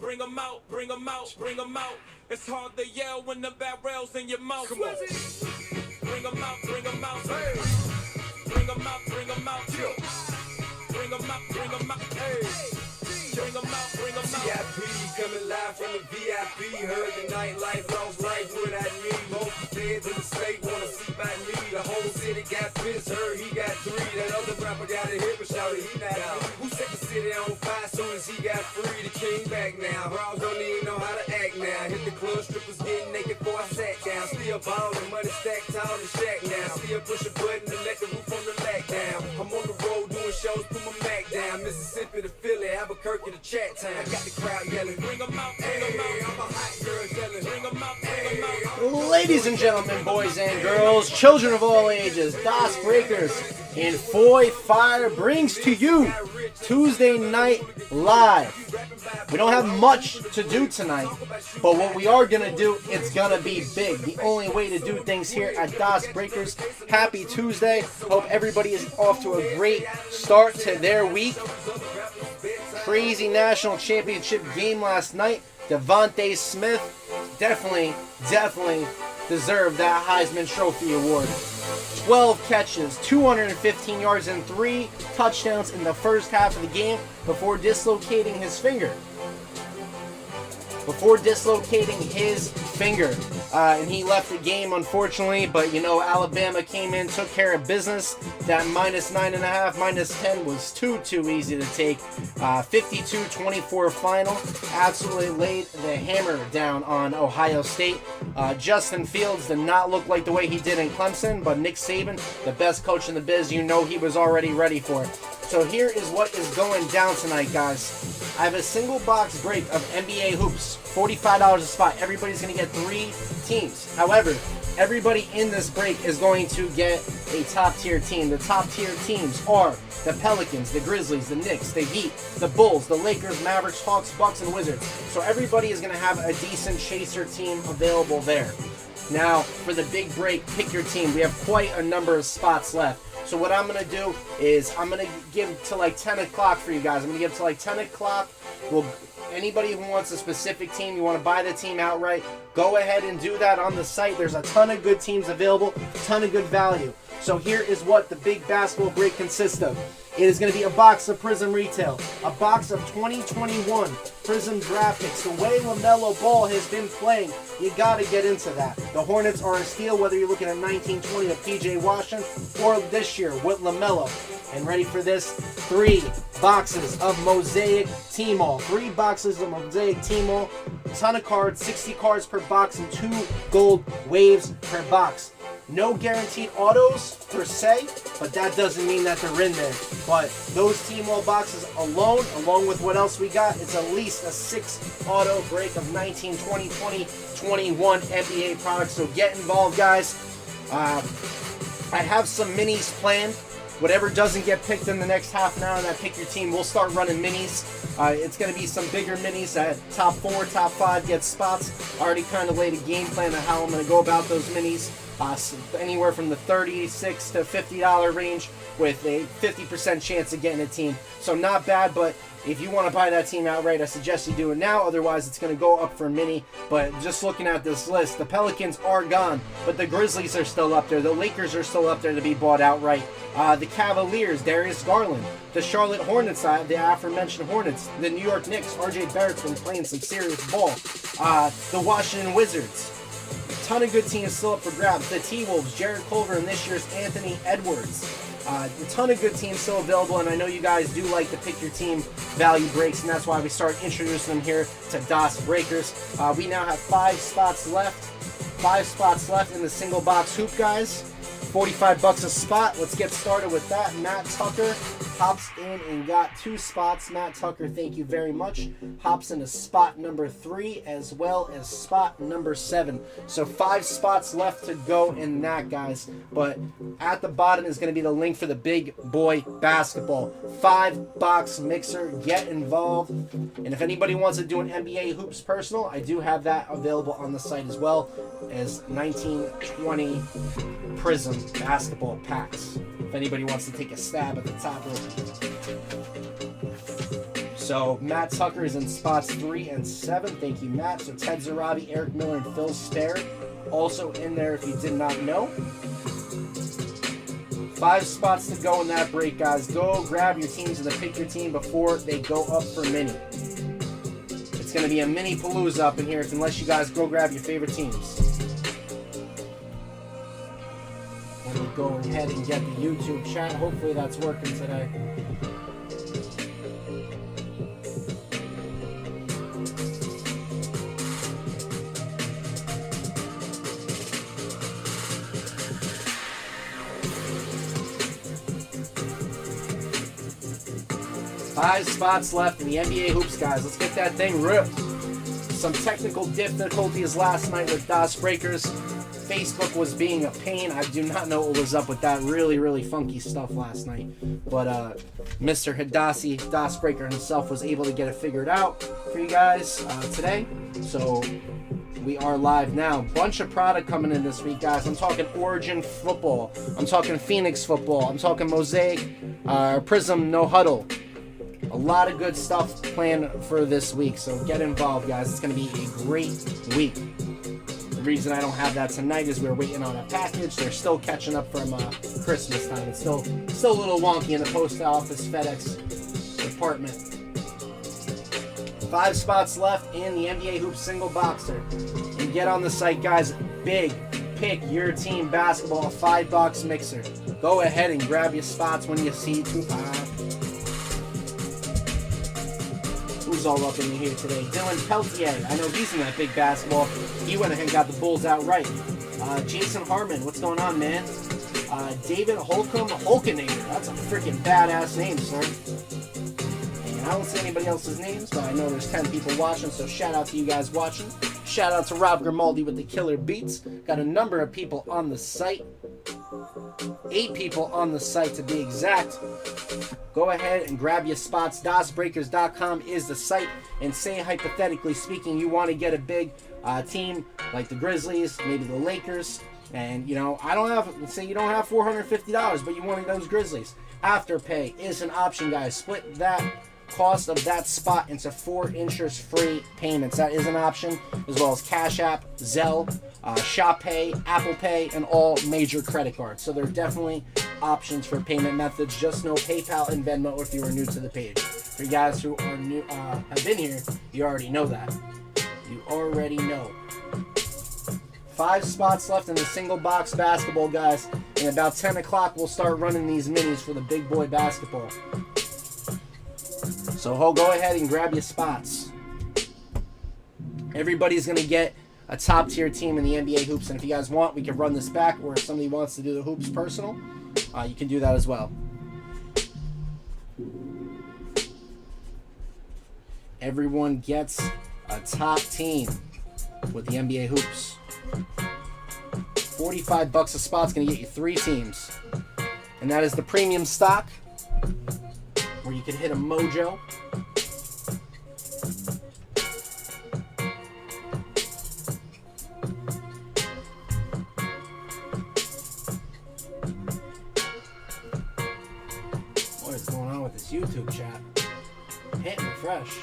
bring 'em out, bring 'em out, bring 'em out. It's hard to yell when the barrel's in your mouth. Come on. Bring 'em out, bring 'em out. Hey. Bring 'em out, bring 'em out. Bring 'em out, bring 'em out. Hey. Bring 'em out, bring 'em out. VIP coming live from the VIP. Heard the nightlife, lost life without me. Most feds in the state wanna see by me. The whole city got pissed, heard he got 3. That other rapper got a hit, but shouted he not out. Who set the city on fire soon as he got free? The king back now. Bros don't even know how to act now. Hit the club, strippers getting naked before I sat down. Still ballin', money stacked tall in the shack now. Still push a button to let the roof on the lack down. I'm on the road doing shows, put my Mac down. Mississippi to Philly, Albuquerque to Chat Town. I got the crowd yelling, bring 'em out, bring 'em out. I'm a hot girl yelling, bring 'em out, bring 'em out. Ladies and gentlemen, boys and girls, children of all ages, DasBreakers in FOY Fire brings to you Tuesday Night Live. We don't have much to do tonight, but what we are going to do, it's going to be big. The only way to do things here at DasBreakers. Happy Tuesday. Hope everybody is off to a great start to their week. Crazy national championship game last night. Devontae Smith definitely deserved that Heisman Trophy award. 12 catches, 215 yards, and 3 touchdowns in the first half of the game before dislocating his finger. And he left the game, unfortunately, but you know, Alabama came in, took care of business. That -9.5, -10 was too easy to take. 52-24 final. Absolutely laid the hammer down on Ohio State. Justin Fields did not look like the way he did in Clemson, but Nick Saban, the best coach in the biz, you know he was already ready for it. So here is what is going down tonight, guys. I have a single box break of NBA hoops, $45 a spot. Everybody's going to get 3 teams. However, everybody in this break is going to get a top-tier team. The top-tier teams are the Pelicans, the Grizzlies, the Knicks, the Heat, the Bulls, the Lakers, Mavericks, Hawks, Bucks, and Wizards. So everybody is going to have a decent chaser team available there. Now, for the big break, pick your team. We have quite a number of spots left. So what I'm going to do is I'm going to give to like 10 o'clock for you guys. I'm going to give to like 10 o'clock. Anybody who wants a specific team, you want to buy the team outright, go ahead and do that on the site. There's a ton of good teams available, a ton of good value. So here is what the big basketball break consists of. It is going to be a box of Prism Retail, a box of 2021 Prism Draft Picks. The way LaMelo Ball has been playing, you got to get into that. The Hornets are a steal, whether you're looking at 1920 of PJ Washington or this year with LaMelo. And ready for this? 3 boxes of Mosaic Team-All. 3 boxes of Mosaic Team-All. Ton of cards, 60 cards per box, and 2 gold waves per box. No guaranteed autos per se, but that doesn't mean that they're in there. But those Team-All boxes alone, along with what else we got, it's at least a 6 auto break of 19, 20, 20, 21 NBA products. So get involved, guys. I have some minis planned. Whatever doesn't get picked in the next half an hour, that pick your team, we'll start running minis. It's going to be some bigger minis. Top 4, top 5 get spots. Already kind of laid a game plan on how I'm going to go about those minis. Anywhere from the $36 to $50 range with a 50% chance of getting a team. So not bad, but if you want to buy that team outright, I suggest you do it now. Otherwise, it's going to go up for a mini. But just looking at this list, the Pelicans are gone, but the Grizzlies are still up there. The Lakers are still up there to be bought outright. The Cavaliers, Darius Garland. The Charlotte Hornets, the aforementioned Hornets. The New York Knicks, RJ Barrett's been playing some serious ball. The Washington Wizards. A ton of good teams still up for grabs. The T-Wolves, Jared Culver, and this year's Anthony Edwards. A ton of good teams still available, and I know you guys do like to pick your team value breaks, and that's why we start introducing them here to DasBreakers. We now have 5 spots left. 5 spots left in the single box hoop, guys. $45 a spot. Let's get started with that. Matt Tucker hops in and got 2 spots. Matt Tucker, thank you very much. Hops into spot number 3 as well as spot number 7. So 5 spots left to go in that, guys. But at the bottom is going to be the link for the big boy basketball. 5-box mixer. Get involved. And if anybody wants to do an NBA Hoops personal, I do have that available on the site as well as 1920 Prism basketball packs. If anybody wants to take a stab at the top rope. So Matt Tucker is in spots 3 and 7. Thank you, Matt. So Ted Zarabi, Eric Miller, and Phil Sperry also in there if you did not know. 5 spots to go in that break, guys. Go grab your teams and pick your team before they go up for mini. It's going to be a mini palooza up in here unless you guys go grab your favorite teams. Let me go ahead and get the YouTube chat. Hopefully that's working today. Five spots left in the NBA hoops, guys. Let's get that thing ripped. Some technical difficulties last night with DasBreakers. Facebook was being a pain. I do not know what was up with that really funky stuff last night. But Mr. Hidasi, DasBreaker himself, was able to get it figured out for you guys today. So we are live now. Bunch of product coming in this week, guys. I'm talking Origin football. I'm talking Phoenix football. I'm talking Mosaic, Prism, No Huddle. A lot of good stuff planned for this week, so get involved, guys. It's going to be a great week. The reason I don't have that tonight is we're waiting on a package. They're still catching up from Christmas time. It's still a little wonky in the post office FedEx department. 5 spots left in the NBA Hoops single boxer. And get on the site, guys. Big pick your team basketball, a $5 mixer. Go ahead and grab your spots when you see 2-5. Who's all up in here today? Dylan Peltier. I know he's in that big basketball. He went ahead and got the Bulls outright. Jason Harmon. What's going on, man? David Holcomb Holkenator. That's a freaking badass name, sir. And I don't see anybody else's names, but I know there's 10 people watching, so shout out to you guys watching. Shout out to Rob Grimaldi with the killer beats. Got a number of people on the site. 8 people on the site to be exact. Go ahead and grab your spots. DasBreakers.com is the site. And say, hypothetically speaking, you want to get a big team like the Grizzlies, maybe the Lakers. And, you know, say you don't have $450, but you wanted those Grizzlies. Afterpay is an option, guys. Split that cost of that spot into 4 interest-free payments. That is an option, as well as Cash App, Zelle, Shop Pay, Apple Pay, and all major credit cards. So there are definitely options for payment methods. Just know PayPal and Venmo if you are new to the page. For you guys who are new, have been here, you already know that. You already know. 5 spots left in the single box basketball, guys. And about 10 o'clock, we'll start running these minis for the big boy basketball. So go ahead and grab your spots. Everybody's going to get a top tier team in the NBA hoops, and if you guys want, we can run this back, or if somebody wants to do the hoops personal, you can do that as well. Everyone gets a top team with the NBA hoops. $45 a spot's going to get you 3 teams, and that is the premium stock, where you can hit a mojo. What is going on with this YouTube chat? Hitting fresh.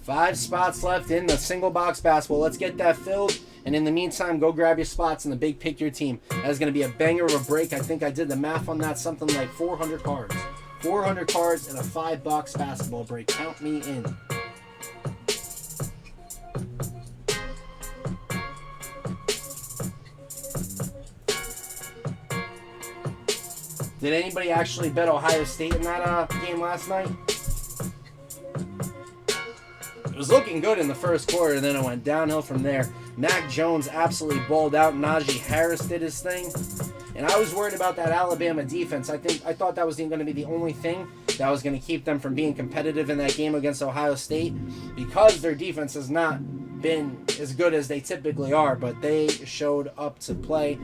Five spots left in the single box basketball. Let's get that filled. And in the meantime, go grab your spots in the big pick your team. That's going to be a banger of a break. I think I did the math on that. Something like 400 cards. 400 cards in a $5 basketball break. Count me in. Did anybody actually bet Ohio State in that game last night? It was looking good in the first quarter, and then it went downhill from there. Mac Jones absolutely balled out. Najee Harris did his thing. And I was worried about that Alabama defense. I thought that was going to be the only thing that was going to keep them from being competitive in that game against Ohio State, because their defense has not been as good as they typically are, but they showed up to play.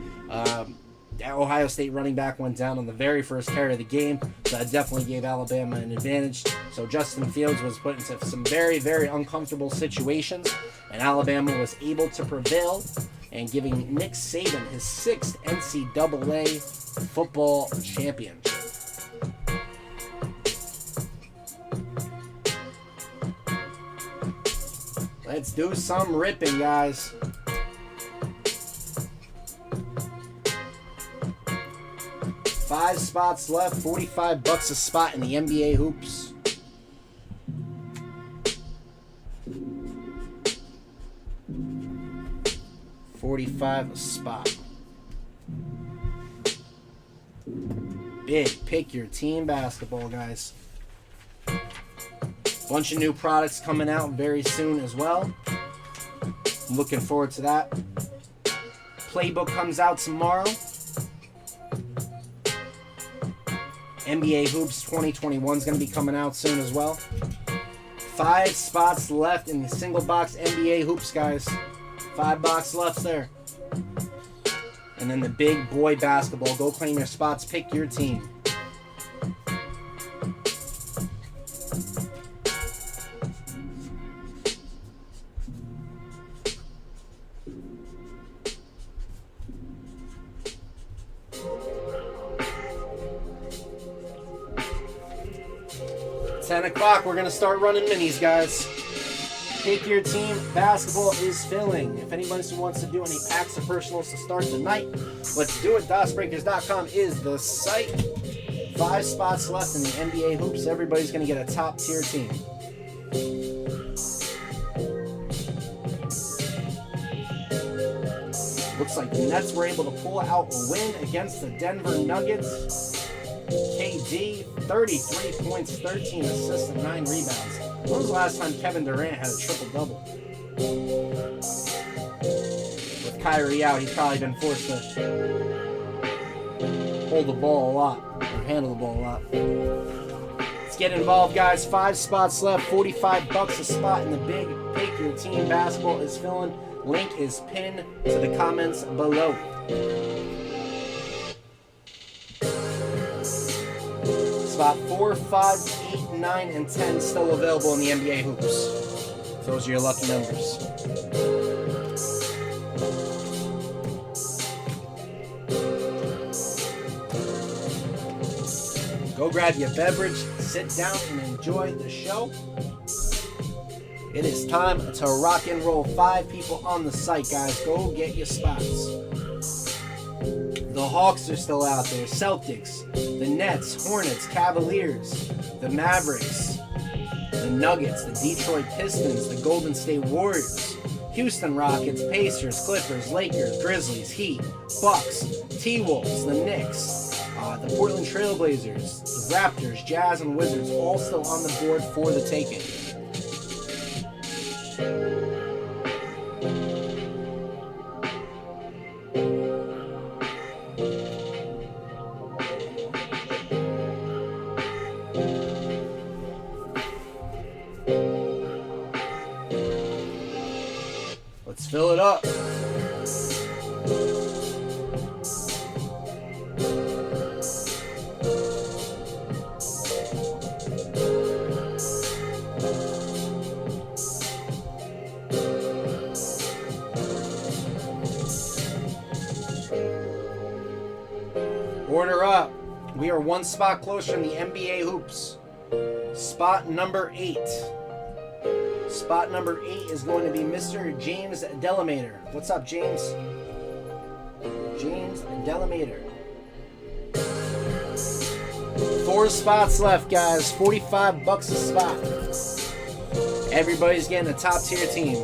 Ohio State running back went down on the very first carry of the game, so that definitely gave Alabama an advantage. So Justin Fields was put into some very, very uncomfortable situations. and Alabama was able to prevail and giving Nick Saban his 6th NCAA football championship. Let's do some ripping, guys. Five spots left, $45 a spot in the NBA hoops. $45 a spot. Big pick your team basketball, guys. Bunch of new products coming out very soon as well. I'm looking forward to that. Playbook comes out tomorrow. NBA Hoops 2021 is going to be coming out soon as well. 5 spots left in the single box NBA Hoops, guys. 5 box left there. And then the big boy basketball. Go claim your spots. Pick your team. O'clock, we're going to start running minis, guys. Pick your team. Basketball is filling. If anybody wants to do any packs or personals to start the night, let's do it. DasBreakers.com is the site. 5 spots left in the NBA hoops. Everybody's going to get a top tier team. Looks like the Nets were able to pull out a win against the Denver Nuggets. KD, 33 points, 13 assists, and 9 rebounds. When was the last time Kevin Durant had a triple-double? With Kyrie out, he's probably been forced to hold the ball a lot, or handle the ball a lot. Let's get involved, guys. 5 spots left, $45 a spot in the big Pick Your Team basketball is filling. Link is pinned to the comments below. Spot 4, 5, 8, 9, and 10 still available in the NBA hoops. Those are your lucky numbers. Go grab your beverage, sit down, and enjoy the show. It is time to rock and roll. 5 people on the site, guys. Go get your spots. The Hawks are still out there. Celtics, the Nets, Hornets, Cavaliers, the Mavericks, the Nuggets, the Detroit Pistons, the Golden State Warriors, Houston Rockets, Pacers, Clippers, Lakers, Grizzlies, Heat, Bucks, T-Wolves, the Knicks, the Portland Trailblazers, the Raptors, Jazz, and Wizards, all still on the board for the taking. Let's fill it up. Order up. We are 1 spot closer in the NBA hoops. Spot number 8. Spot number 8 is going to be Mr. James Delamater. What's up, James? James Delamater. 4 spots left, guys. $45 a spot. Everybody's getting a top tier team.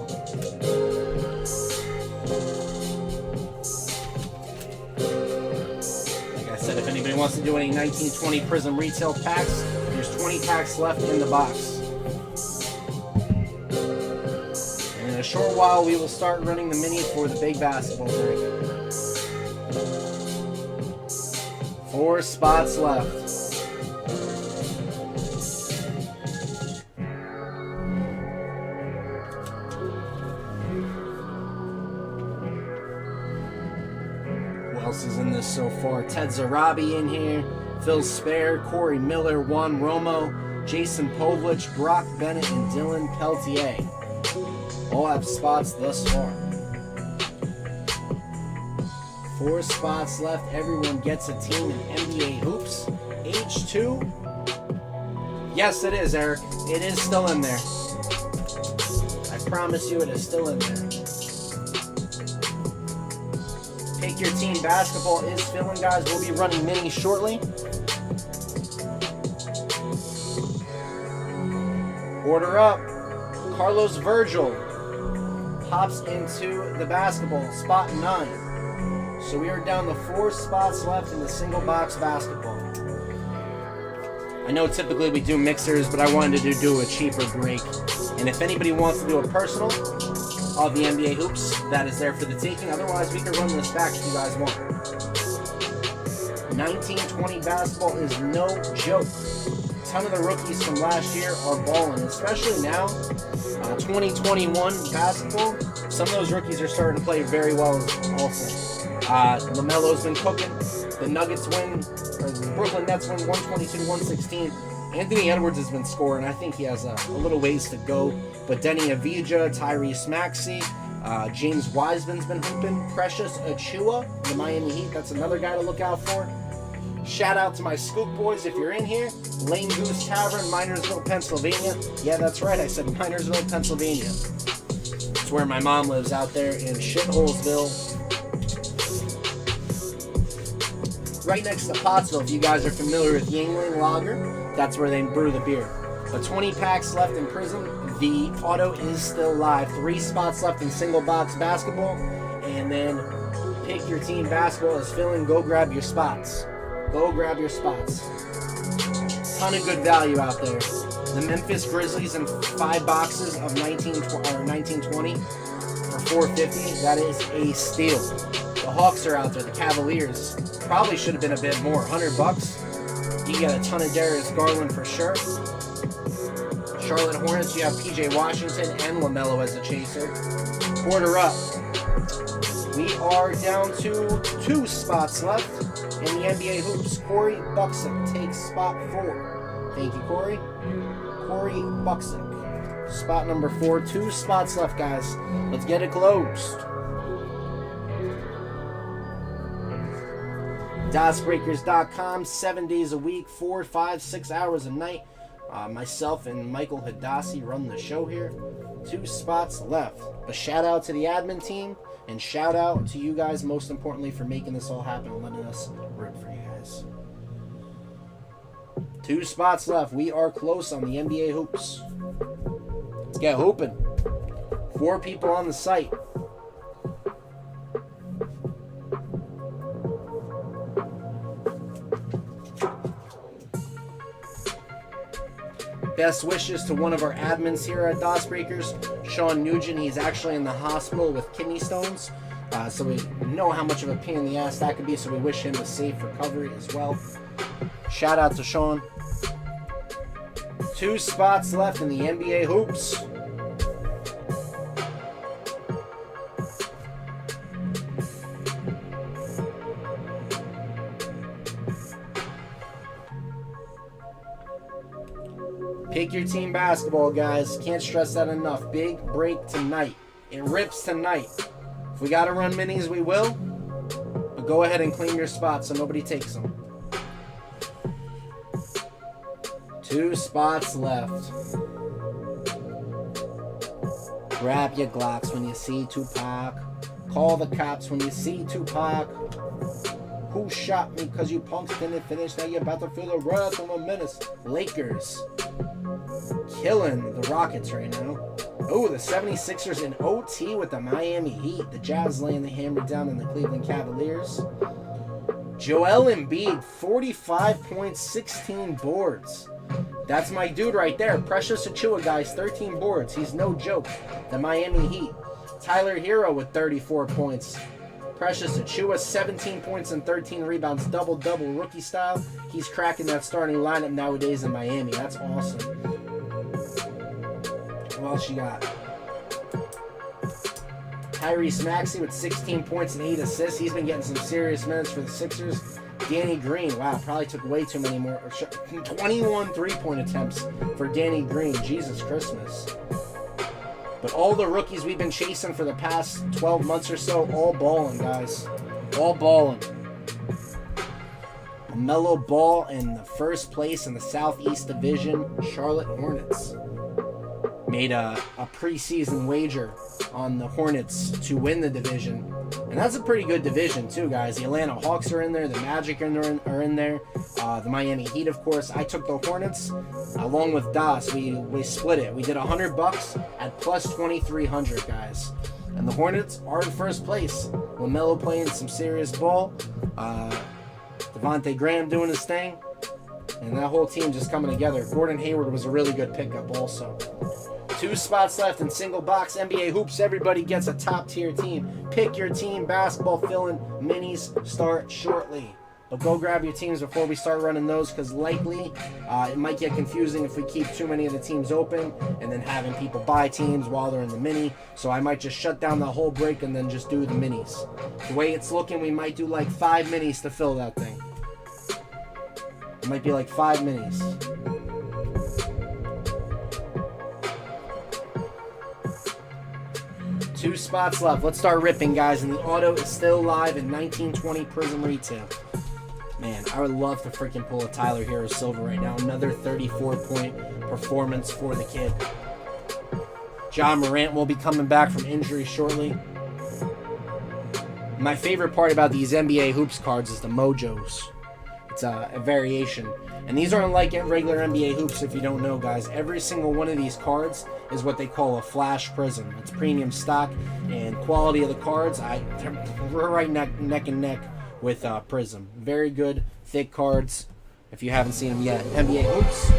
Like I said, if anybody wants to do any 1920 Prism retail packs, there's 20 packs left in the box. In a short while, we will start running the mini for the big basketball break. 4 spots left. Who else is in this so far? Ted Zarabi in here, Phil Spare, Corey Miller, Juan Romo, Jason Povlich, Brock Bennett, and Dylan Peltier. All have spots thus far. 4 spots left. Everyone gets a team in NBA hoops. H2. Yes, it is, Eric. It is still in there. I promise you it is still in there. Pick Your Team basketball is filling, guys. We'll be running minis shortly. Order up. Carlos Virgil hops into the basketball, spot 9. So we are down to 4 spots left in the single box basketball. I know typically we do mixers, but I wanted to do a cheaper break. And if anybody wants to do a personal of the NBA hoops, that is there for the taking. Otherwise, we can run this back if you guys want. 19-20 basketball is no joke. A ton of the rookies from last year are balling, especially now. 2021 basketball, some of those rookies are starting to play very well also. LaMelo's been cooking. The Nuggets win, or the Brooklyn Nets win 122-116. Anthony Edwards has been scoring. I think he has a little ways to go. But Denny Avdija, Tyrese Maxey, James Wiseman's been hooping. Precious Achiuwa, the Miami Heat, that's another guy to look out for. Shout out to my Scoop boys if you're in here. Lame Goose Tavern, Minersville, Pennsylvania. Yeah, that's right, I said Minersville, Pennsylvania. It's where my mom lives, out there in Shitholesville. Right next to Pottsville, if you guys are familiar with Yingling Lager, that's where they brew the beer. But 20 packs left in Prism. The auto is still live. 3 spots left in single box basketball. And then Pick Your Team basketball is filling. Go grab your spots. Go grab your spots. Ton of good value out there. The Memphis Grizzlies in 5 boxes of 1920 for $4.50. That is a steal. The Hawks are out there. The Cavaliers probably should have been a bit more. $100. You get a ton of Darius Garland for sure. Charlotte Hornets, you have PJ Washington and LaMelo as a chaser. Order up. We are down to 2 spots left in the NBA hoops. Corey Buxick takes spot 4. Thank you, Corey. Corey Buxick. Spot number 4. 2 spots left, guys. Let's get it closed. DasBreakers.com, 7 days a week, 4, 5, 6 hours a night. Myself and Michael Hadassi run the show here. 2 spots left. A shout out to the admin team, and shout out to you guys, most importantly, for making this all happen and letting us root for you guys. 2 spots left. We are close on the NBA hoops. Let's get hooping. 4 people on the site. Best wishes to one of our admins here at DasBreakers, Sean Nugent. He's actually in the hospital with kidney stones, so we know how much of a pain in the ass that could be, so we wish him a safe recovery as well. Shout out to Sean. 2 spots left in the NBA hoops. Pick Your Team basketball, guys. Can't stress that enough. Big break tonight. It rips tonight. If we got to run minis, we will. But go ahead and claim your spots so nobody takes them. 2 spots left. Grab your Glocks when you see Tupac. Call the cops when you see Tupac. Who shot me? Cause you punks didn't finish. Now you're about to feel the wrath of a menace. Lakers killing the Rockets right now. Oh, the 76ers in OT with the Miami Heat. The Jazz laying the hammer down on the Cleveland Cavaliers. Joel Embiid, 45 points, 16 boards. That's my dude right there. Precious Achiuwa, guys, 13 boards. He's no joke. The Miami Heat. Tyler Hero with 34 points. Precious Achiuwa, 17 points and 13 rebounds, double-double rookie style. He's cracking that starting lineup nowadays in Miami. That's awesome. Who else you got? Tyrese Maxey with 16 points and 8 assists. He's been getting some serious minutes for the Sixers. Danny Green, wow, probably took way too many more. 21 3-point attempts for Danny Green. Jesus Christmas. But all the rookies we've been chasing for the past 12 months or so, all balling, guys. All balling. LaMelo Ball in the first place in the Southeast Division, Charlotte Hornets. Made a preseason wager on the Hornets to win the division. And that's a pretty good division too, guys. The Atlanta Hawks are in there. The Magic are in there. The Miami Heat, of course. I took the Hornets along with Das. We split it. We did $100 at plus 2,300, guys. And the Hornets are in first place. LaMelo playing some serious ball. Devontae Graham doing his thing. And that whole team just coming together. Gordon Hayward was a really good pickup also. 2 spots left in single box NBA hoops. Everybody gets a top tier team. Pick your team. Basketball fill-in minis start shortly. But go grab your teams before we start running those, because likely it might get confusing if we keep too many of the teams open and then having people buy teams while they're in the mini. So I might just shut down the whole break and then just do the minis. The way it's looking, we might do like 5 minis to fill that thing. It might be like 5 minis. Two spots left. Let's start ripping, guys. And the auto is still live in 1920 Prism Retail. Man, I would love to freaking pull a Tyler Hero Silver right now. Another 34-point performance for the kid. John Morant will be coming back from injury shortly. My favorite part about these NBA Hoops cards is the Mojos. It's a variation. And these aren't like regular NBA Hoops if you don't know, guys. Every single one of these cards is what they call a flash prism. It's premium stock, and quality of the cards, we're right neck and neck with Prism. Very good, thick cards if you haven't seen them yet. NBA Hoops.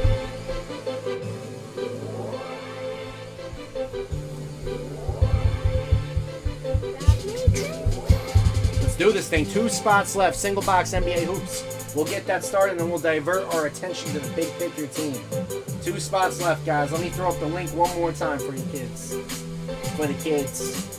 Let's do this thing. 2 spots left. Single box NBA Hoops. We'll get that started, and then we'll divert our attention to the big picture team. 2 spots left, guys. Let me throw up the link one more time for you kids. For the kids.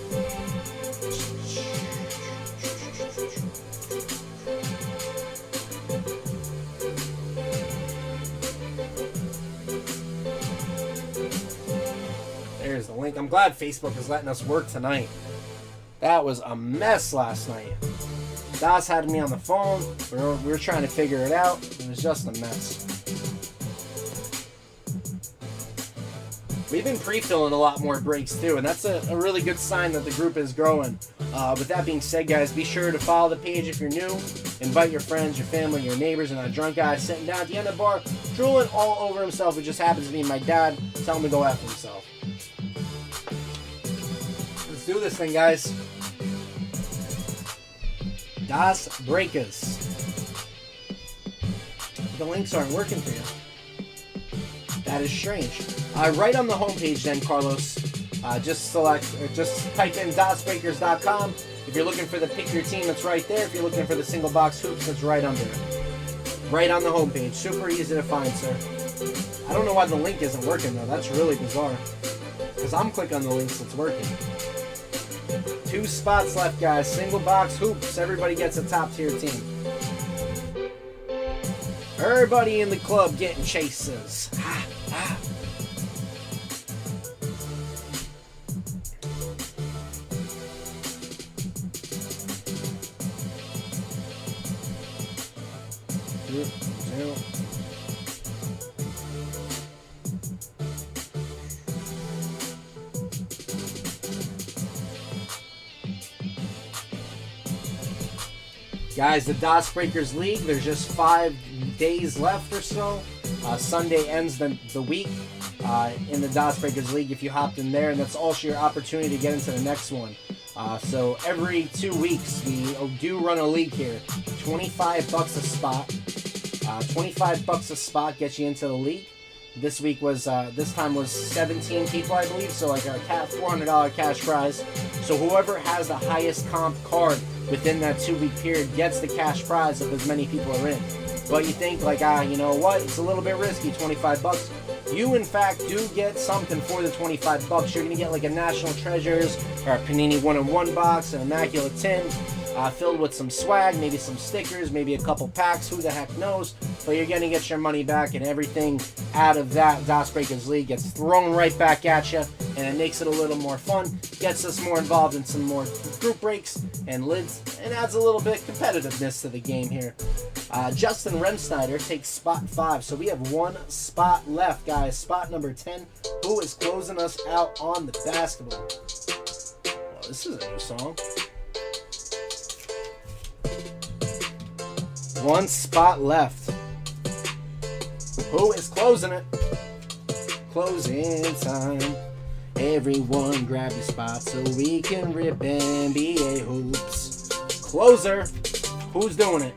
There's the link. I'm glad Facebook is letting us work tonight. That was a mess last night. Das had me on the phone. We were trying to figure it out. It was just a mess. We've been pre-filling a lot more breaks too, and that's a really good sign that the group is growing. With that being said, guys, be sure to follow the page if you're new. Invite your friends, your family, your neighbors, and that drunk guy sitting down at the end of the bar, drooling all over himself. It just happens to be my dad. Tell him to go after himself. Let's do this thing, guys. DasBreakers. The links aren't working for you. That is strange. Right on the homepage then, Carlos, just type in DasBreakers.com. If you're looking for the pick your team, it's right there. If you're looking for the single box hoops, it's right under it. Right on the homepage. Super easy to find, sir. I don't know why the link isn't working though. That's really bizarre. Because I'm clicking on the links, it's working. 2 spots left, guys. Single box hoops. Everybody gets a top tier team. Everybody in the club getting chases. Ah, ah. Guys, the DasBreakers League, there's just 5 days left or so. Sunday ends the week in the DasBreakers League if you hopped in there, and that's also your opportunity to get into the next one. So every 2 weeks, we do run a league here. $25 a spot. $25 a spot gets you into the league. This week was, this time was 17 people, I believe, so like a $400 cash prize. So whoever has the highest comp card within that 2-week period gets the cash prize if as many people are in. But you think like, you know what, it's a little bit risky, $25. You in fact do get something for the $25. You're gonna get like a National Treasures or a Panini 1-in-1 box, an Immaculate Tin. filled with some swag, maybe some stickers, maybe a couple packs, who the heck knows. But you're going to get your money back, and everything out of that DasBreakers League gets thrown right back at you, and it makes it a little more fun, gets us more involved in some more group breaks and lids, and adds a little bit competitiveness to the game here. Justin Remsnyder takes spot 5, so we have one spot left, guys. Spot number 10. Who is closing us out on the basketball? Well, this is a new song. One spot left. Who is closing it? Closing time. Everyone grab your spot so we can rip NBA hoops. Closer. Who's doing it?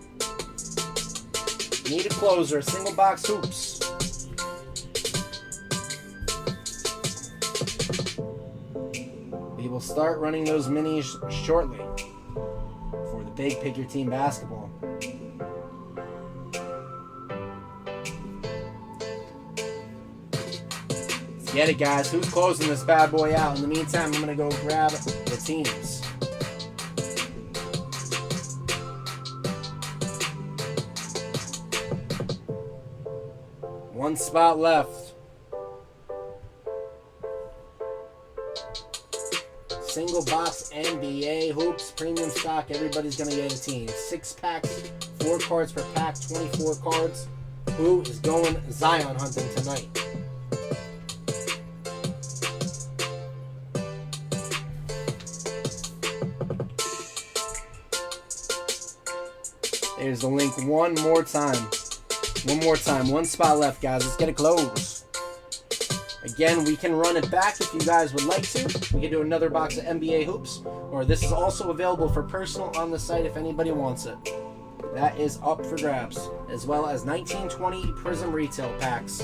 Need a closer. Single box hoops. We will start running those minis shortly for the big Pick Your Team basketball. Let's get it, guys. Who's closing this bad boy out? In the meantime, I'm going to go grab the teams. One spot left. Single box NBA hoops, premium stock. Everybody's going to get a team. 6 packs, 4 cards per pack, 24 cards. Who is going Zion hunting tonight? There's the link one more time. One more time. One spot left, guys. Let's get it closed. Again, we can run it back if you guys would like to. We can do another box of NBA hoops. Or this is also available for personal on the site if anybody wants it. That is up for grabs. As well as 1920 Prism retail packs.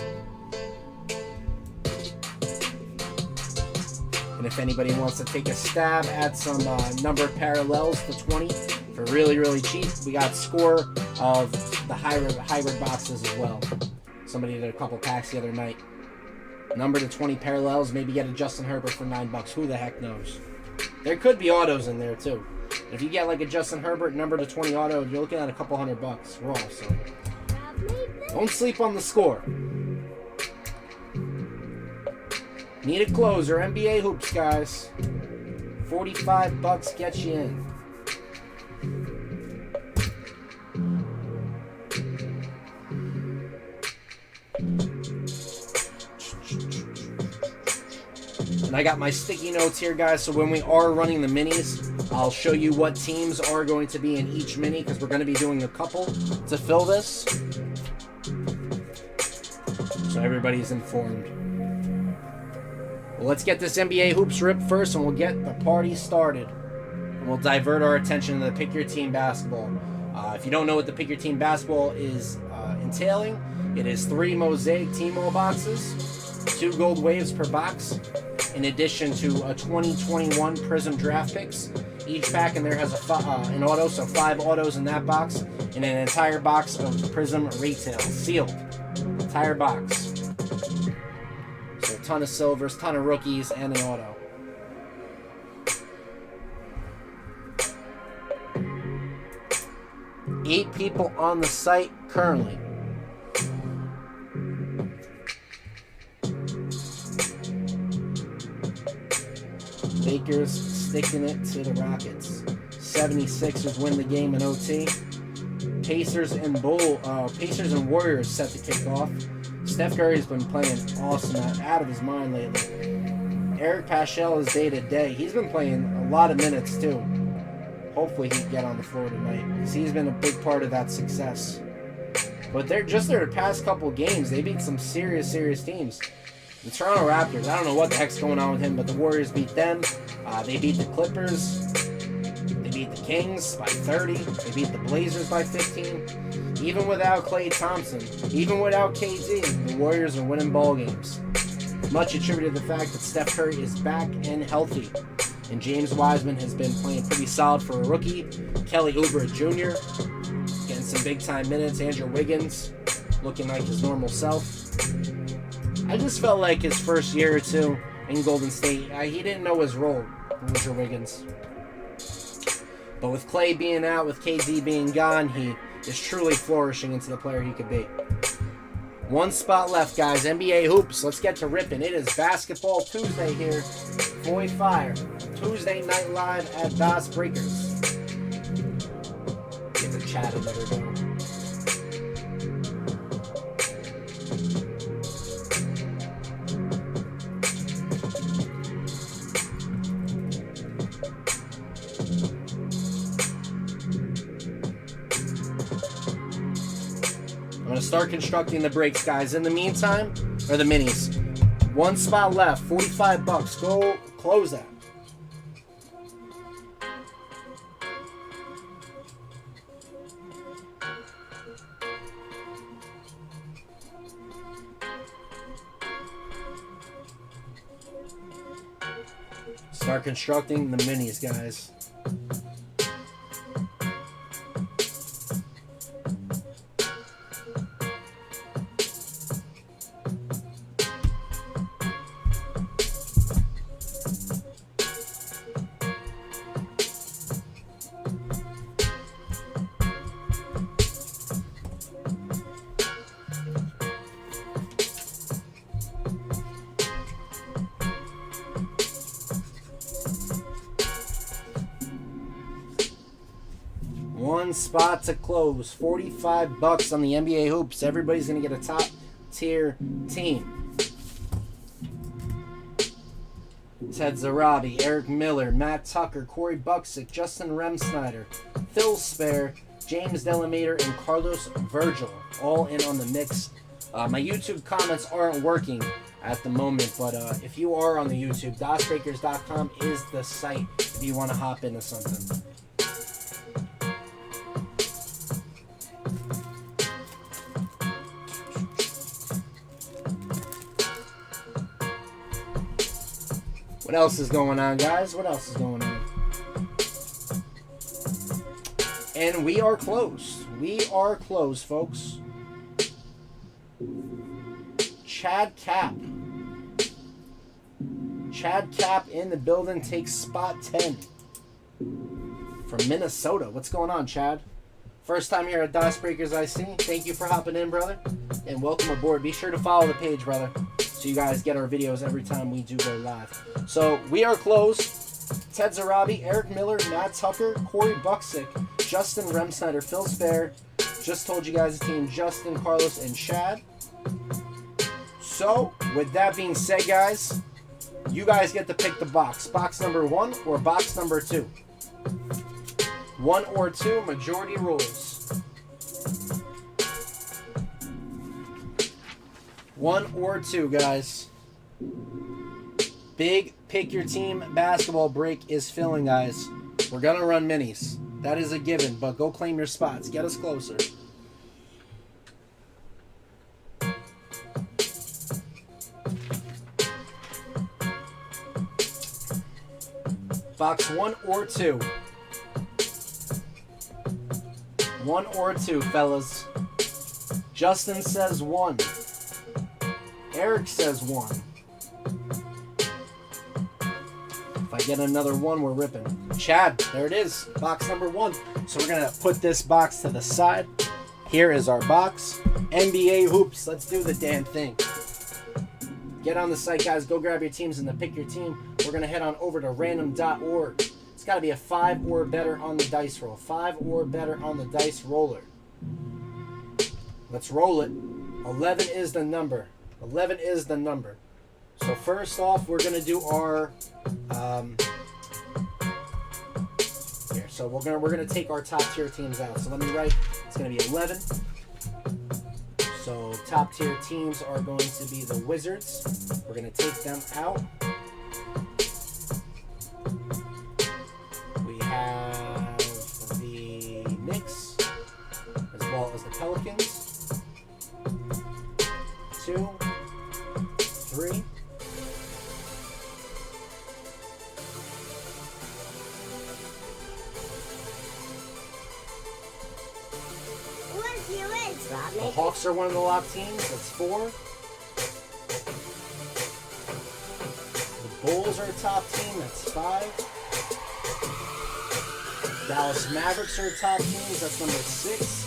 And if anybody wants to take a stab at some numbered parallels to 20 for really, really cheap, we got score of the hybrid boxes as well. Somebody did a couple packs the other night. Number to 20 parallels, maybe get a Justin Herbert for $9. Who the heck knows? There could be autos in there too. If you get like a Justin Herbert number to 20 auto, you're looking at a couple $100 raw. So don't sleep on the score. Need a closer. NBA hoops, guys. $45 gets you in. And I got my sticky notes here, guys, so when we are running the minis, I'll show you what teams are going to be in each mini, because we're going to be doing a couple to fill this. So everybody's informed. Well, let's get this NBA hoops ripped first, and we'll get the party started. And we'll divert our attention to the Pick Your Team basketball. If you don't know what the Pick Your Team basketball is entailing, it is 3 Mosaic Team-O boxes, 2 gold waves per box, in addition to a 2021 Prism draft picks. Each pack in there has an auto, so 5 autos in that box, and an entire box of Prism retail, sealed. Entire box. So a ton of silvers, ton of rookies, and an auto. Eight people on the site currently. Lakers sticking it to the Rockets. 76ers win the game in OT. Pacers and Warriors set to kick off. Steph Curry's been playing awesome, out of his mind lately. Eric Paschall is day to day. He's been playing a lot of minutes too. Hopefully he can get on the floor tonight, because he's been a big part of that success. But their past couple games, they beat some serious teams. The Toronto Raptors, I don't know what the heck's going on with him, but the Warriors beat them. They beat the Clippers. They beat the Kings by 30. They beat the Blazers by 15. Even without Klay Thompson, even without KD, the Warriors are winning ball games. Much attributed to the fact that Steph Curry is back and healthy. And James Wiseman has been playing pretty solid for a rookie. Kelly Oubre Jr. getting some big-time minutes. Andrew Wiggins looking like his normal self. I just felt like his first year or two in Golden State, he didn't know his role, Andrew Wiggins. But with Clay being out, with KD being gone, he is truly flourishing into the player he could be. One spot left, guys. NBA hoops. Let's get to ripping. It is Basketball Tuesday here. FOY Fire. Tuesday night live at DasBreakers. Get the chat another go. I'm going to start constructing the breaks, guys. In the meantime, or the minis. One spot left, 45 bucks. Go close that. Start constructing the minis, guys. One spot to close. 45 bucks on the NBA hoops. Everybody's going to get a top tier team. Ted Zarabi, Eric Miller, Matt Tucker, Corey Buksick, Justin Remsnyder, Phil Spare, James Delamater, and Carlos Virgil. All in on the mix. My YouTube comments aren't working at the moment, but if you are on the YouTube, DasBreakers.com is the site if you want to hop into something. What else is going on, guys? What else is going on? And we are closed. We are closed, folks. Chad Cap. Chad Cap in the building takes spot 10 from Minnesota. What's going on, Chad? First time here at DasBreakers, I see. Thank you for hopping in, brother. And welcome aboard. Be sure to follow the page, brother, so you guys get our videos every time we do go live. So we are closed. Ted Zarabi, Eric Miller, Matt Tucker, Corey Buksick, Justin Remsnyder, Phil Spare. Just told you guys the team: Justin, Carlos, and Chad. So with that being said, guys, you guys get to pick the box. Box number 1 or box number 2. 1 or 2, majority rules. 1 or 2, guys. Big pick your team basketball break is filling, guys. We're going to run minis. That is a given, but go claim your spots. Get us closer. Box 1 or 2. 1 or 2, fellas. Justin says 1. Eric says 1. If I get another 1, we're ripping. Chad, there it is. Box number 1. So we're going to put this box to the side. Here is our box. NBA hoops. Let's do the damn thing. Get on the site, guys. Go grab your teams and then pick your team. We're going to head on over to random.org. It's got to be a 5 or better on the dice roll. 5 or better on the dice roller. Let's roll it. 11 is the number. 11 is the number. So first off, we're going to do our here. So we're going to take our top tier teams out. So let me write. It's going to be 11. So top tier teams are going to be the Wizards. We're going to take them out. We have the Knicks as well as the Pelicans. 2, 3. The Hawks are one of the locked teams. That's 4. The Bulls are a top team. That's 5. Dallas Mavericks are top teams. That's number 6.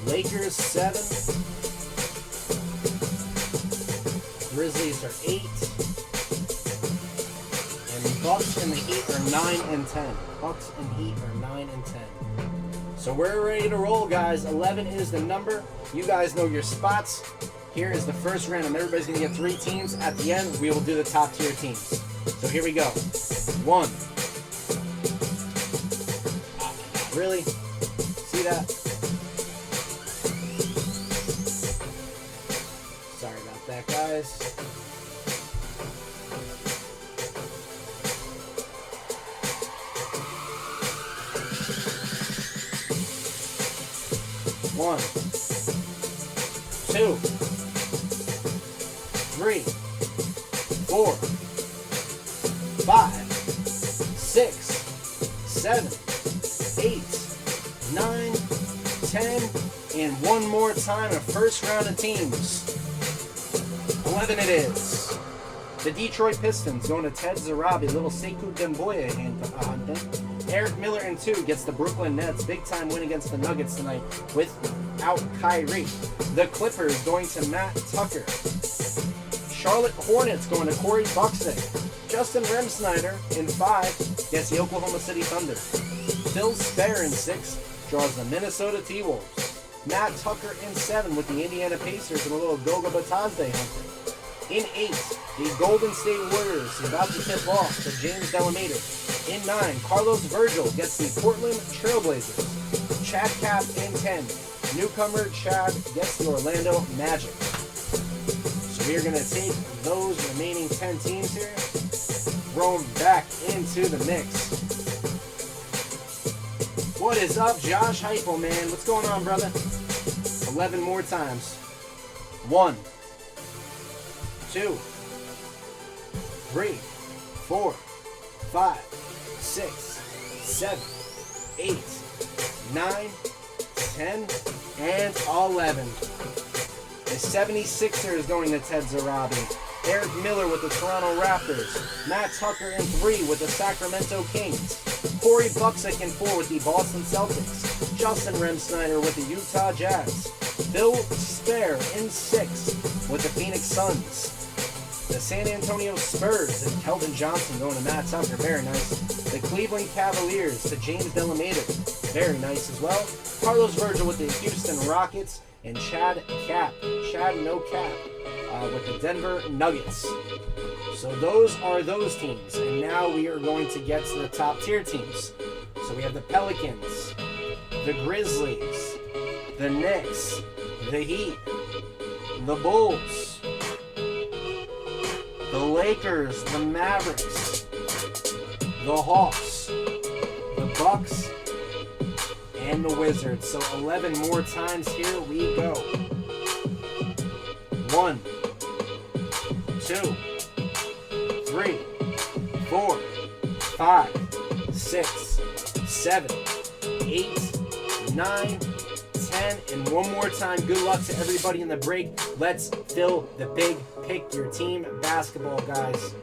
Lakers 7. Grizzlies are 8. And Bucks and the Heat are 9 and 10. Bucks and Heat are 9 and 10. So we're ready to roll, guys. 11 is the number. You guys know your spots. Here is the first random. Everybody's going to get 3 teams. At the end, we will do the top tier teams. So here we go. 1. Really? See that? Sorry about that, guys. One, 2, 3, 4, 5, 6, 7, 8, 9, 10, and one more time, a first round of teams. 11 it is. The Detroit Pistons going to Ted Zarabi, little Sekou Demboye hunting. Eric Miller in 2 gets the Brooklyn Nets. Big time win against the Nuggets tonight without Kyrie. The Clippers going to Matt Tucker. Charlotte Hornets going to Corey Buxton. Justin Remsnyder in 5 gets the Oklahoma City Thunder. Phil Spare in 6 draws the Minnesota T-Wolves. Matt Tucker in 7 with the Indiana Pacers and a little Goga Batazde hunting. In 8, the Golden State Warriors about to tip off to James Delamater. In 9, Carlos Virgil gets the Portland Trailblazers. Chad Cap in 10. Newcomer Chad gets the Orlando Magic. So we are going to take those remaining 10 teams here, throw them back into the mix. What is up, Josh Heupel, man? What's going on, brother? 11 more times. 1, 2, 3, 4, 5, 6, 7, 8, 9, 10, and 11. The 76ers going to Ted Zarabi. Eric Miller with the Toronto Raptors. Matt Tucker in 3 with the Sacramento Kings. Corey Buxton in 4 with the Boston Celtics. Justin Remsnyder with the Utah Jazz. Phil Spare in 6 with the Phoenix Suns. The San Antonio Spurs and Keldon Johnson going to Matt Tucker. Very nice. The Cleveland Cavaliers to James Delamater. Very nice as well. Carlos Virgil with the Houston Rockets. And Chad No Cap with the Denver Nuggets. So those are those teams. And now we are going to get to the top tier teams. So we have the Pelicans, the Grizzlies, the Knicks, the Heat, the Bulls, the Lakers, the Mavericks, the Hawks, the Bucks, and the Wizards. So 11 more times. Here we go. 1, 2, 3, 4, 5, 6, 7, 8, 9, 10, and one more time. Good luck to everybody in the break. Let's fill the big pick your team basketball, guys,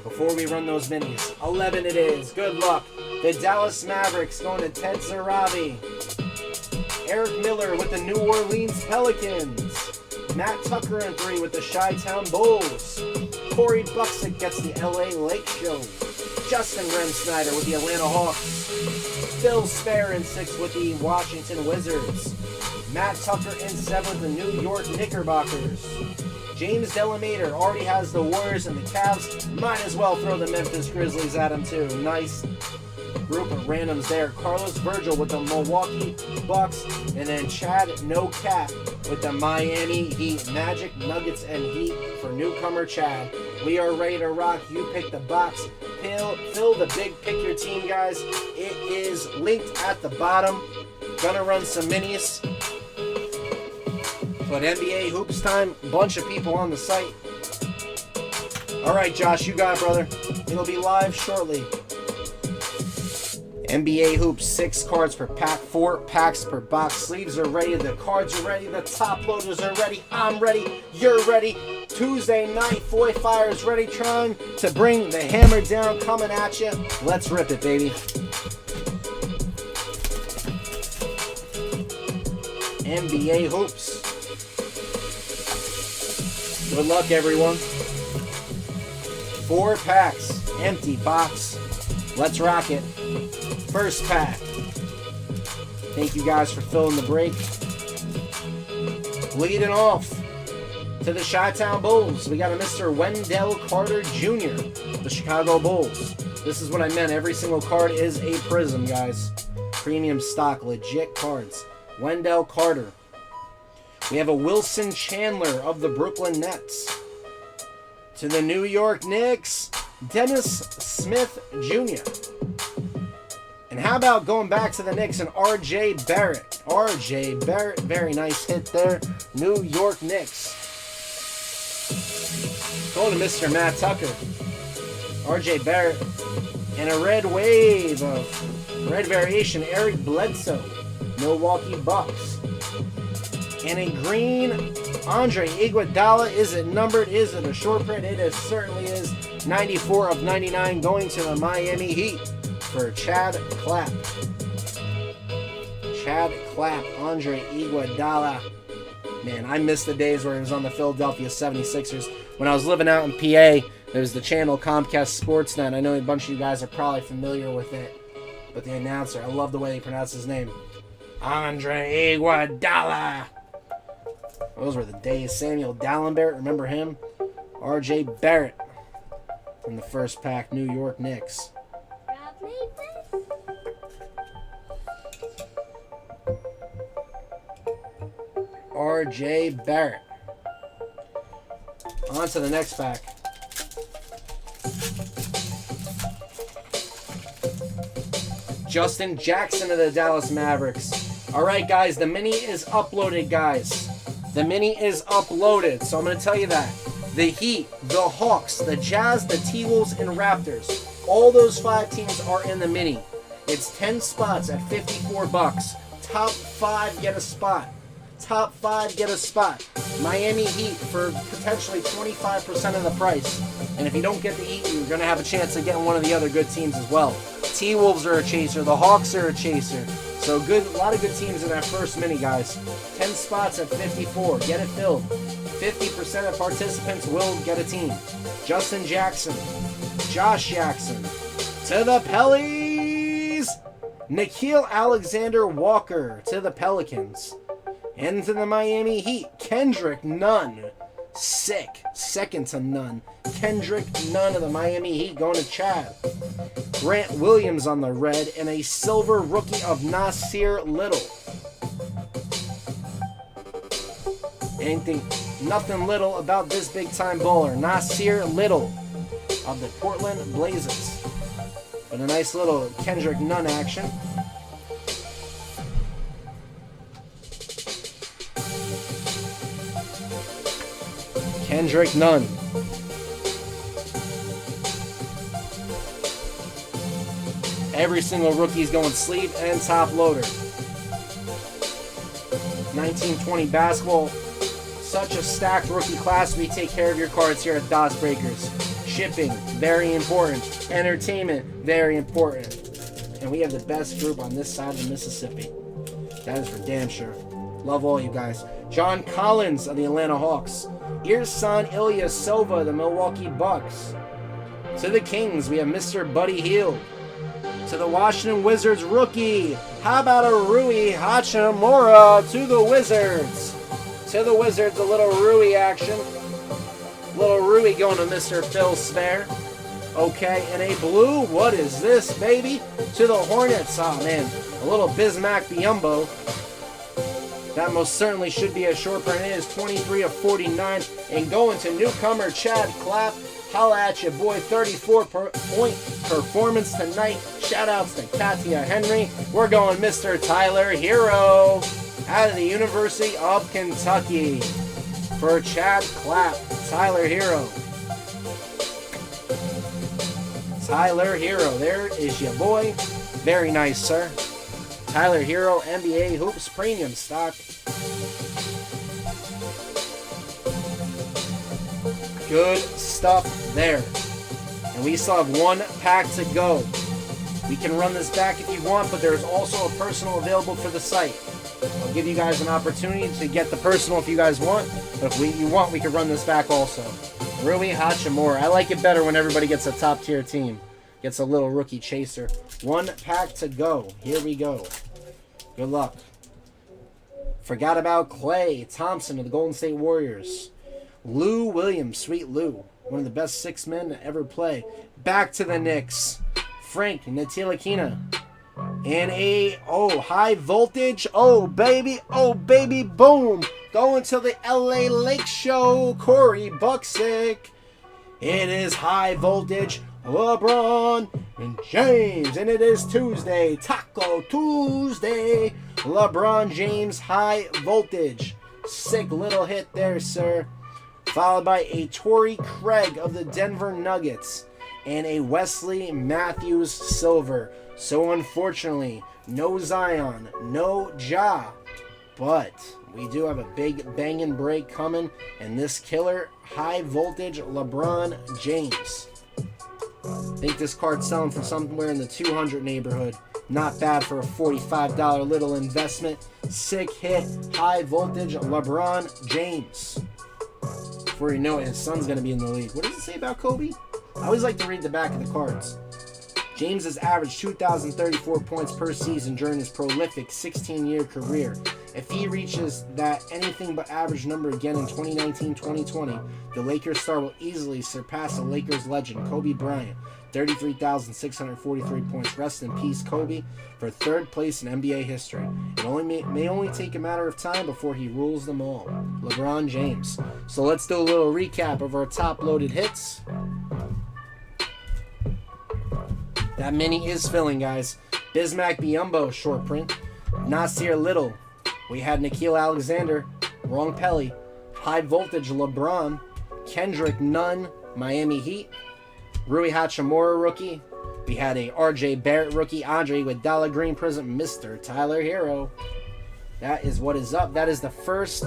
before we run those minis. 11 it is. Good luck. The Dallas Mavericks going to Ted Zarabi. Eric Miller with the New Orleans Pelicans. Matt Tucker in 3 with the Chi-Town Bulls. Corey Buxton gets the LA Lake Show. Justin Remsnyder with the Atlanta Hawks. Phil Spare in 6 with the Washington Wizards. Matt Tucker in 7 with the New York Knickerbockers. James Delamater already has the Warriors and the Cavs. Might as well throw the Memphis Grizzlies at him too. Nice group of randoms there. Carlos Virgil with the Milwaukee Bucks, and then Chad No Cap with the Miami Heat. Magic, Nuggets, and Heat for newcomer Chad. We are ready to rock. You pick the box. Fill the big pick your team, guys. It is linked at the bottom. Gonna run some minis. But NBA Hoops time, bunch of people on the site. All right, Josh, you got it, brother. It'll be live shortly. NBA hoops, 6 cards per pack, 4 packs per box. Sleeves are ready, the cards are ready, the top loaders are ready. I'm ready, you're ready. Tuesday night, FOY Fire is ready, trying to bring the hammer down, coming at you. Let's rip it, baby. NBA hoops. Good luck, everyone. 4 packs, empty box. Let's rock it. First pack. Thank you guys for filling the break. Leading off to the Chi-Town Bulls. We got a Mr. Wendell Carter Jr., the Chicago Bulls. This is what I meant. Every single card is a prism, guys. Premium stock, legit cards. Wendell Carter. We have a Wilson Chandler of the Brooklyn Nets. To the New York Knicks, Dennis Smith Jr. And how about going back to the Knicks and R.J. Barrett? R.J. Barrett, very nice hit there. New York Knicks. Going to Mr. Matt Tucker. R.J. Barrett. And a red wave of red variation, Eric Bledsoe. Milwaukee Bucks. And a green, Andre Iguodala. Is it numbered? Is it a short print? It certainly is. 94 of 99 going to the Miami Heat for Chad Clapp. Chad Clapp, Andre Iguodala. Man, I miss the days where he was on the Philadelphia 76ers. When I was living out in PA, there was the channel Comcast Sportsnet. I know a bunch of you guys are probably familiar with it. But the announcer, I love the way he pronounced his name. Andre Iguodala. Those were the days. Samuel Dallenberg, remember him? R.J. Barrett in the first pack, New York Knicks. R.J. Barrett. On to the next pack. Justin Jackson of the Dallas Mavericks. All right, guys, the mini is uploaded, guys. The mini is uploaded, so I'm going to tell you that. The Heat, the Hawks, the Jazz, the T-Wolves, and Raptors. All those 5 teams are in the mini. It's 10 spots at $54. Top 5 get a spot. Top 5 get a spot. Miami Heat for potentially 25% of the price. And if you don't get the Heat, you're going to have a chance of getting one of the other good teams as well. T-Wolves are a chaser. The Hawks are a chaser. So good, a lot of good teams in that first mini, guys. 10 spots at 54. Get it filled. 50% of participants will get a team. Justin Jackson. Josh Jackson. To the Pellies. Nickeil Alexander-Walker to the Pelicans. And to the Miami Heat. Kendrick Nunn. Sick. Second to none. Kendrick Nunn of the Miami Heat going to Chad. Grant Williams on the red. And a silver rookie of Nasir Little. Nothing little about this big time bowler. Nasir Little of the Portland Blazers. But a nice little Kendrick Nunn action. Kendrick Nunn. Every single rookie's going sleeve and top loader. 1920 basketball. Such a stacked rookie class. We take care of your cards here at DasBreakers. Shipping, very important. Entertainment, very important. And we have the best group on this side of the Mississippi. That is for damn sure. Love all you guys. John Collins of the Atlanta Hawks. Irsan Ilyasova, the Milwaukee Bucks. To the Kings, we have Mr. Buddy Hield. To the Washington Wizards rookie, how about a Rui Hachimura to the Wizards? To the Wizards, a little Rui action. Little Rui going to Mr. Phil Spare. Okay, and a blue, what is this, baby? To the Hornets, oh man, a little Bismack Biyombo. That most certainly should be a short print. It is 23 of 49. And going to newcomer Chad Clapp. Holla at your boy, 34-point performance tonight. Shout outs to Katia Henry. We're going Mr. Tyler Hero out of the University of Kentucky for Chad Clapp. Tyler Hero. Tyler Hero. There is your boy. Very nice, sir. Tyler Hero, NBA Hoops Premium stock. Good stuff there. And we still have 1 pack to go. We can run this back if you want, but there's also a personal available for the site. I'll give you guys an opportunity to get the personal if you guys want, but if you want, we can run this back also. Rui Hachimura. I like it better when everybody gets a top-tier team. Gets a little rookie chaser. 1 pack to go. Here we go. Good luck. Forgot about Klay Thompson of the Golden State Warriors. Lou Williams, sweet Lou. One of the best 6 men to ever play. Back to the Knicks. Frank Ntilikina. And a, high voltage. Oh, baby, boom. Going to the LA Lake Show. Corey Buksick. It is high voltage. LeBron and James. And it is Tuesday. Taco Tuesday. LeBron James, high voltage. Sick little hit there, sir. Followed by a Torrey Craig of the Denver Nuggets. And a Wesley Matthews silver. So unfortunately, no Zion, no Ja. But we do have a big banging break coming. And this killer, high voltage LeBron James. I think this card's selling for somewhere in the 200 neighborhood. Not bad for a $45 little investment. Sick hit, high voltage LeBron James. Before you know it, his son's going to be in the league. What does it say about Kobe? I always like to read the back of the cards. James has averaged 2,034 points per season during his prolific 16-year career. If he reaches that anything but average number again in 2019-2020, the Lakers star will easily surpass the Lakers legend, Kobe Bryant. 33,643 points. Rest in peace, Kobe, for 3rd place in NBA history. It may only take a matter of time before he rules them all. LeBron James. So let's do a little recap of our top-loaded hits. That mini is filling, guys. Bismack Biyombo, short print. Nasir Little. We had Nikhil Alexander. Wrong Pelly. High voltage LeBron. Kendrick Nunn, Miami Heat. Rui Hachimura rookie. We had a RJ Barrett rookie. Andre Iguodala green prism. Mr. Tyler Hero. That is what is up. That is the first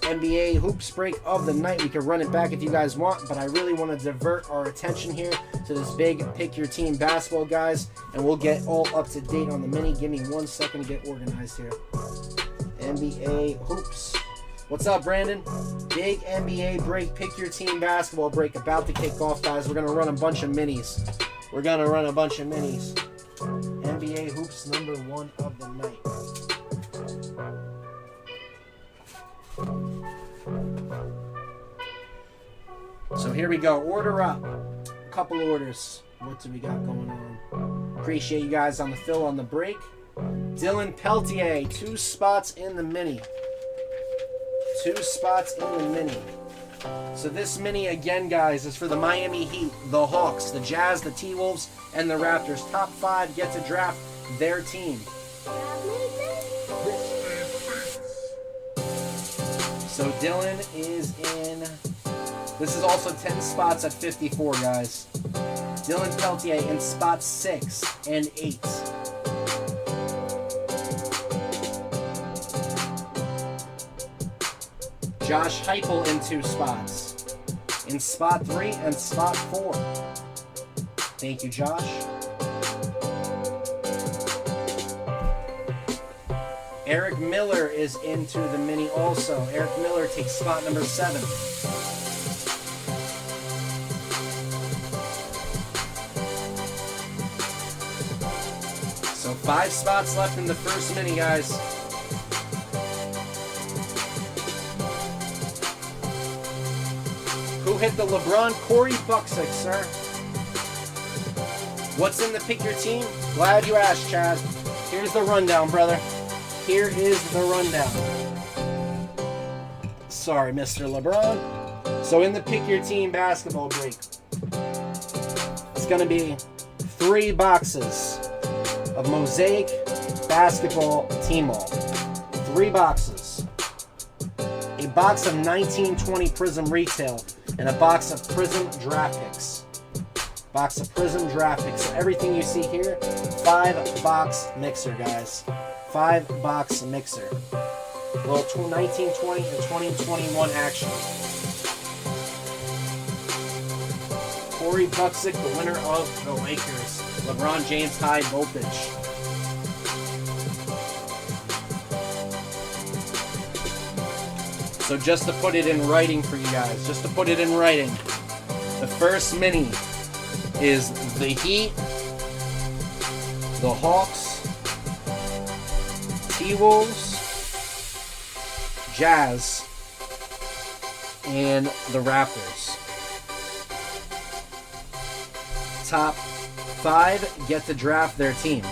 NBA hoops break of the night. We can run it back if you guys want, but I really want to divert our attention here to this big pick your team basketball, guys, and we'll get all up to date on the mini. Give me 1 second to get organized here. NBA hoops. What's up, Brandon? Big NBA break, pick your team basketball break about to kick off, guys. We're going to run a bunch of minis. NBA hoops number 1 of the night. So here we go. Order up. A couple orders. What do we got going on? Appreciate you guys on the fill on the break. Dylan Peltier, 2 spots in the mini. 2 spots in the mini. So this mini, again, guys, is for the Miami Heat, the Hawks, the Jazz, the T-Wolves, and the Raptors. Top 5 get to draft their team. So Dylan is in... This is also 10 spots at 54, guys. Dylan Peltier in spots 6 and 8. Josh Heupel in 2 spots. In spot 3 and spot 4. Thank you, Josh. Eric Miller is into the mini also. Eric Miller takes spot number 7. So 5 spots left in the first mini, guys. Who hit the LeBron? Corey Buksick, sir. What's in the pick your team? Glad you asked, Chad. Here's the rundown, brother. Here is the rundown. Sorry, Mr. LeBron. So in the pick your team basketball break, it's going to be 3 boxes of Mosaic Basketball Team All. 3 boxes. A box of 1920 Prism Retail and a box of Prism Draft Picks. Box of Prism draft picks. So everything you see here, 5-box mixer, guys. 5-box mixer. Little 1920 and 2021 action. Corey Buxick, the winner of the Lakers. LeBron James high voltage. So just to put it in writing for you guys, the first mini is the Heat, the Hawks, T-Wolves, Jazz, and the Raptors. Top 5 get to draft their team.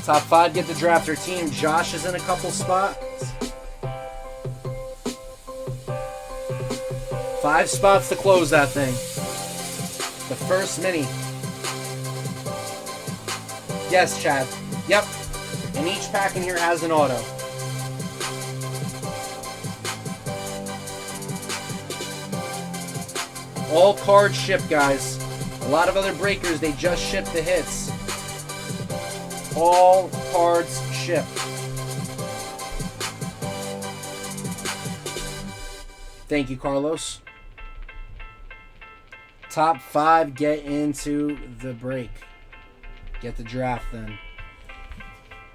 Top 5 get to draft their team. Josh is in a couple spots. 5 spots to close that thing. The first mini. Yes, Chad. Yep. And each pack in here has an auto. All cards shipped, guys. A lot of other breakers, they just ship the hits. All cards shipped. Thank you, Carlos. Top 5 get into the break. Get the draft then.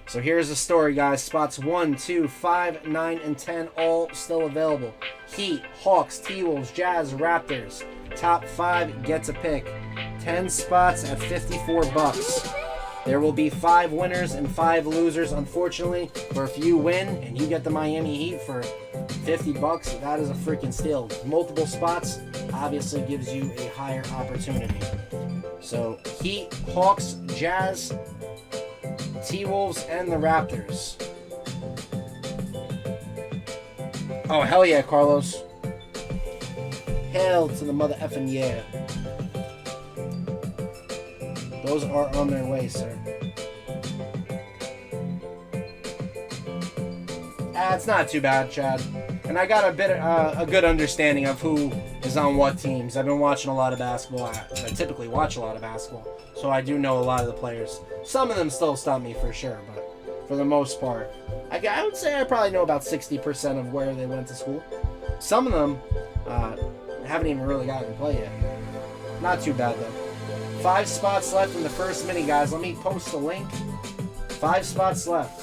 So here's the story, guys. Spots 1, 2, 5, 9, and 10 all still available. Heat, Hawks, T-Wolves, Jazz, Raptors. Top 5 gets a pick. 10 spots at $54. There will be 5 winners and 5 losers, unfortunately. But if you win and you get the Miami Heat for $50, that is a freaking steal. Multiple spots obviously gives you a higher opportunity. So Heat, Hawks, Jazz, T-Wolves, and the Raptors. Oh, hell yeah, Carlos. Hell to the mother effing yeah. Those are on their way, sir. It's not too bad, Chad. And I got a good understanding of who is on what teams. I've been watching a lot of basketball. I typically watch a lot of basketball, so I do know a lot of the players. Some of them still stump me for sure, but for the most part, I would say I probably know about 60% of where they went to school. Some of them haven't even really gotten to play yet. Not too bad, though. 5 spots left in the first mini, guys. Let me post the link. 5 spots left.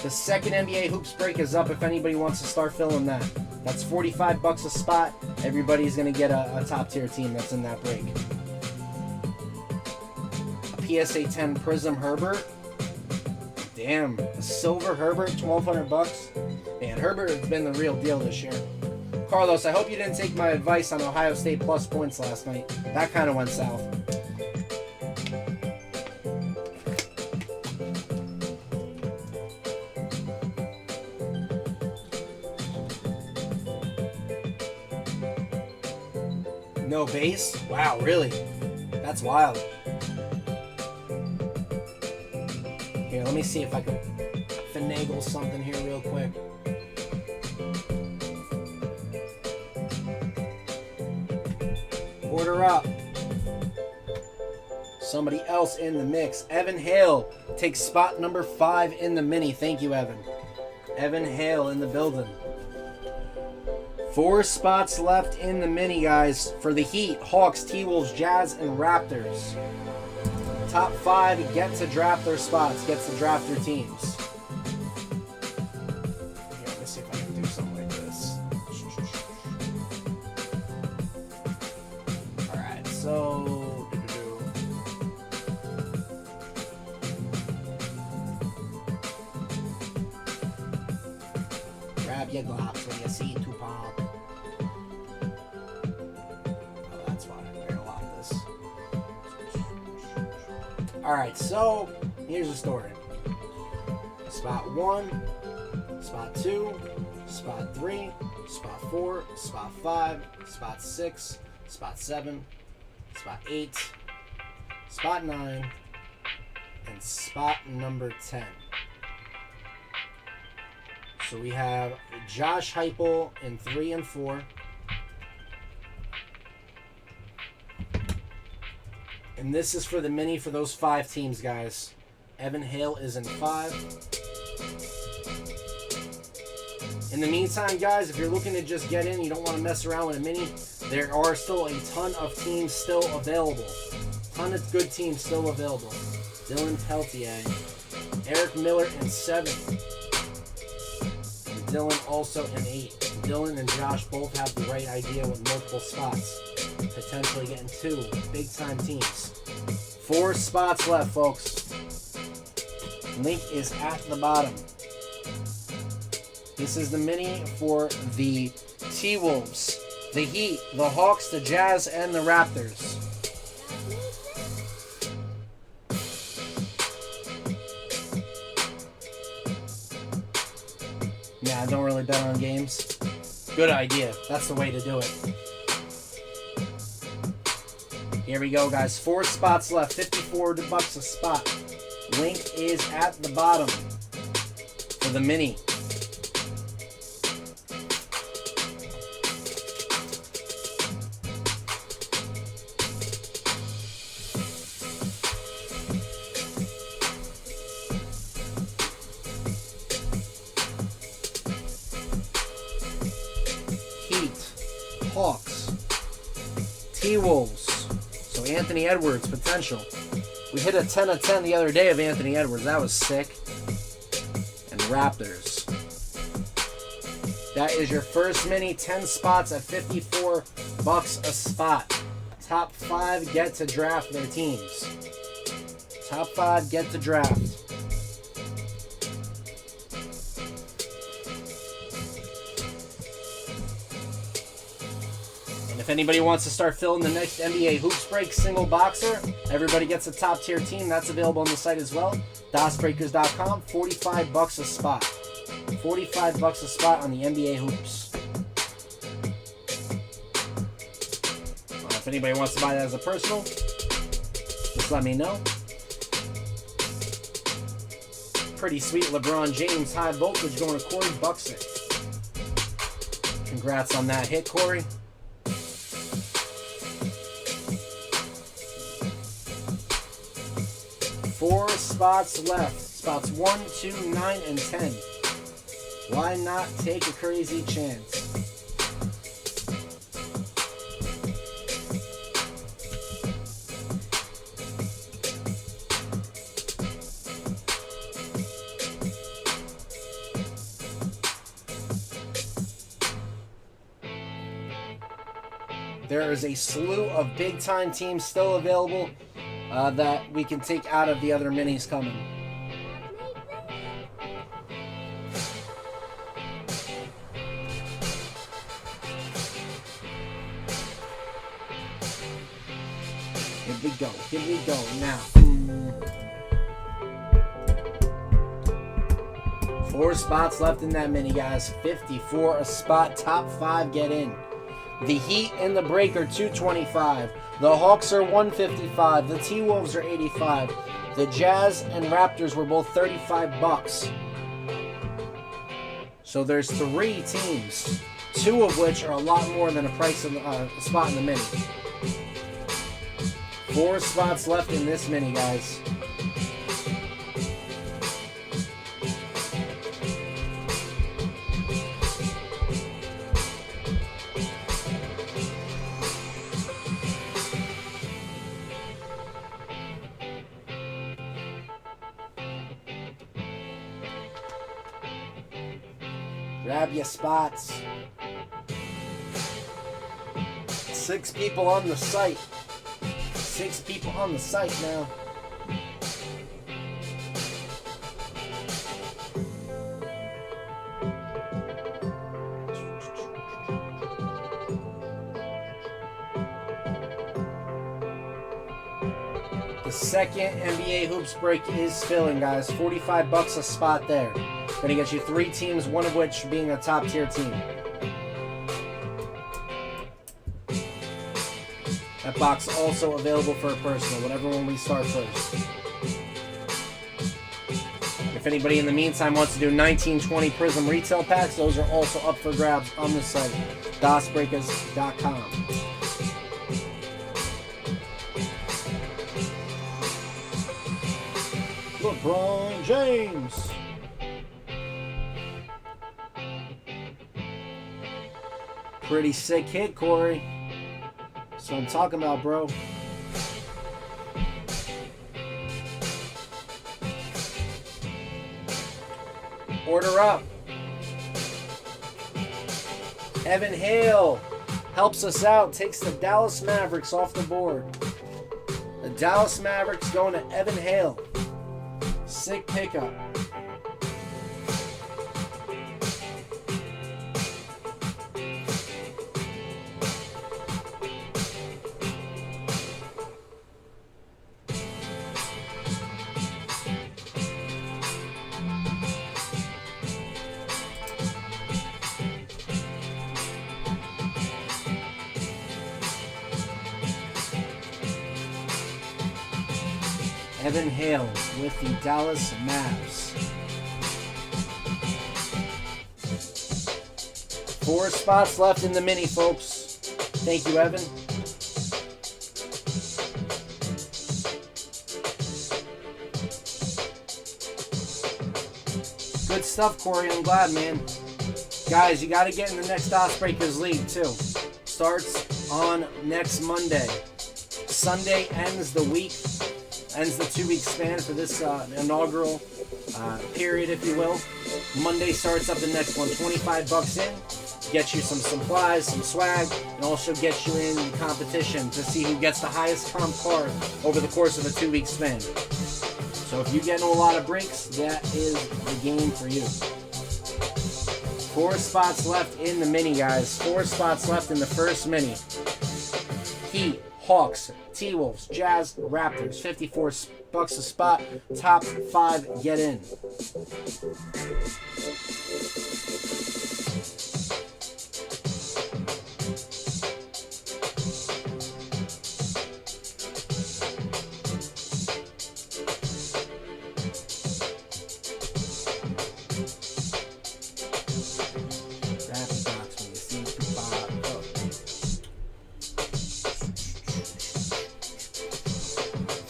The second NBA Hoops break is up if anybody wants to start filling that. That's $45 a spot. Everybody's going to get a top-tier team that's in that break. A PSA 10 Prism Herbert. Damn, a silver Herbert, $1,200. Man, Herbert has been the real deal this year. Carlos, I hope you didn't take my advice on Ohio State plus points last night. That kind of went south. No base? Wow, really? That's wild. Here, let me see if I can finagle something here real quick. Order up. Somebody else in the mix. Evan Hale takes spot number 5 in the mini. Thank you, Evan. Evan Hale in the building. 4 spots left in the mini, guys, for the Heat, Hawks, T-Wolves, Jazz, and Raptors. Top 5 get to draft their spots, get to draft their teams. Here, let me see if I can do something like this. Alright, so... Grab your gloves when you see Tupac. Oh, that's fine. We're gonna lock this. Alright, so here's the story. Spot 1, spot 2, spot 3, spot 4, spot 5, spot 6, spot 7, spot 8, spot 9, and spot number 10. So we have Josh Heupel in 3 and 4. And this is for the mini for those 5 teams, guys. Evan Hale is in 5. In the meantime, guys, if you're looking to just get in, you don't want to mess around with a mini, there are still a ton of teams still available. Ton of good teams still available. Dylan Peltier. Eric Miller in 7. And Dylan also in 8. Dylan and Josh both have the right idea with multiple spots. Potentially getting 2 big-time teams. 4 spots left, folks. Link is at the bottom. This is the mini for the T-Wolves, the Heat, the Hawks, the Jazz, and the Raptors. Nah, don't really bet on games. Good idea. That's the way to do it. Here we go, guys. 4 spots left. $54 a spot. Link is at the bottom for the mini. Hawks, T-Wolves, so Anthony Edwards potential. We hit a 10 of 10 the other day of Anthony Edwards. That was sick. And Raptors. That is your first mini. 10 spots at $54 a spot. Top 5 get to draft their teams. Top 5 get to draft. If anybody wants to start filling the next NBA Hoops Break single boxer, everybody gets a top tier team. That's available on the site as well. DasBreakers.com, $45 a spot. $45 a spot on the NBA Hoops. If anybody wants to buy that as a personal, just let me know. Pretty sweet LeBron James high voltage going to Corey Buxton. Congrats on that hit, Corey. 4 spots left. Spots 1, 2, 9, and 10. Why not take a crazy chance? There is a slew of big-time teams still available that we can take out of the other minis coming. Here we go now. 4 spots left in that mini, guys. 54 a spot. Top 5 get in. The Heat and the Break are 225. The Hawks are 155. The T-Wolves are 85. The Jazz and Raptors were both $35. So there's 3 teams, 2 of which are a lot more than a price of a spot in the mini. 4 spots left in this mini, guys. Grab your spots. 6 people on the site. 6 people on the site now. The second NBA Hoops Break is filling, guys. $45 a spot there. Gonna get you 3 teams, one of which being a top tier team. That box also available for a personal, whatever one we start first. If anybody in the meantime wants to do 1920 Prism retail packs, those are also up for grabs on the site, DasBreakers.com. LeBron James. Pretty sick hit, Corey. That's what I'm talking about, bro. Order up. Evan Hale helps us out, takes the Dallas Mavericks off the board. The Dallas Mavericks going to Evan Hale. Sick pickup. Evan Hale with the Dallas Mavs. 4 spots left in the mini, folks. Thank you, Evan. Good stuff, Corey. I'm glad, man. Guys, you got to get in the next DasBreakers League, too. Starts on next Monday. Sunday ends the week. Ends the 2-week span for this inaugural period, if you will. Monday starts up the next one. $25 in, get you some supplies, some swag, and also get you in the competition to see who gets the highest comp card over the course of a 2-week span. So if you get in a lot of breaks, that is the game for you. 4 spots left in the mini, guys. 4 spots left in the first mini. Heat, Hawks, T-Wolves, Jazz, Raptors. $54 a spot. Top 5 get in.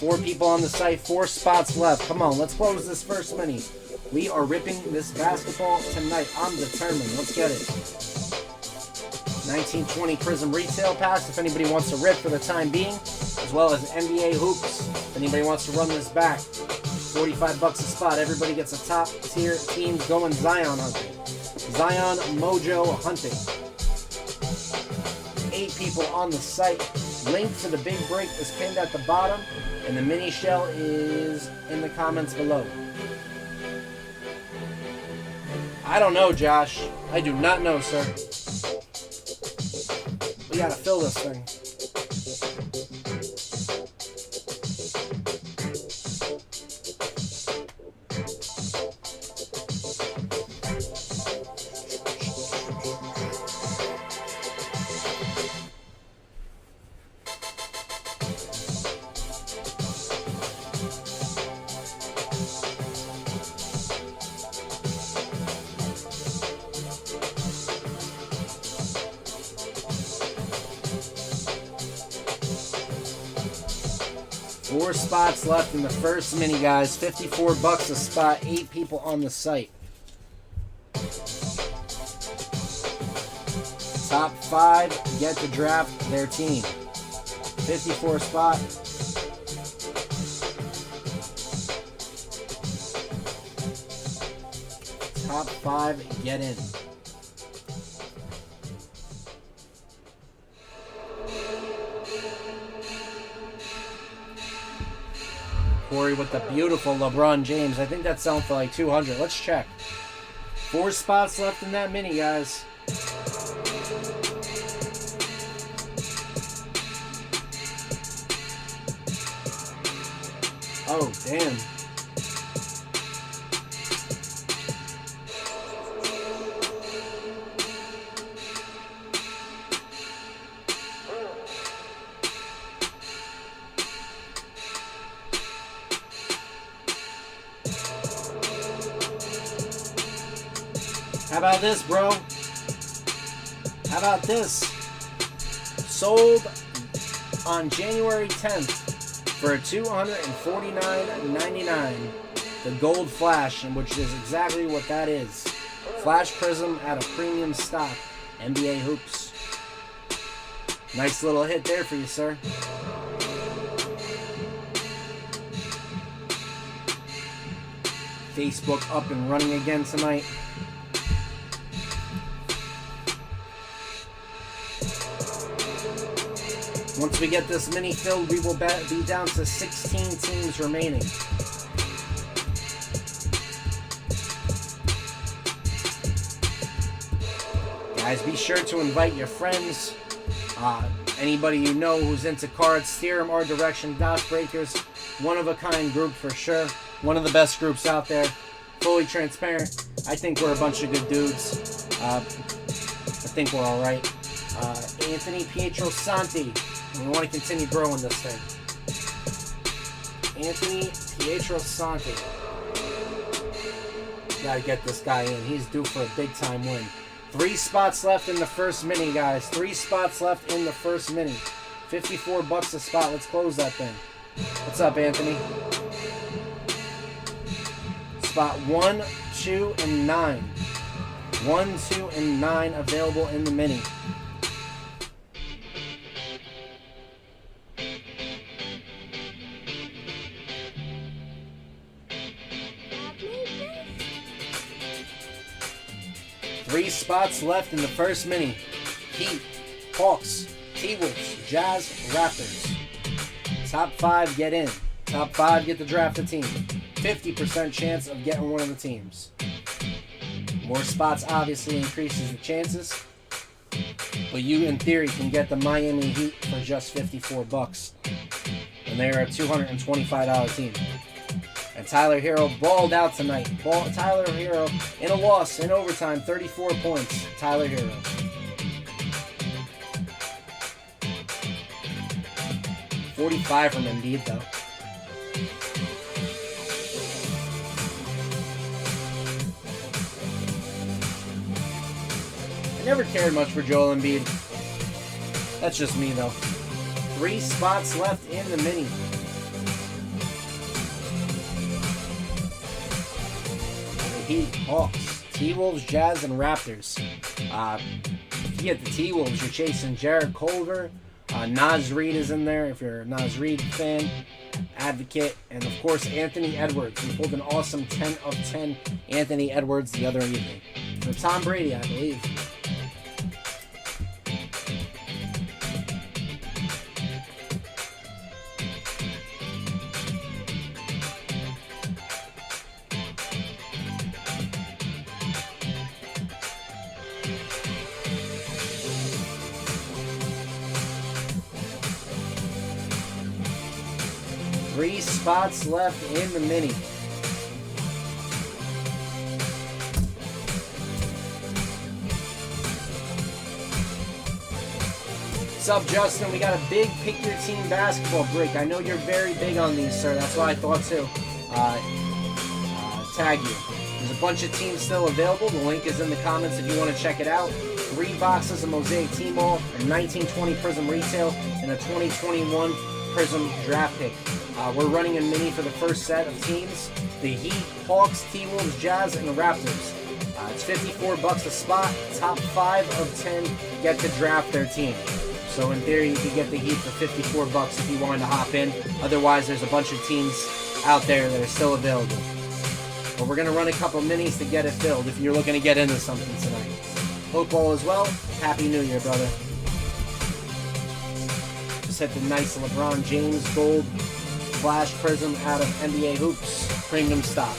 Four people on the site, 4 spots left. Come on, let's close this first mini. We are ripping this basketball tonight. I'm determined. Let's get it. 1920 Prism retail packs if anybody wants to rip for the time being, as well as NBA hoops if anybody wants to run this back. $45 a spot. Everybody gets a top tier team going Zion hunting. Zion Mojo hunting. 8 people on the site. Link for the big break is pinned at the bottom, and the mini shell is in the comments below. I don't know, Josh. I do not know, sir. We gotta fill this thing. Four spots left in the first mini, guys. $54 a spot. 8 people on the site. Top 5 get to draft their team. 54 spot. Top 5 get in. Corey with the beautiful LeBron James. I think that's selling for like 200. Let's check. 4 spots left in that mini, guys. Oh, damn. How about this, bro? How about this? Sold on January 10th for $249.99. The Gold Flash, which is exactly what that is. Flash Prism at a premium stock. NBA Hoops. Nice little hit there for you, sir. Facebook up and running again tonight. Once we get this mini filled, we will be down to 16 teams remaining. Guys, be sure to invite your friends, anybody you know who's into cards. Steer them our direction. DasBreakers, one-of-a-kind group for sure. One of the best groups out there. Fully transparent. I think we're a bunch of good dudes. I think we're all right. Anthony Pietro Santi. We want to continue growing this thing. Anthony Pietro Santi. Gotta get this guy in. He's due for a big-time win. 3 spots left in the first mini, guys. 3 spots left in the first mini. $54 a spot. Let's close that thing. What's up, Anthony? Spot 1, 2, and 9. 1, 2, and 9 available in the mini. Three spots left in the first mini. Heat, Hawks, T-Wolves, Jazz, Raptors. Top 5 get in. Top 5 get to draft a team. 50% chance of getting one of the teams. More spots obviously increases the chances. But you, in theory, can get the Miami Heat for just $54. And they're a $225 team. And Tyler Hero balled out tonight. Tyler Hero in a loss in overtime, 34 points. Tyler Hero. $45 from Embiid, though. I never cared much for Joel Embiid. That's just me, though. 3 spots left in the mini. Heat, Hawks, T-Wolves, Jazz, and Raptors. If you get the T-Wolves, you're chasing Jared Culver. Naz Reid is in there if you're a Naz Reid fan, advocate, and of course Anthony Edwards. He pulled an awesome 10 of 10 Anthony Edwards the other evening. For Tom Brady, I believe. Three spots left in the mini. What's up, Justin? We got a big pick your team basketball break. I know you're very big on these, sir. That's what I thought too. Tag you. There's a bunch of teams still available. The link is in the comments if you want to check it out. 3 boxes of Mosaic Team All, a 1920 Prism Retail, and a 2021 Prism Draft Pick. We're running a mini for the first set of teams. The Heat, Hawks, T-Wolves, Jazz, and the Raptors. It's $54 a spot. Top 5 of 10 get to draft their team. So in theory, you could get the Heat for $54 if you wanted to hop in. Otherwise, there's a bunch of teams out there that are still available. But we're going to run a couple minis to get it filled if you're looking to get into something tonight. Hope all is well. Happy New Year, brother. Just hit the nice LeBron James Gold Flash Prism out of NBA Hoops. Premium stock.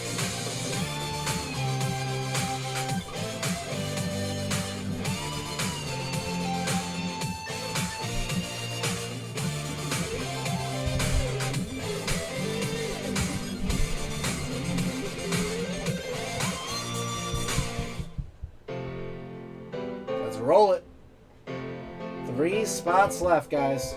Let's roll it. 3 spots left, guys.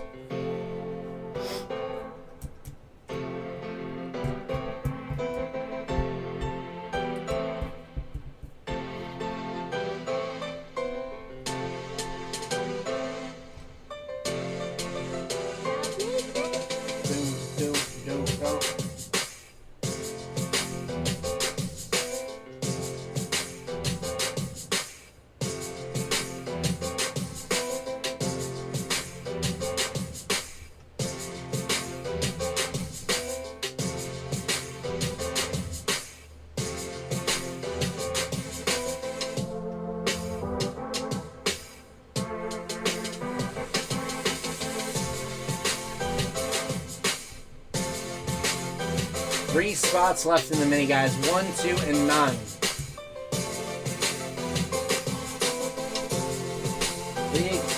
3 spots left in the mini, guys. 1, 2, and 9.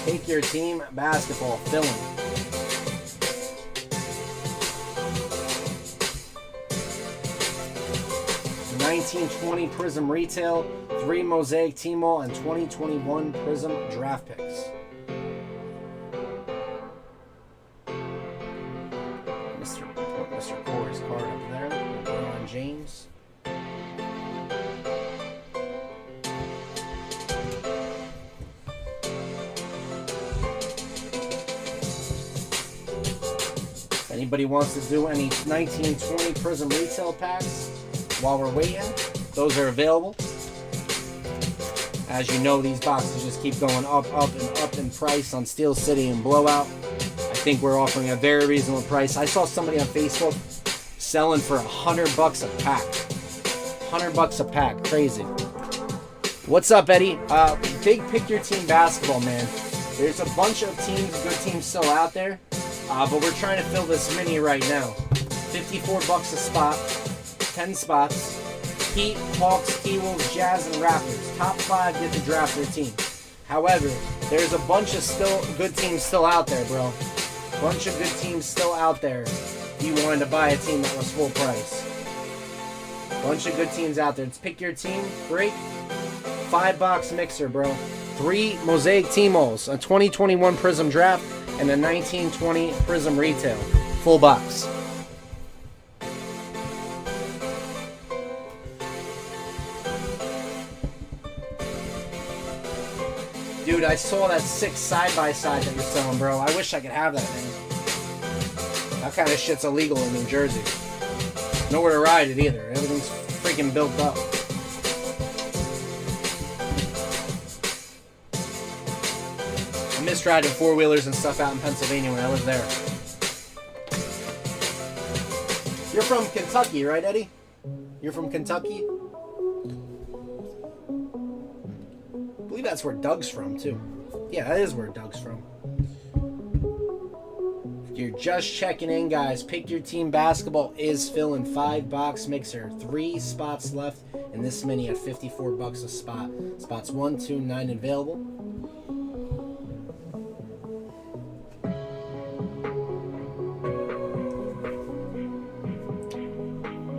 Take your team basketball filling. $19.20 Prism Retail, 3 Mosaic Team All, and 2021 Prism Draft Picks. Mr. Corey's card up there. LeBron James. Anybody wants to do any 1920 Prism Retail packs while we're waiting, those are available. As you know, these boxes just keep going up in price on Steel City and Blowout. I think we're offering a very reasonable price. I saw somebody on Facebook selling for $100 a pack. $100 a pack, crazy. What's up, Eddie? Big pick your team basketball, man. There's a bunch of teams, good teams still out there. But we're trying to fill this mini right now. $54 a spot, 10 spots. Heat, Hawks, T-Wolves, Jazz, and Raptors. Top 5 get to draft their team. However, there's a bunch of good teams still out there, bro. Bunch of good teams still out there if you wanted to buy a team that was full price. Bunch of good teams out there. Let's pick your team. Break. 5-box mixer, bro. 3 Mosaic Team Alls, a 2021 Prism Draft, and a 1920 Prism Retail. Full box. Dude, I saw that 6 side-by-side that you're selling, bro. I wish I could have that, man. That kind of shit's illegal in New Jersey. Nowhere to ride it either. Everything's freaking built up. I miss riding 4-wheelers and stuff out in Pennsylvania when I lived there. You're from Kentucky, right, Eddie? You're from Kentucky? I believe that's where Doug's from, too. Yeah, that is where Doug's from. If you're just checking in, guys, Pick Your Team Basketball is filling 5-box mixer. 3 spots left in this mini at $54 a spot. Spots 1, 2, 9 available.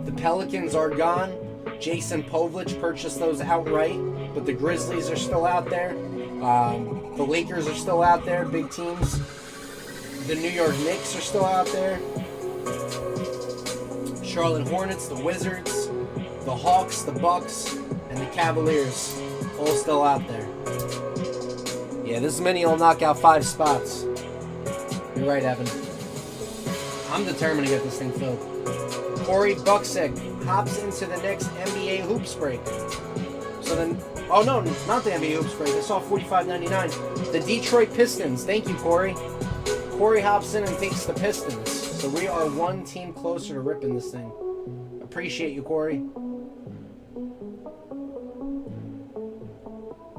The Pelicans are gone. Jason Povlich purchased those outright, but the Grizzlies are still out there. The Lakers are still out there, big teams. The New York Knicks are still out there. Charlotte Hornets, the Wizards, the Hawks, the Bucks, and the Cavaliers all still out there. Yeah, this mini will knock out 5 spots. You're right, Evan. I'm determined to get this thing filled. Corey Buksick hops into the next NBA Hoops Break. So then, oh no, not the NBA Hoops Break. I saw $45.99. The Detroit Pistons. Thank you, Corey. Corey hops in and takes the Pistons. So we are 1 team closer to ripping this thing. Appreciate you, Corey.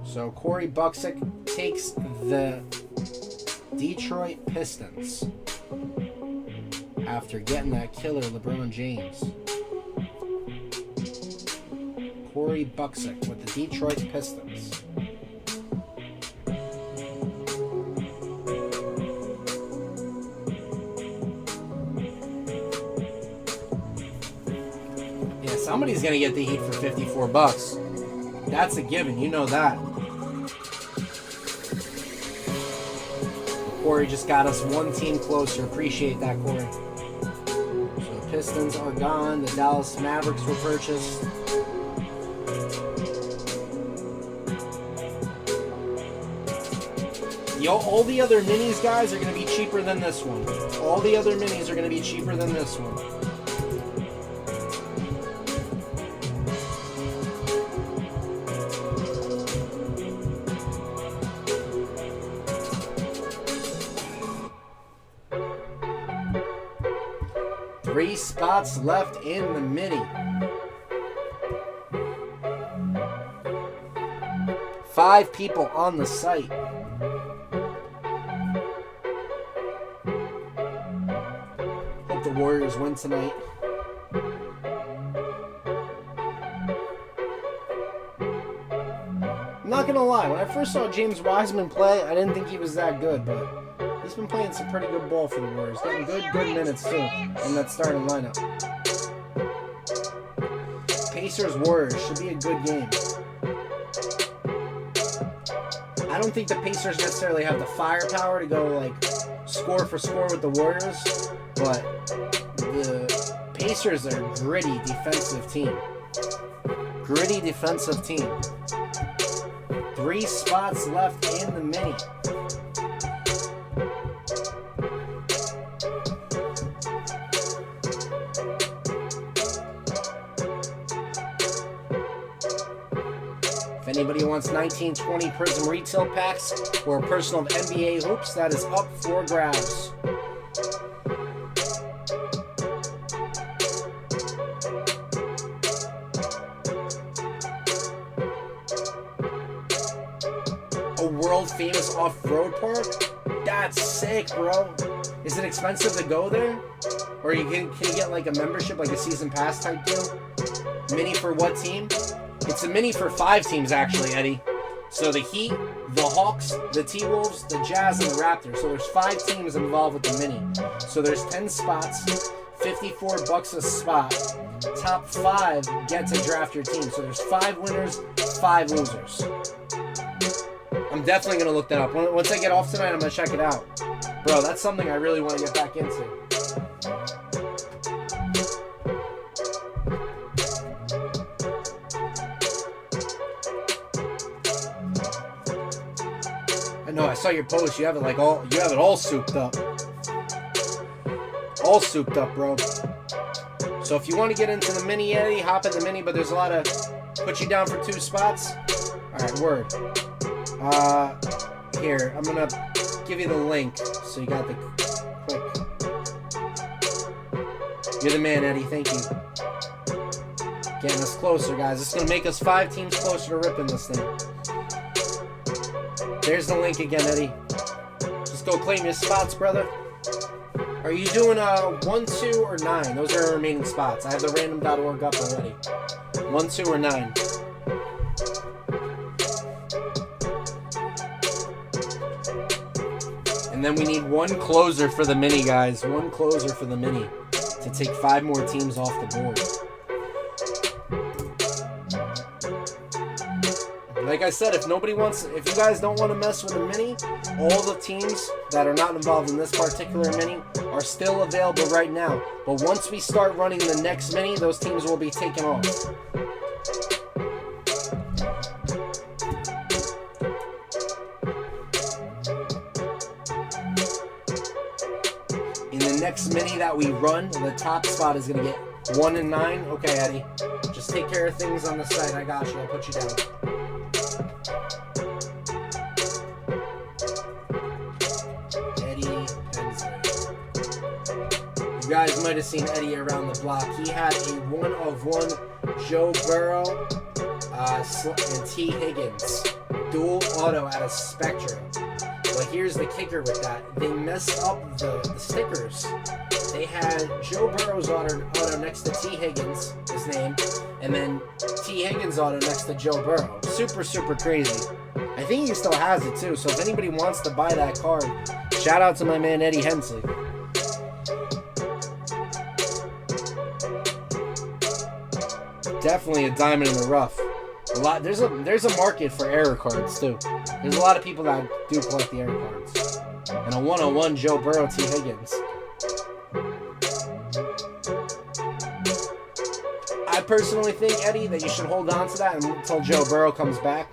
So Corey Buksick takes the Detroit Pistons after getting that killer LeBron James. Corey Buksick with the Detroit Pistons. Yeah, somebody's gonna get the Heat for $54. That's a given, you know that. Corey just got us 1 team closer. Appreciate that, Corey. So the Pistons are gone. The Dallas Mavericks were purchased. Yo, all the other minis, guys, are going to be cheaper than this one. All the other minis are going to be cheaper than this one. Three spots left in the mini. 5 people on the site. Hope the Warriors win tonight. not gonna lie, when I first saw James Wiseman play, I didn't think he was that good, but he's been playing some pretty good ball for the Warriors. Getting good minutes too in that starting lineup. Pacers Warriors should be a good game. I don't think the Pacers necessarily have the firepower to go like score for score with the Warriors, but the Pacers are a gritty defensive team. Gritty defensive team. 3 spots left in the mini. If anybody wants 1920 Prism retail packs or a personal NBA hoops, that is up for grabs. A world famous off-road park? That's sick, bro. Is it expensive to go there? Or can you get like a membership, like a season pass type deal? Mini for what team? It's a mini for 5 teams actually, Eddie. So the Heat, the Hawks, the T-Wolves, the Jazz, and the Raptors. So there's 5 teams involved with the mini. So there's 10 spots, $54 a spot. Top 5 get to draft your team. So there's 5 winners, 5 losers. I'm definitely going to look that up. Once I get off tonight, I'm going to check it out. Bro, that's something I really want to get back into. I know, I saw your post. You have it all souped up. All souped up, bro. So if you want to get into the mini, Eddie, hop in the mini, but there's a lot of put you down for 2 spots. All right, word. Here, I'm gonna give you the link so you got the quick. You're the man, Eddie. Thank you. Getting us closer, guys. It's gonna make us 5 teams closer to ripping this thing. There's the link again, Eddie. Just go claim your spots, brother. Are you doing 1, 2, or 9? Those are our remaining spots. I have the random.org up already. 1, 2, or 9. And then we need 1 closer for the mini, guys. 1 closer for the mini to take 5 more teams off the board. Like I said, if you guys don't want to mess with the mini, all the teams that are not involved in this particular mini are still available right now. But once we start running the next mini, those teams will be taken off. In the next mini that we run, the top spot is going to get 1 and 9. Okay, Eddie. Just take care of things on the side. I got you. I'll put you down. You guys might have seen Eddie around the block. He had a 1-of-1 Joe Burrow and T. Higgins dual auto out of Spectrum. But here's the kicker with that. They messed up the stickers. They had Joe Burrow's auto next to T. Higgins, his name, and then T. Higgins auto next to Joe Burrow. Super, super crazy. I think he still has it too, so if anybody wants to buy that card, shout out to my man Eddie Hensley. Definitely a diamond in the rough. There's a market for error cards too. There's a lot of people that do collect the error cards. And a 1-on-1 Joe Burrow T. Higgins. I personally think, Eddie, that you should hold on to that until Joe Burrow comes back.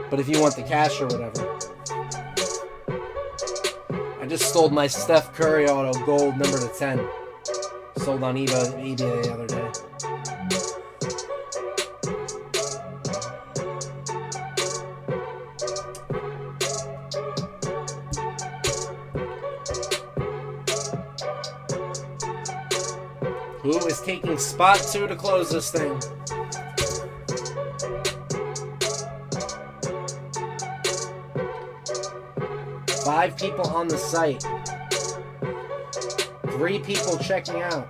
But if you want the cash or whatever. I just sold my Steph Curry auto gold number to 10. Sold on eBay the other day. Who is taking spot 2 to close this thing? Five people on the site. 3 people checking out.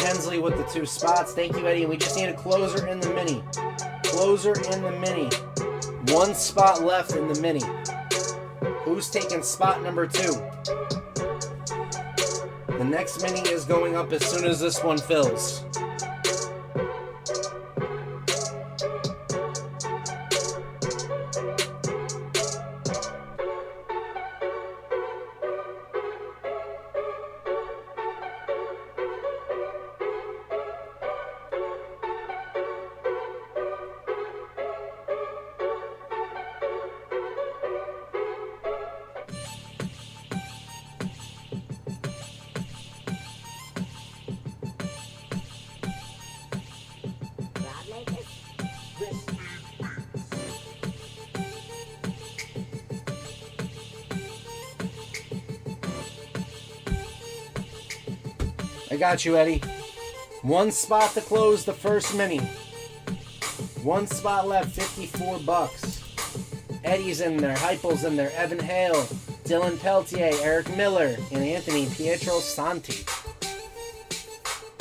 Hensley with the 2 spots. Thank you, Eddie. And we just need a closer in the mini. Closer in the mini. 1 spot left in the mini. Who's taking spot number 2? The next mini is going up as soon as this one fills. I got you, Eddie. 1 spot to close the first mini. 1 spot left, 54 bucks. Eddie's in there, Heupel's in there, Evan Hale, Dylan Peltier, Eric Miller, and Anthony Pietro Santi.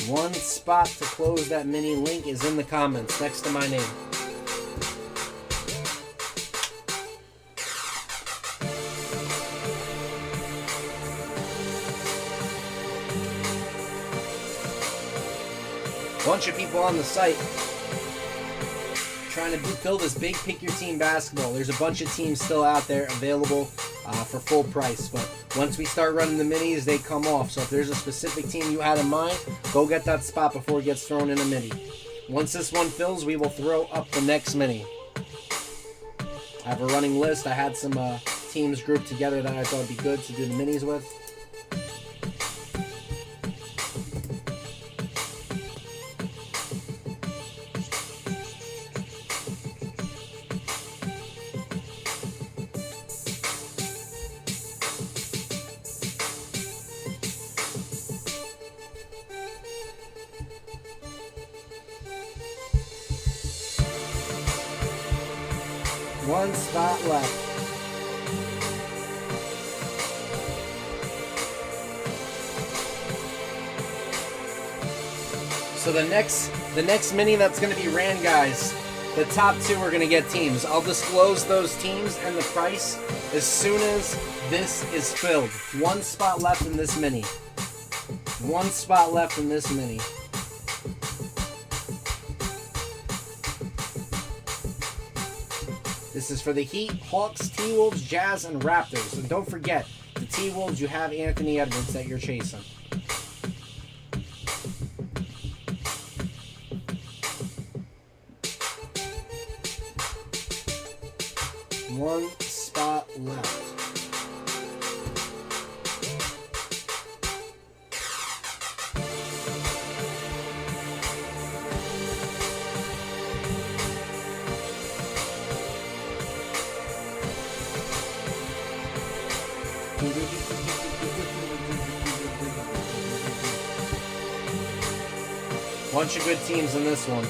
1 spot to close that mini. Link is in the comments next to my name. Bunch of people on the site trying to build this big pick your team basketball. There's a bunch of teams still out there available for full price, but once we start running the minis, they come off. So if there's a specific team you had in mind, go get that spot before it gets thrown in a mini. Once this one fills, we will throw up the next mini. I have a running list. I had some teams grouped together that I thought would be good to do the minis with. One spot left. So the next mini that's going to be ran, guys, the top 2 are going to get teams. I'll disclose those teams and the price as soon as this is filled. 1 spot left in this mini. 1 spot left in this mini. This is for the Heat, Hawks, T-Wolves, Jazz, and Raptors. And don't forget, the T-Wolves, you have Anthony Edwards that you're chasing. One spot left. Bunch of good teams in this one.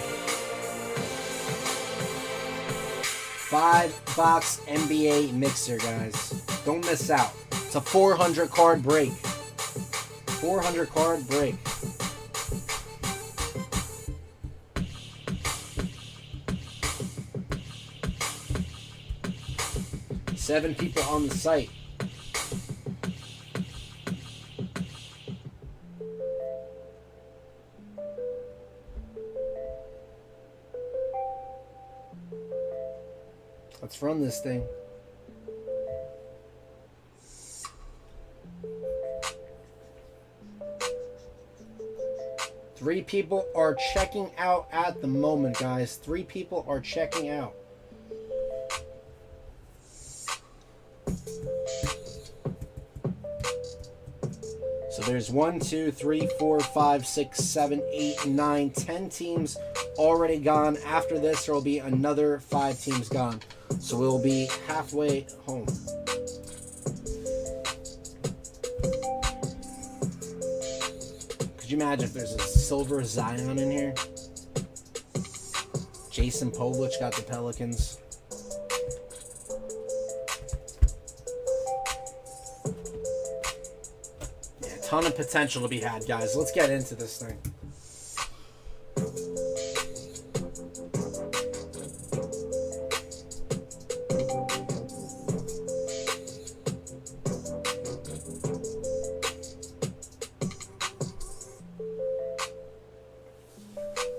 5-box NBA mixer, guys. Don't miss out. It's a 400 card break. 400 card break. Seven people on the site. Let's run this thing. Three people are checking out at the moment, guys. 3 people are checking out. So there's 1, 2, 3, 4, 5, 6, 7, 8, 9, 10 teams already gone. After this, there will be another 5 teams gone. So we'll be halfway home. Could you imagine if there's a silver Zion in here? Jason Povich got the Pelicans. Yeah, a ton of potential to be had, guys. Let's get into this thing.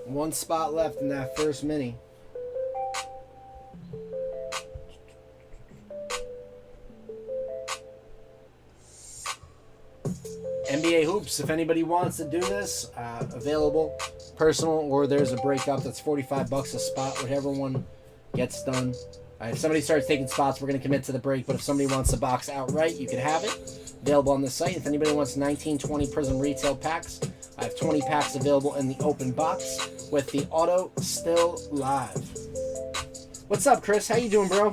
One spot left in that first mini. NBA Hoops, if anybody wants to do this, available, personal, or there's a breakup that's $45 a spot, whichever one gets done. If somebody starts taking spots, we're going to commit to the break, but if somebody wants the box outright, you can have it. Available on the site. If anybody wants 1920 Prism retail packs, I have 20 packs available in the open box with the auto still live. What's up, Chris? How you doing, bro?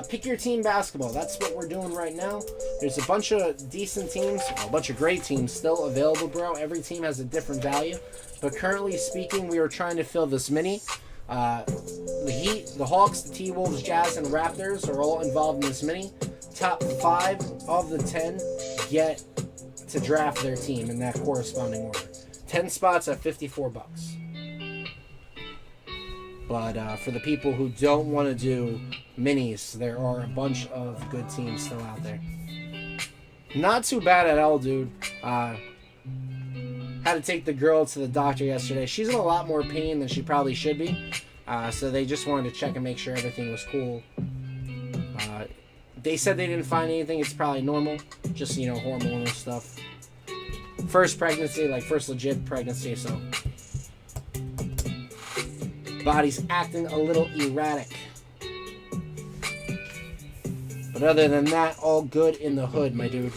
Pick your team basketball. That's what we're doing right now. There's a bunch of decent teams, a bunch of great teams still available, bro. Every team has a different value. But currently speaking, we are trying to fill this mini. The Heat, the Hawks, the T-Wolves, Jazz, and Raptors are all involved in this mini. Top 5 of the 10 get to draft their team in that corresponding order. 10 spots at $54. But for the people who don't want to do minis, there are a bunch of good teams still out there. Not too bad at all, dude. Had to take the girl to the doctor yesterday. She's in a lot more pain than she probably should be. So they just wanted to check and make sure everything was cool. They said they didn't find anything. It's probably normal. Just, you know, hormonal stuff. First pregnancy, like first legit pregnancy, so. Body's acting a little erratic. But other than that, all good in the hood, my dude.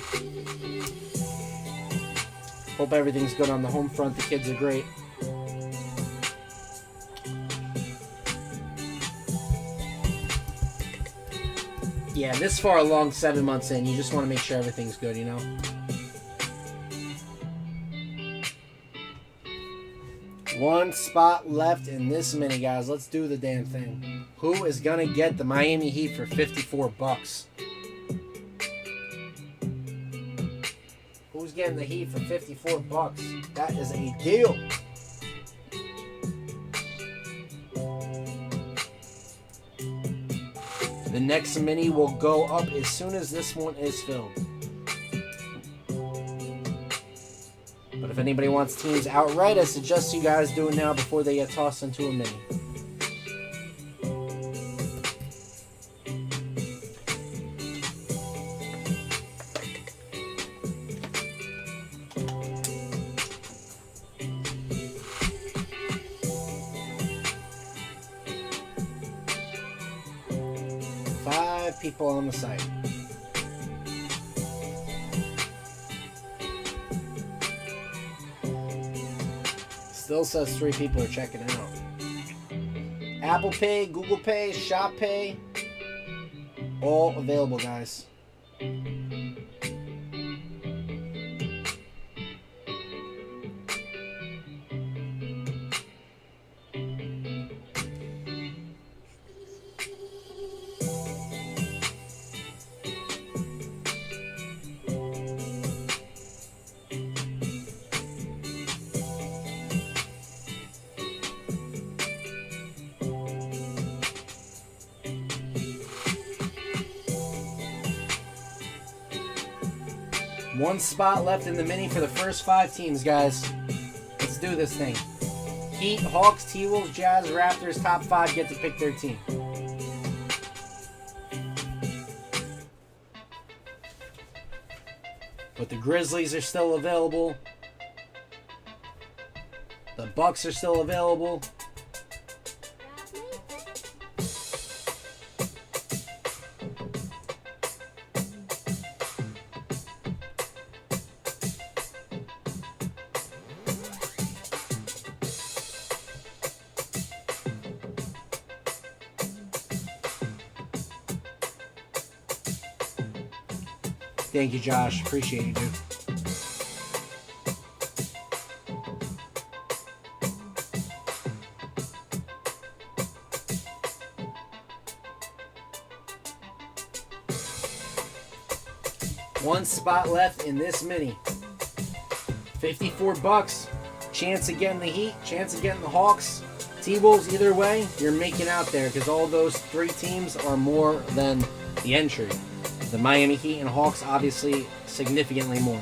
Hope everything's good on the home front. The kids are great. Yeah, this far along, 7 months in, you just want to make sure everything's good, you know? One spot left in this mini, guys. Let's do the damn thing. Who is going to get the Miami Heat for $54? Who's getting the Heat for $54? That is a deal. The next mini will go up as soon as this one is filled. But if anybody wants teams outright, I suggest you guys do it now before they get tossed into a mini. People on the site. Still says 3 people are checking out. Apple Pay, Google Pay, Shop Pay, all available, guys. One spot left in the mini for the first 5 teams, guys. Let's do this thing. Heat, Hawks, T-Wolves, Jazz, Raptors, top 5 get to pick their team. But the Grizzlies are still available. The Bucks are still available. Thank you, Josh. Appreciate you, dude. One spot left in this mini. $54. Chance of getting the Heat, chance of getting the Hawks. T-Wolves, either way, you're making out there because all those 3 teams are more than the entry. The Miami Heat and Hawks, obviously, significantly more.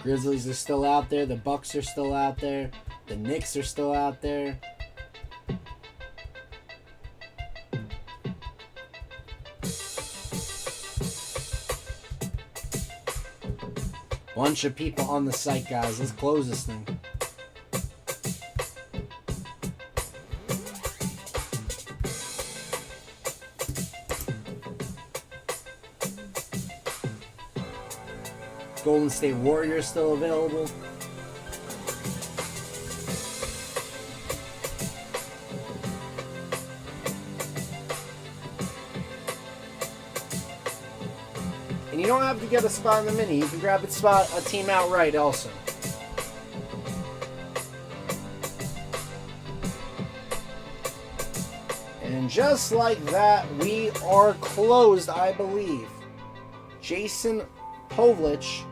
Grizzlies are still out there. The Bucks are still out there. The Knicks are still out there. Bunch of people on the site, guys. Let's close this thing. Golden State Warriors still available. And you don't have to get a spot in the mini. You can grab a team outright also. And just like that, we are closed, I believe. Jason Povlich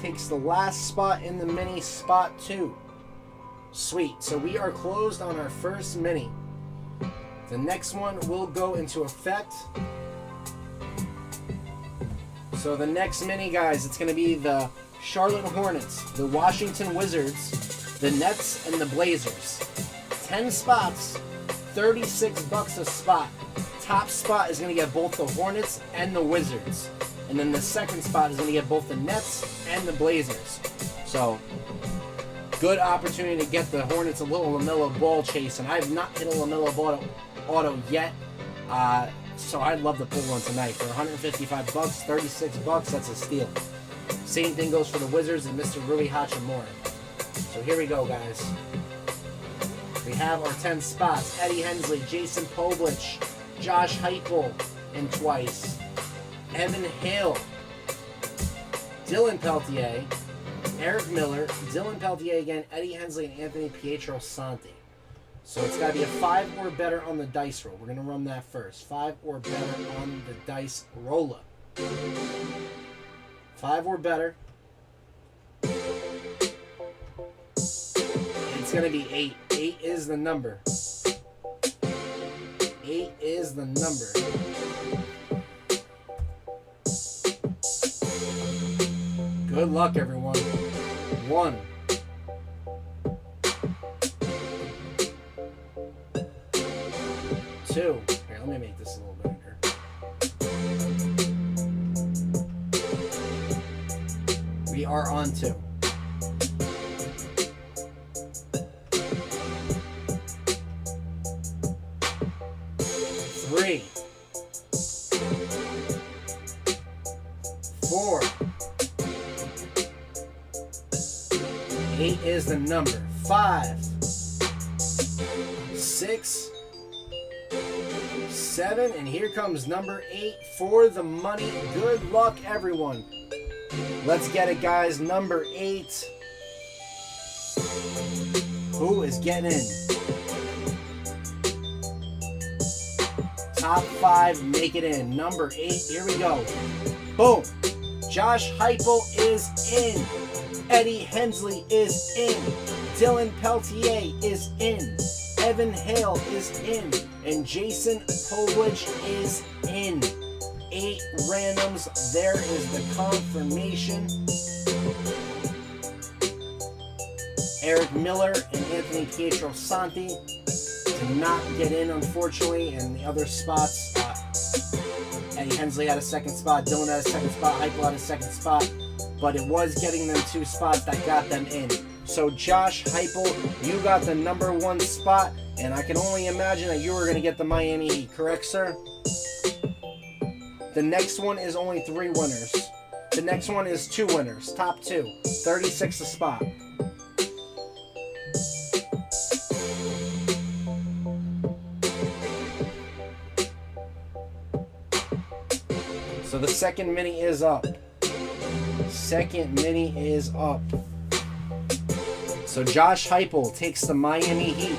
takes the last spot in the mini, spot 2. Sweet. So we are closed on our first mini. The next one will go into effect. So the next mini, guys, it's going to be the Charlotte Hornets, the Washington Wizards, the Nets, and the Blazers. 10 spots, $36 a spot. Top spot is going to get both the Hornets and the Wizards. And then the second spot is going to get both the Nets and the Blazers. So, good opportunity to get the Hornets a little LaMelo Ball chase. And I have not hit a LaMelo Ball auto yet. So I'd love to pull one tonight. For $155, $36, that's a steal. Same thing goes for the Wizards and Mr. Rui Hachimura. So here we go, guys. We have our 10 spots. Eddie Hensley, Jason Povlich, Josh Heupel, and twice. Evan Hale, Dylan Peltier, Eric Miller, Dylan Peltier again, Eddie Hensley, and Anthony Pietrosanti. So it's got to be a 5 or better on the dice roll. We're going to run that first. 5 or better on the dice roller. 5 or better. It's going to be 8. 8 is the number. 8 is the number. Good luck, everyone. 1. 2. Here, let me make this a little bigger. 3 are on 2. 3. 4. 8 is the number. 5. 6. 7. And here comes number 8 for the money. Good luck, everyone. Let's get it, guys. Number 8. Who is getting in? Top 5, make it in. Number 8, here we go. Boom. Josh Heupel is in. Eddie Hensley is in. Dylan Peltier is in. Evan Hale is in. And Jason Povlich is in. 8 randoms. There is the confirmation. Eric Miller and Anthony Pietrosanti did not get in, unfortunately, and the other spots, Eddie Hensley had a second spot, Dylan had a second spot, Heupel had a second spot, but it was getting them 2 spots that got them in. So Josh Heupel, you got the number 1 spot, and I can only imagine that you were going to get the Miami Heat, correct, sir? The next one is only 3 winners. The next one is 2 winners, top 2, 36 a spot. So the second mini is up. Second mini is up. So Josh Heupel takes the Miami Heat.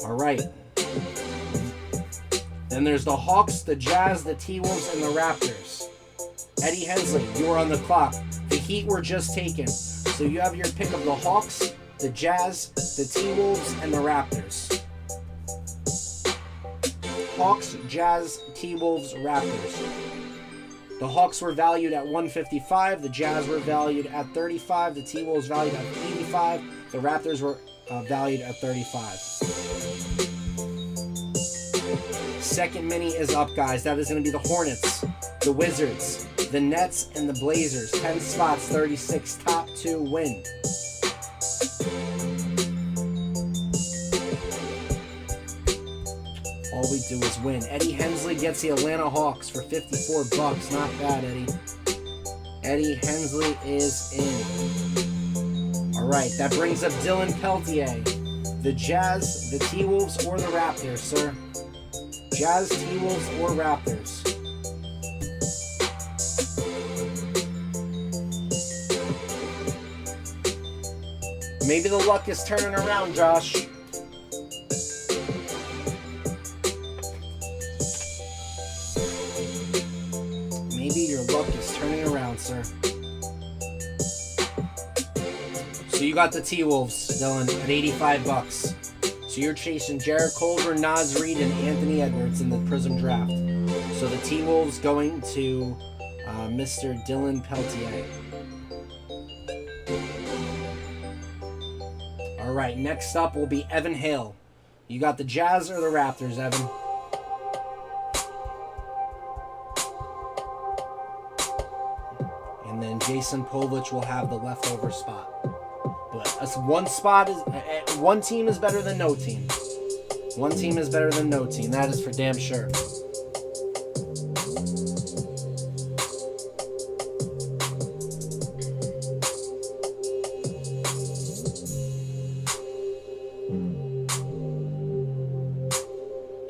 All right. Then there's the Hawks, the Jazz, the T-Wolves, and the Raptors. Eddie Hensley, you are on the clock. The Heat were just taken. So you have your pick of the Hawks, the Jazz, the T-Wolves, and the Raptors. Hawks, Jazz, T-Wolves, Raptors. The Hawks were valued at 155. The Jazz were valued at 35. The T-Wolves valued at 85. The Raptors were valued at 35. Second mini is up, guys. That is going to be the Hornets, the Wizards, the Nets, and the Blazers. 10 spots, 36. Top 2 win. All we do is win. Eddie Hensley gets the Atlanta Hawks for $54. Not bad, Eddie. Eddie Hensley is in. All right, that brings up Dylan Peltier. The Jazz, the T-Wolves, or the Raptors, sir? Jazz, T-Wolves, or Raptors? Maybe the luck is turning around, Josh. Maybe your luck is turning around, sir. So you got the T-Wolves, Dylan, at $85. So you're chasing Jarrett Culver, Naz Reid, and Anthony Edwards in the Prism draft. So the T-Wolves going to Mr. Dylan Peltier. All right, next up will be Evan Hale. You got the Jazz or the Raptors, Evan? And then Jason Povich will have the leftover spot. But one team is better than no team. One team is better than no team. That is for damn sure.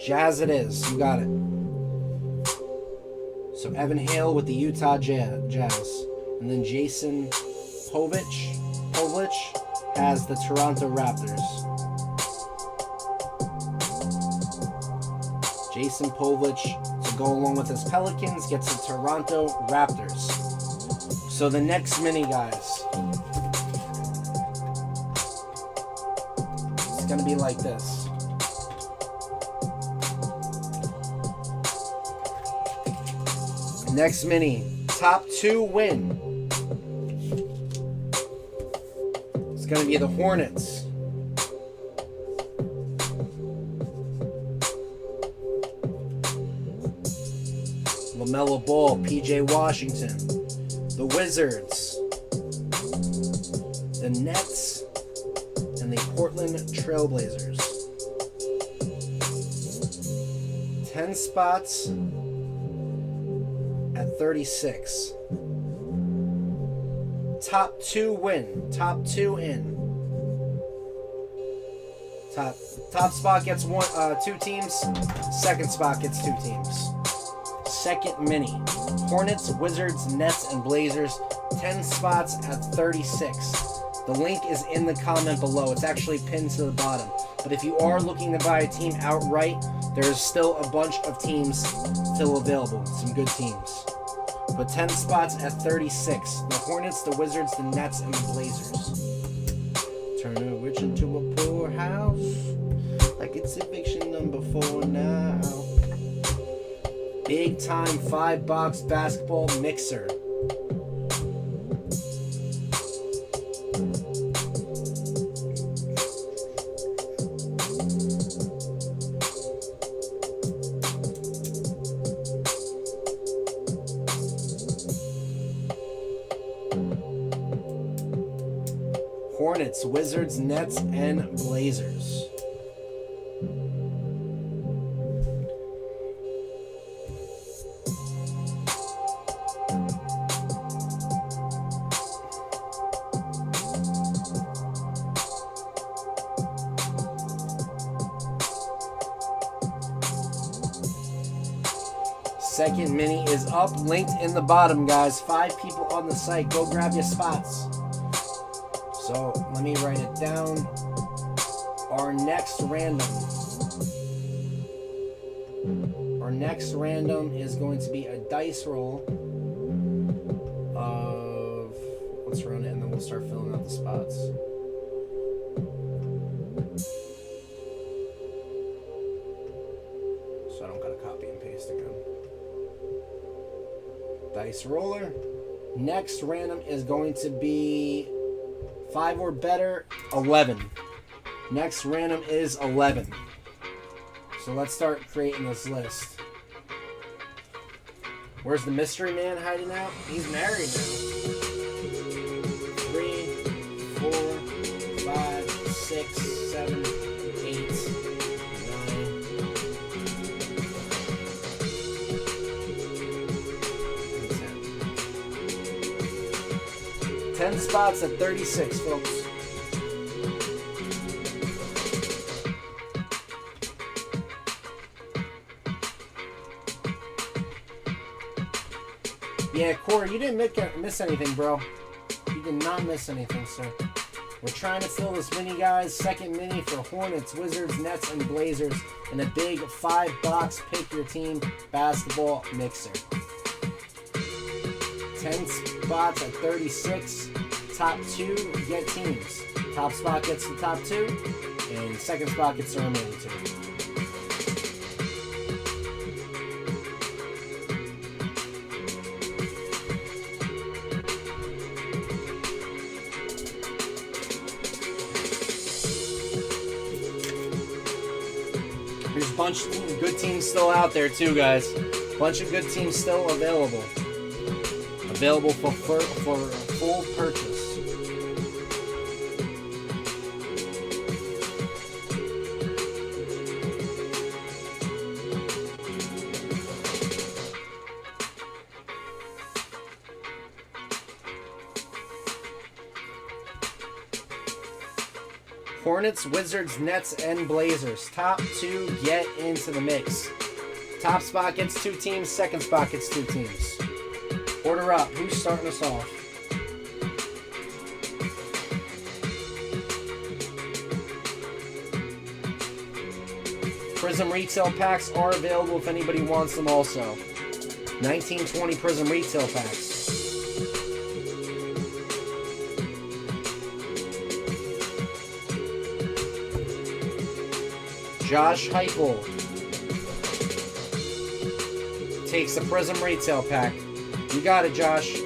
Jazz it is. You got it. So Evan Hale with the Utah Jazz. And then Jason Povich has the Toronto Raptors. Jason Povich, to go along with his Pelicans, gets the Toronto Raptors. So the next mini, guys, it's going to be like this. Next mini, top 2 win. It's going to be the Hornets. LaMelo Ball, PJ Washington. The Wizards. The Nets. And the Portland Trailblazers. 10 spots at 36. Top 2 win. Top 2 in. Top spot gets 2 teams. Second spot gets 2 teams. Second mini. Hornets, Wizards, Nets, and Blazers. 10 spots at 36. The link is in the comment below. It's actually pinned to the bottom. But if you are looking to buy a team outright, there's still a bunch of teams still available. Some good teams. But 10 spots at 36. The Hornets, the Wizards, the Nets, and the Blazers. Turn a witch into a poor house. Like it's eviction number 4 now. Big time 5-box basketball mixer. Hornets, Wizards, Nets, and Blazers. Second mini is up, linked in the bottom, guys. 5 people on the site. Go grab your spots. So let me write it down. Our next random is going to be a dice roll of, let's run it and then we'll start filling out the spots. So I don't gotta copy and paste again. dice roller. Next random is going to be 5 or better, 11. Next random is 11. So let's start creating this list. Where's the mystery man hiding out? He's married now. 3, 4, 5, 6, 7, 8, 9, 10 spots at 36, folks. Yeah, Corey, you didn't miss anything, bro. You did not miss anything, sir. We're trying to fill this mini, guys. Second mini for Hornets, Wizards, Nets, and Blazers in a big 5-box pick your team basketball mixer. 10 spots at 36. Top 2 get teams. Top spot gets the top 2, and second spot gets the remaining 2. There's a bunch of good teams still out there too, guys. Bunch of good teams still available. Available for full purchase. Hornets, Wizards, Nets, and Blazers. Top 2 get into the mix. Top spot gets 2 teams. Second spot gets 2 teams. Order up. Who's starting us off? Prism retail packs are available if anybody wants them also. 1920 Prism retail packs. Josh Heupel takes the Prism retail pack. You got it, Josh.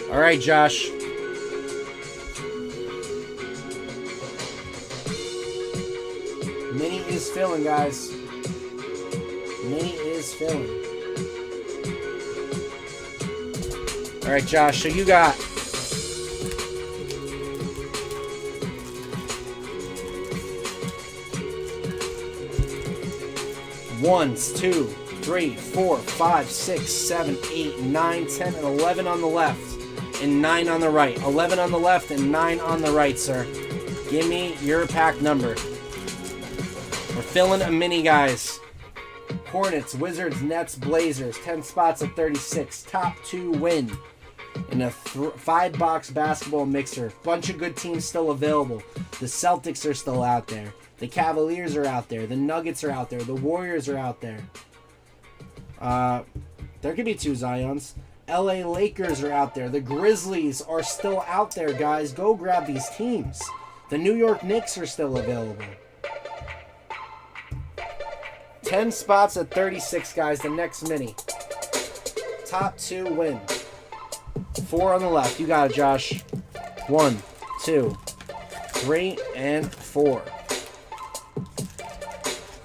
All right, Josh. Mini is filling, guys. Mini is filling. All right, Josh, so you got ones, 2, 3, 4, 5, 6, 7, 8, 9, 10, and 11 on the left, and 9 on the right. 11 on the left and 9 on the right, sir. Give me your pack number. We're filling a mini, guys. Hornets, Wizards, Nets, Blazers. 10 spots at 36. Top 2 win in a 5-box basketball mixer. Bunch of good teams still available. The Celtics are still out there. The Cavaliers are out there. The Nuggets are out there. The Warriors are out there. There could be 2 Zions. LA Lakers are out there. The Grizzlies are still out there, guys. Go grab these teams. The New York Knicks are still available. 10 spots at 36, guys. The next mini. Top 2 win. 4 on the left. You got it, Josh. 1, 2, 3, and 4.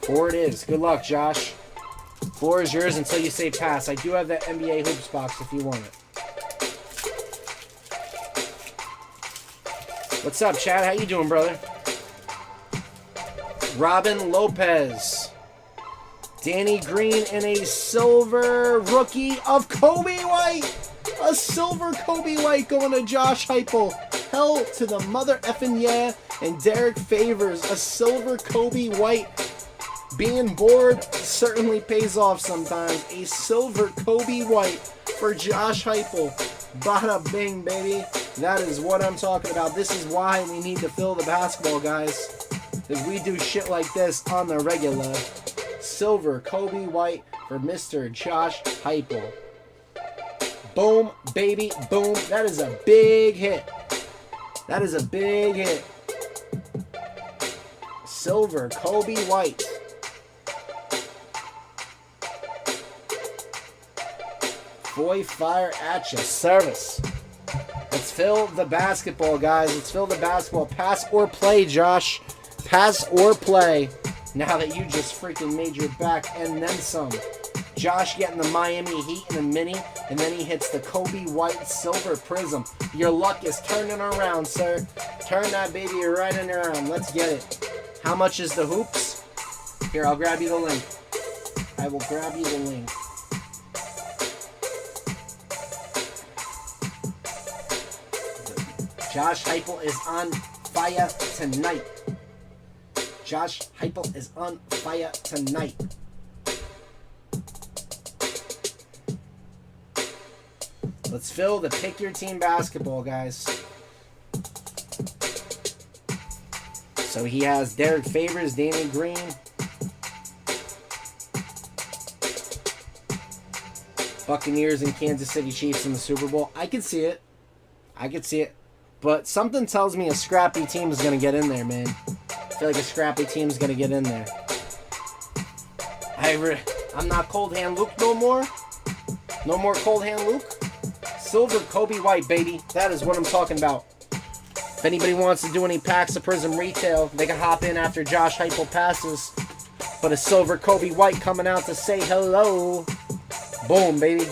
4 it is. Good luck, Josh. Floor is yours until you say pass. I do have that NBA Hoops box if you want it. What's up, Chad? How you doing, brother? Robin Lopez. Danny Green and a silver rookie of Kobe White. A silver Kobe White going to Josh Heupel. Hell to the mother effing yeah. And Derek Favors, a silver Kobe White. Being bored certainly pays off sometimes. A silver Kobe White for Josh Heupel. Bada bing, baby. That is what I'm talking about. This is why we need to fill the basketball, guys. Because we do shit like this on the regular. Silver Kobe White for Mr. Josh Heupel. Boom, baby, boom. That is a big hit. That is a big hit. Silver, Kobe White. FOY fire at your service. Let's fill the basketball, guys. Let's fill the basketball. Pass or play, Josh. Pass or play. Now that you just freaking made your back and then some. Josh getting the Miami Heat in a mini, and then he hits the Kobe White Silver Prism. Your luck is turning around, sir. Turn that baby right and around. Let's get it. How much is the hoops? Here, I'll grab you the link. I will grab you the link. Josh Heupel is on fire tonight. Josh Heupel is on fire tonight. Let's fill the pick your team basketball, guys. So he has Derek Favors, Danny Green, Buccaneers and Kansas City Chiefs in the Super Bowl. I can see it. I can see it. But something tells me a scrappy team is going to get in there, man. I feel like a scrappy team is going to get in there. I'm not Cold Hand Luke no more. No more Cold Hand Luke. Silver Kobe White, baby. That is what I'm talking about. If anybody wants to do any packs of Prism retail, they can hop in after Josh Heupel passes. But a silver Kobe White coming out to say hello. Boom, baby.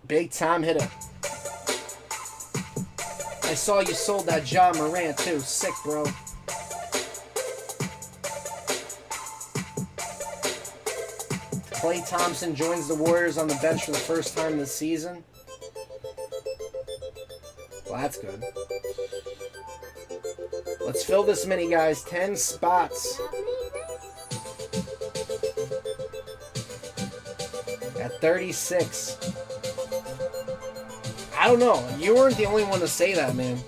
Big time hitter. I saw you sold that Ja Morant too. Sick, bro. Klay Thompson joins the Warriors on the bench for the first time this season. Well, that's good. Let's fill this mini, guys. 10 spots. At 36. I don't know. You weren't the only one to say that, man.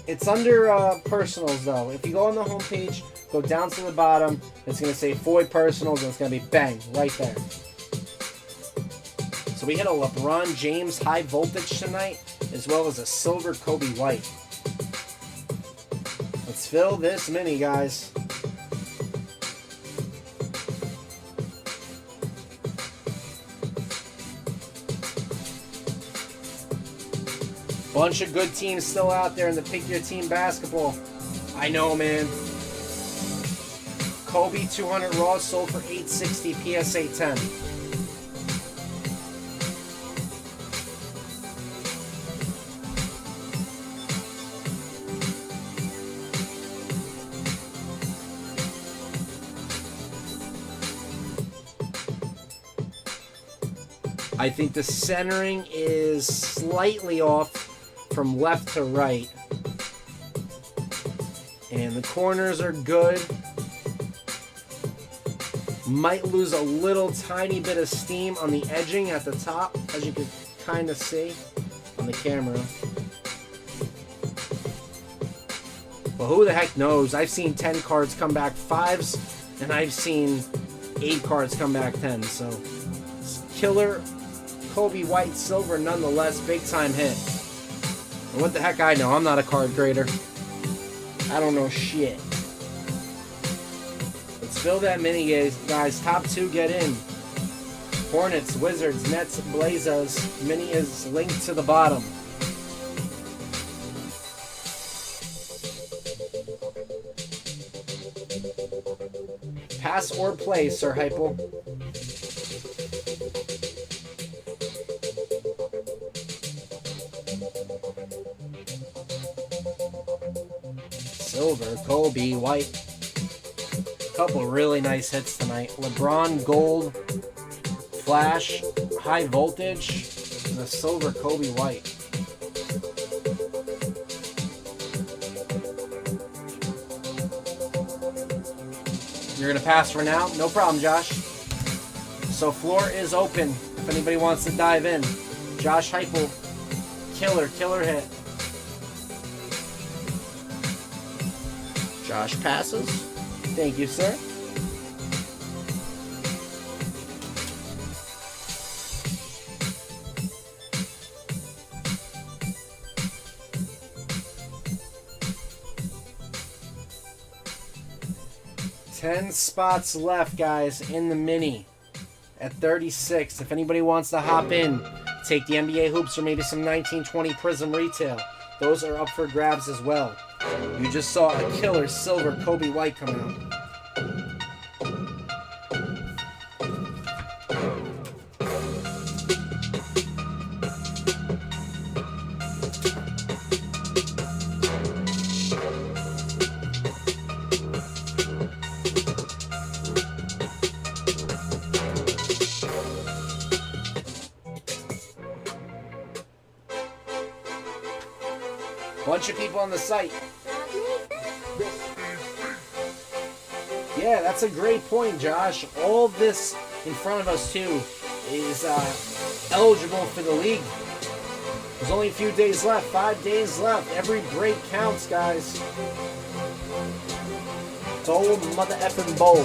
It's under personals, though. If you go on the homepage, go down to the bottom, it's going to say FOY personals, and it's going to be bang, right there. So we hit a LeBron James high voltage tonight, as well as a silver Kobe White. Let's fill this mini, guys. Bunch of good teams still out there in the pick your team basketball. I know, man. Kobe 200 raw sold for $860 PSA 10. I think the centering is slightly off from left to right. And the corners are good. Might lose a little tiny bit of steam on the edging at the top, as you can kind of see on the camera. But who the heck knows? I've seen 10 cards come back 5s, and I've seen 8 cards come back 10. So, killer Kobe White Silver nonetheless, big time hit. What the heck I know? I'm not a card grader. I don't know shit. Let's fill that mini, guys. Top 2 get in. Hornets, Wizards, Nets, Blazers. Mini is linked to the bottom. Pass or play, Sir Heupel. Silver, Kobe, White. Couple really nice hits tonight. LeBron, Gold, Flash, High Voltage, and the silver Kobe White. You're going to pass for now? No problem, Josh. So floor is open if anybody wants to dive in. Josh Heupel, killer hit. Josh passes. Thank you, sir. 10 spots left, guys, in the mini at 36. If anybody wants to hop in, take the NBA hoops or maybe some 1920 Prism retail. Those are up for grabs as well. You just saw a killer silver Kobe White come out. Bunch of people on the site. Yeah, that's a great point, Josh. All this in front of us, too, is eligible for the league. There's only a few days left. 5 days left. Every break counts, guys. Bowl, mother effing bowl.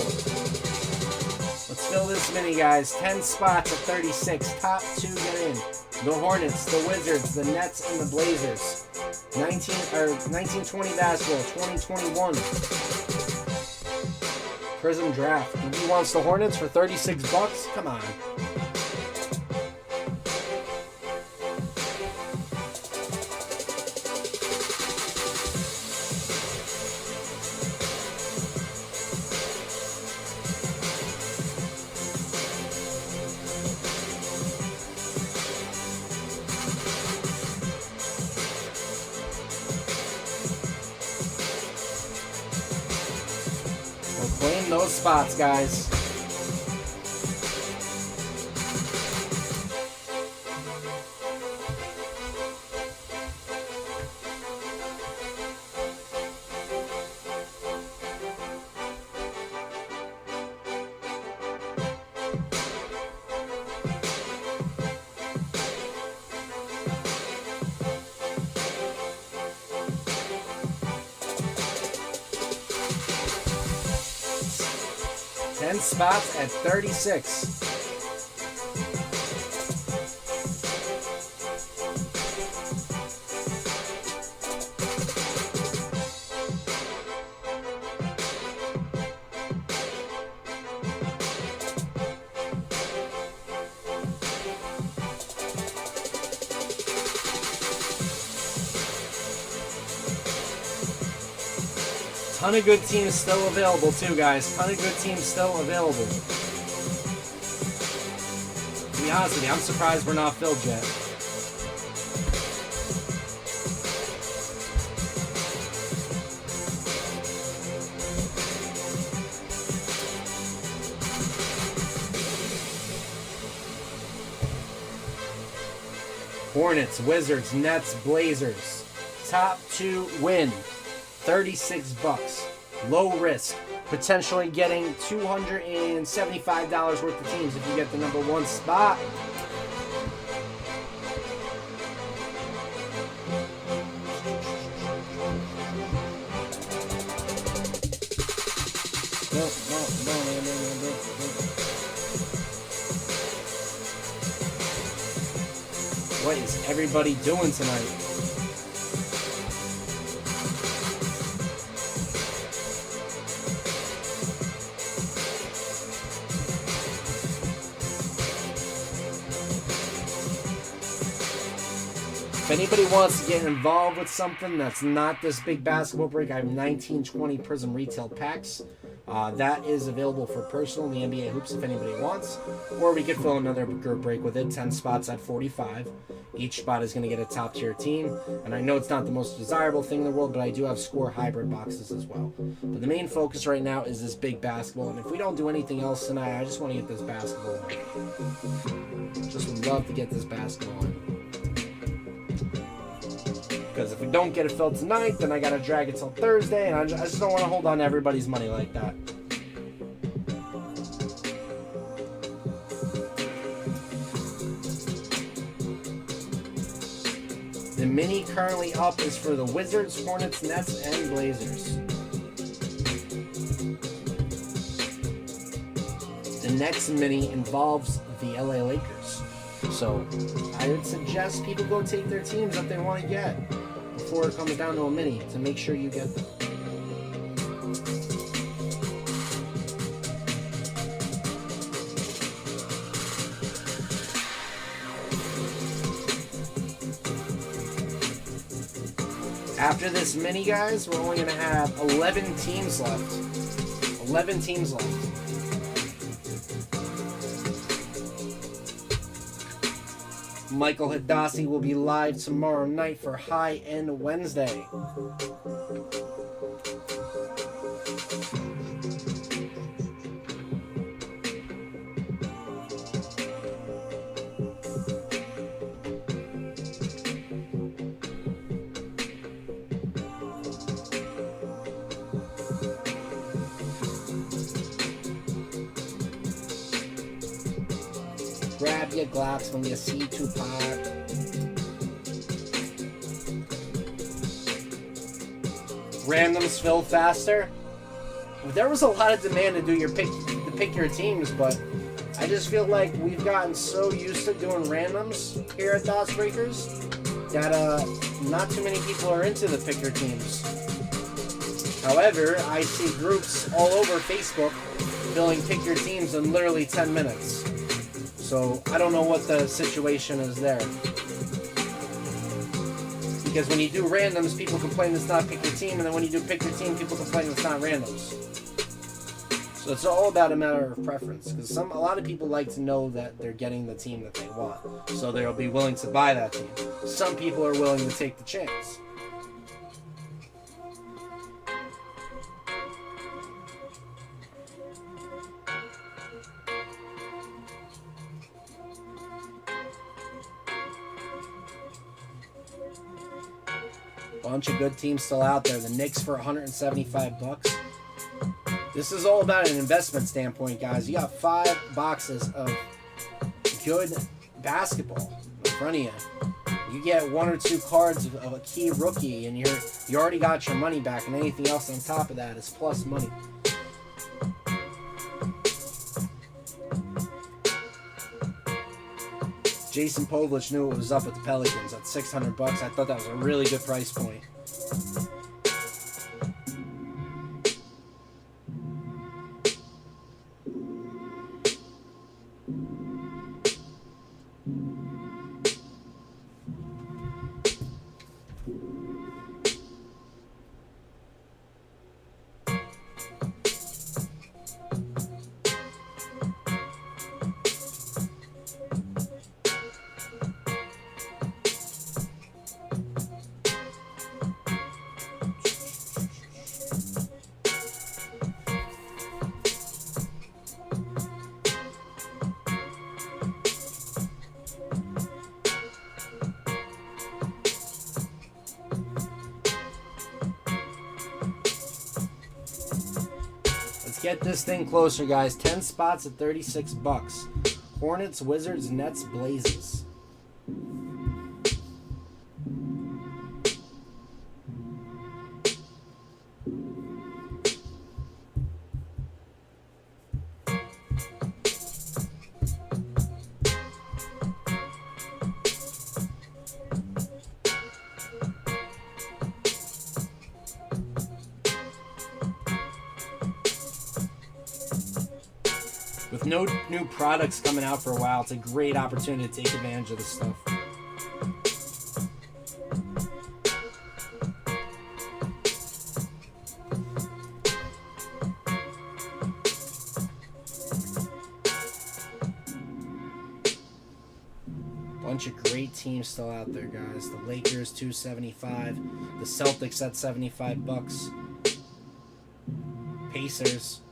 Let's fill this mini, guys. 10 spots at 36. Top 2 get in. The Hornets, the Wizards, the Nets, and the Blazers. 1920 basketball, 2021. Prism draft. He wants the Hornets for $36? Come on. Claim those spots, guys. Spots at 36. Ton of good teams still available too, guys. Ton of good teams still available. To be honest with you, I'm surprised we're not filled yet. Hornets, Wizards, Nets, Blazers. Top 2 win. $36. Low risk. Potentially getting $275 worth of teams if you get the number 1 spot. What is everybody doing tonight? If anybody wants to get involved with something that's not this big basketball break, I have 1920 Prism retail packs. That is available for personal in the NBA hoops if anybody wants. Or we could fill another group break with it, 10 spots at 45. Each spot is going to get a top tier team. And I know it's not the most desirable thing in the world, but I do have score hybrid boxes as well. But the main focus right now is this big basketball. And if we don't do anything else tonight, I just want to get this basketball in. Just would love to get this basketball in. Because if we don't get it filled tonight, then I got to drag it till Thursday, and I just don't want to hold on to everybody's money like that. The mini currently up is for the Wizards, Hornets, Nets, and Blazers. The next mini involves the LA Lakers. So I would suggest people go take their teams that they want to get before it comes down to a mini to make sure you get them. After this mini, guys, we're only going to have 11 teams left. 11 teams left. Michael Hidasi will be live tomorrow night for High End Wednesday. Grab your Glocks when you see Tupac. Randoms fill faster. There was a lot of demand to do your pick your teams, but I just feel like we've gotten so used to doing randoms here at DasBreakers that not too many people are into the pick your teams. However, I see groups all over Facebook filling pick your teams in literally 10 minutes. So I don't know what the situation is there. Because when you do randoms, people complain it's not pick your team, and then when you do pick your team, people complain it's not randoms. So it's all about a matter of preference. Because a lot of people like to know that they're getting the team that they want. So they'll be willing to buy that team. Some people are willing to take the chance. Bunch of good teams still out there. The Knicks for $175. This is all about an investment standpoint, guys. You got 5 boxes of good basketball in front of you. You get 1 or 2 cards of a key rookie, and you already got your money back, and anything else on top of that is plus money. Jason Povlich knew it was up at the Pelicans at $600. I thought that was a really good price point. Get this thing closer, guys. 10 spots at $36. Hornets, Wizards, Nets, Blazers. With no new products coming out for a while, it's a great opportunity to take advantage of this stuff. Bunch of great teams still out there, guys. The Lakers, $275. The Celtics at $75. Pacers.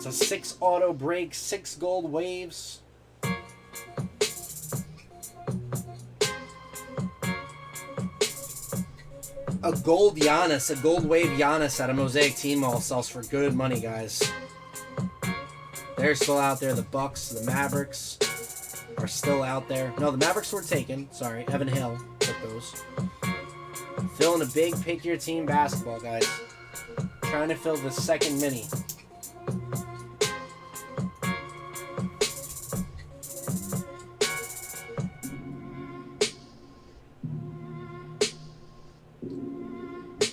It's a 6 auto break, 6 gold waves. A gold Giannis, a gold wave Giannis at a Mosaic Team Mall sells for good money, guys. They're still out there. The Bucks, the Mavericks are still out there. No, the Mavericks were taken. Sorry, Evan Hill took those. Filling a big pick your team basketball, guys. Trying to fill the second mini.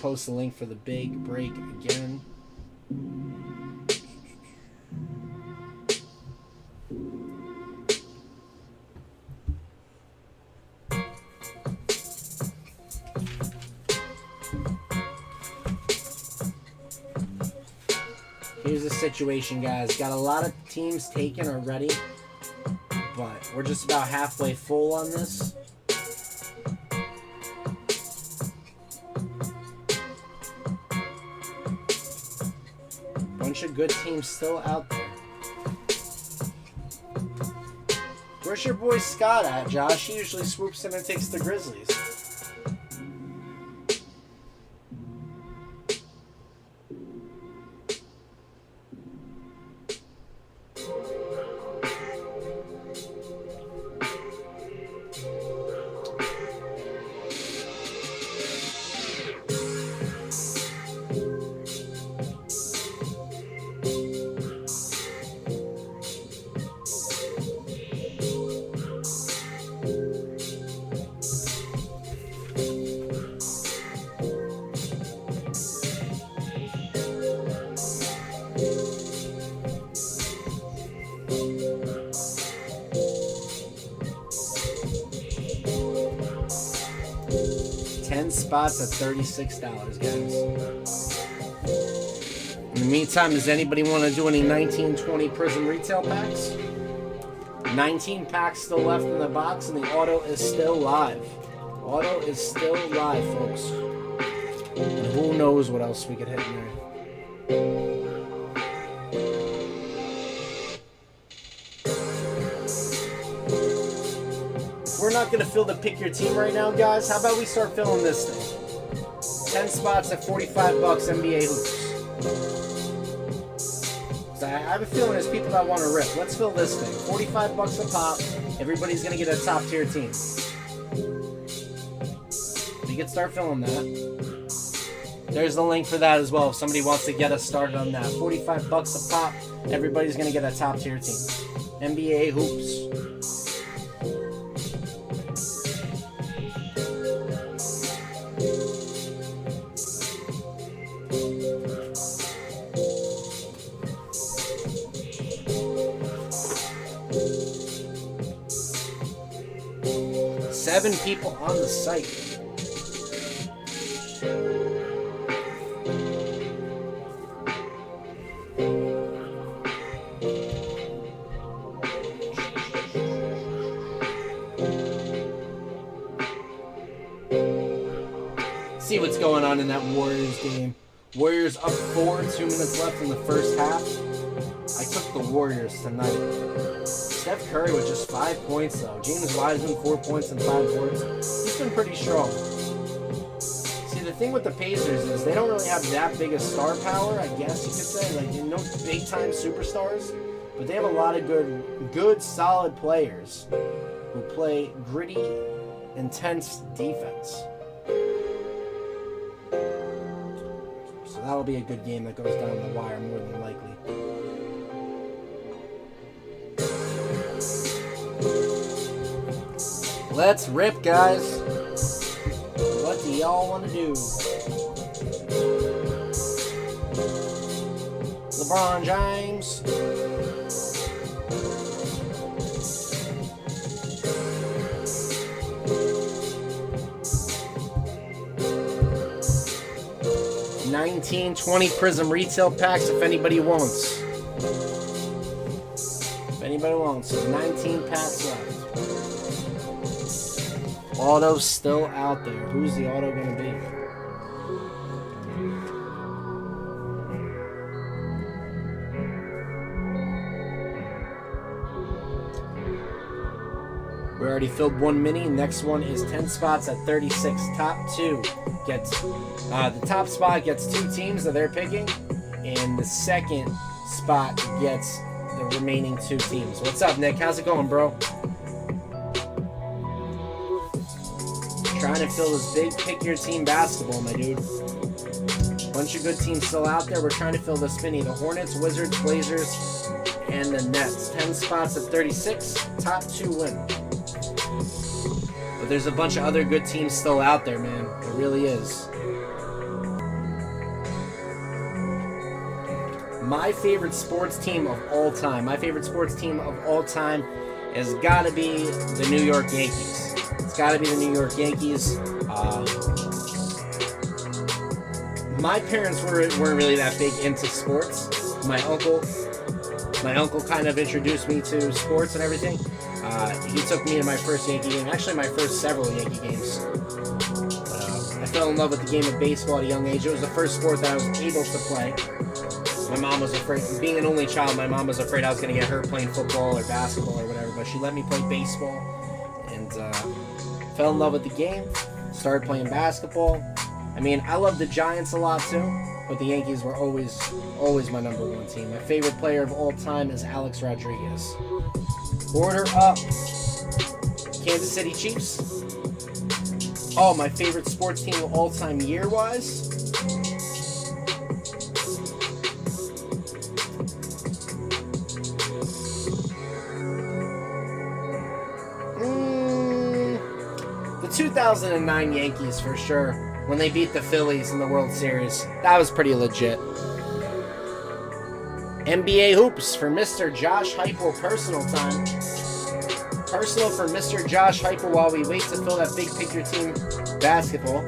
Post the link for the big break again. Here's the situation, guys. Got a lot of teams taken already, but we're just about halfway full on this. Bunch of good teams still out there. Where's your boy Scott at, Josh? He usually swoops in and takes the Grizzlies. Spots at $36, guys. In the meantime, does anybody want to do any 1920 Prism retail packs? 19 packs still left in the box, and the auto is still live. Auto is still live, folks. And who knows what else we could hit in there. We're not going to fill the pick your team right now, guys. How about we start filling this thing? 10 spots at $45 NBA hoops. So I have a feeling there's people that want to rip. Let's fill this thing. $45 a pop. Everybody's going to get a top tier team. We can start filling that. There's the link for that as well if somebody wants to get us started on that. $45 a pop. Everybody's going to get a top tier team. NBA hoops. Seven people on the site. See what's going on in that Warriors game. Warriors up 4, 2 minutes left in the first half. I took the Warriors tonight. Steph Curry with just 5 points, though. James Wiseman, 4 points and 5 boards. He's been pretty strong. See, the thing with the Pacers is they don't really have that big a star power, I guess you could say. Like, no big-time superstars. But they have a lot of good, solid players who play gritty, intense defense. So that'll be a good game that goes down the wire more than likely. Let's rip, guys. What do y'all want to do? LeBron James. $19.20 Prism retail packs if anybody wants. If anybody wants, 19 packs left. Auto's still out there. Who's the auto going to be? We already filled one mini. Next one is 10 spots at 36. Top two gets the top spot gets 2 teams that they're picking, and the second spot gets the remaining 2 teams. What's up, Nick? How's it going, bro? Trying to fill this big pick your team basketball, my dude. Bunch of good teams still out there. We're trying to fill the spinny. The Hornets, Wizards, Blazers, and the Nets. 10 spots at 36. Top 2 win. But there's a bunch of other good teams still out there, man. There really is. My favorite sports team of all time. My favorite sports team of all time has got to be the New York Yankees. It's got to be the New York Yankees. My parents weren't really that big into sports, My uncle kind of introduced me to sports and everything. He took me to my first Yankee game, actually my first several Yankee games. I fell in love with the game of baseball at a young age. It was the first sport that I was able to play. My mom was afraid, being an only child, my mom was afraid I was going to get hurt playing football or basketball or whatever, but she let me play baseball and fell in love with the game, started playing basketball. I mean, I love the Giants a lot too, but the Yankees were always my number one team. My favorite player of all time is Alex Rodriguez. Order up. Kansas City Chiefs. Oh, my favorite sports team of all time year-wise? The 2009 Yankees for sure. When they beat the Phillies in the World Series. That was pretty legit. NBA hoops for Mr. Josh Heupel personal time. Personal for Mr. Josh Heupel while we wait to fill that big picture team basketball.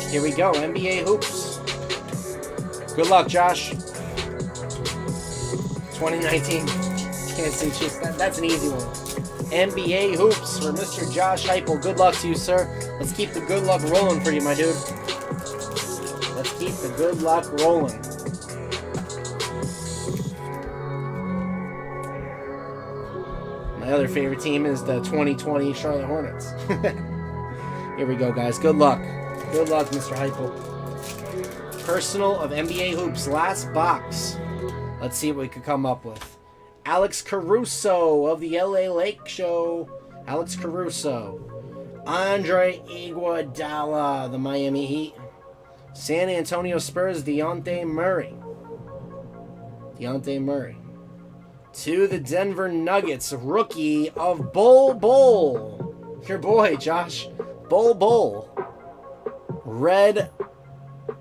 Here we go, NBA hoops. Good luck, Josh. 2019 Kansas City Chiefs. That's an easy one. NBA hoops for Mr. Josh Heupel. Good luck to you, sir. Let's keep the good luck rolling for you, my dude. Let's keep the good luck rolling. My other favorite team is the 2020 Charlotte Hornets. Here we go, guys. Good luck. Good luck, Mr. Heupel. Personal of NBA hoops. Last box. Let's see what we could come up with. Alex Caruso of the LA Lake Show. Alex Caruso. Andre Iguodala, the Miami Heat. San Antonio Spurs, Dejounte Murray. To the Denver Nuggets, rookie of Bull. Your boy, Josh. Bull. Red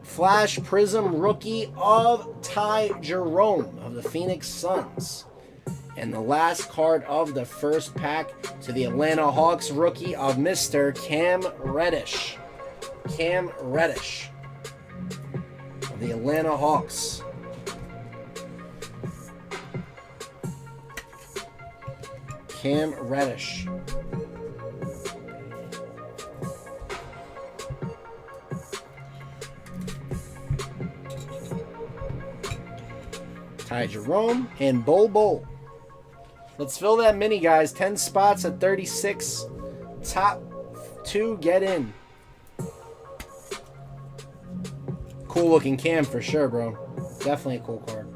Flash Prism rookie of Ty Jerome of the Phoenix Suns. And the last card of the first pack to the Atlanta Hawks rookie of Mr. Cam Reddish. Cam Reddish of the Atlanta Hawks. Cam Reddish. Ty Jerome and Bull. Let's fill that mini, guys. 10 spots at 36. Top 2 get in. Cool looking Cam for sure, bro. Definitely a cool card.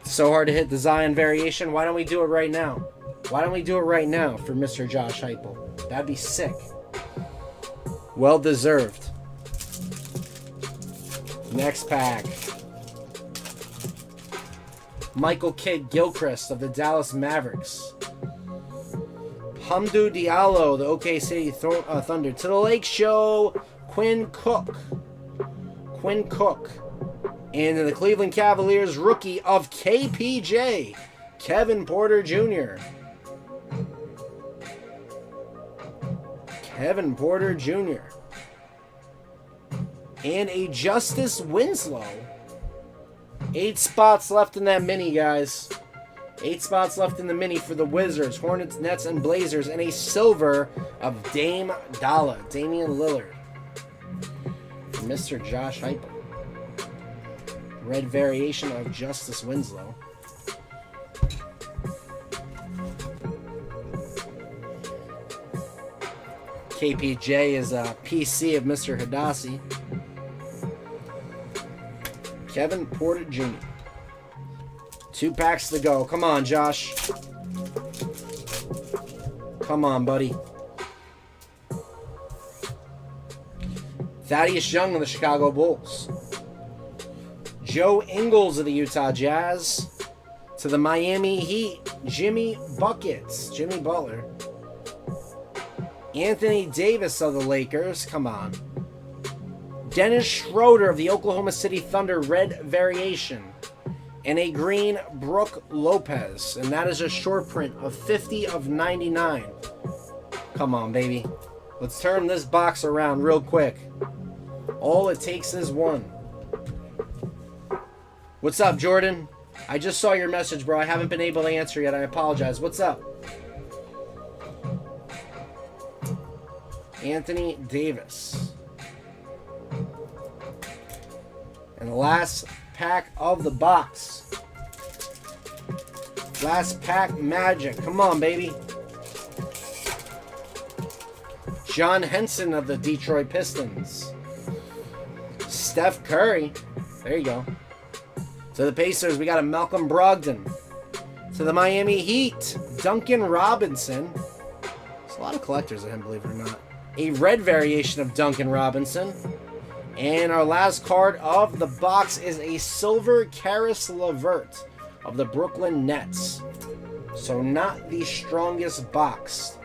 So hard to hit the Zion variation. Why don't we do it right now? Why don't we do it right now for Mr. Josh Heupel? That'd be sick. Well deserved. Next pack. Michael Kidd-Gilchrist of the Dallas Mavericks. Hamdou Diallo, the OKC Thunder. To the Lake Show, Quinn Cook. And the Cleveland Cavaliers rookie of KPJ, Kevin Porter Jr. And a Justice Winslow. 8 spots left in that mini, guys. 8 spots left in the mini for the Wizards, Hornets, Nets, and Blazers. And a silver of Damian Lillard. For Mr. Josh Heupel. Red variation of Justice Winslow. KPJ is a PC of Mr. Hadassah. Kevin Porter Jr. 2 packs to go. Come on, Josh. Come on, buddy. Thaddeus Young of the Chicago Bulls. Joe Ingles of the Utah Jazz. To the Miami Heat, Jimmy Butler. Anthony Davis of the Lakers. Come on. Dennis Schroeder of the Oklahoma City Thunder, red variation. And a green Brook Lopez. And that is a short print of 50 of 99. Come on, baby. Let's turn this box around real quick. All it takes is one. What's up, Jordan? I just saw your message, bro. I haven't been able to answer yet. I apologize. What's up? Anthony Davis. And the last pack of the box. Last pack magic. Come on, baby. John Henson of the Detroit Pistons. Steph Curry. There you go. To the Pacers, we got a Malcolm Brogdon. To the Miami Heat, Duncan Robinson. There's a lot of collectors of him, believe it or not. A red variation of Duncan Robinson. And our last card of the box is a silver Karis LeVert of the Brooklyn Nets. So not the strongest box.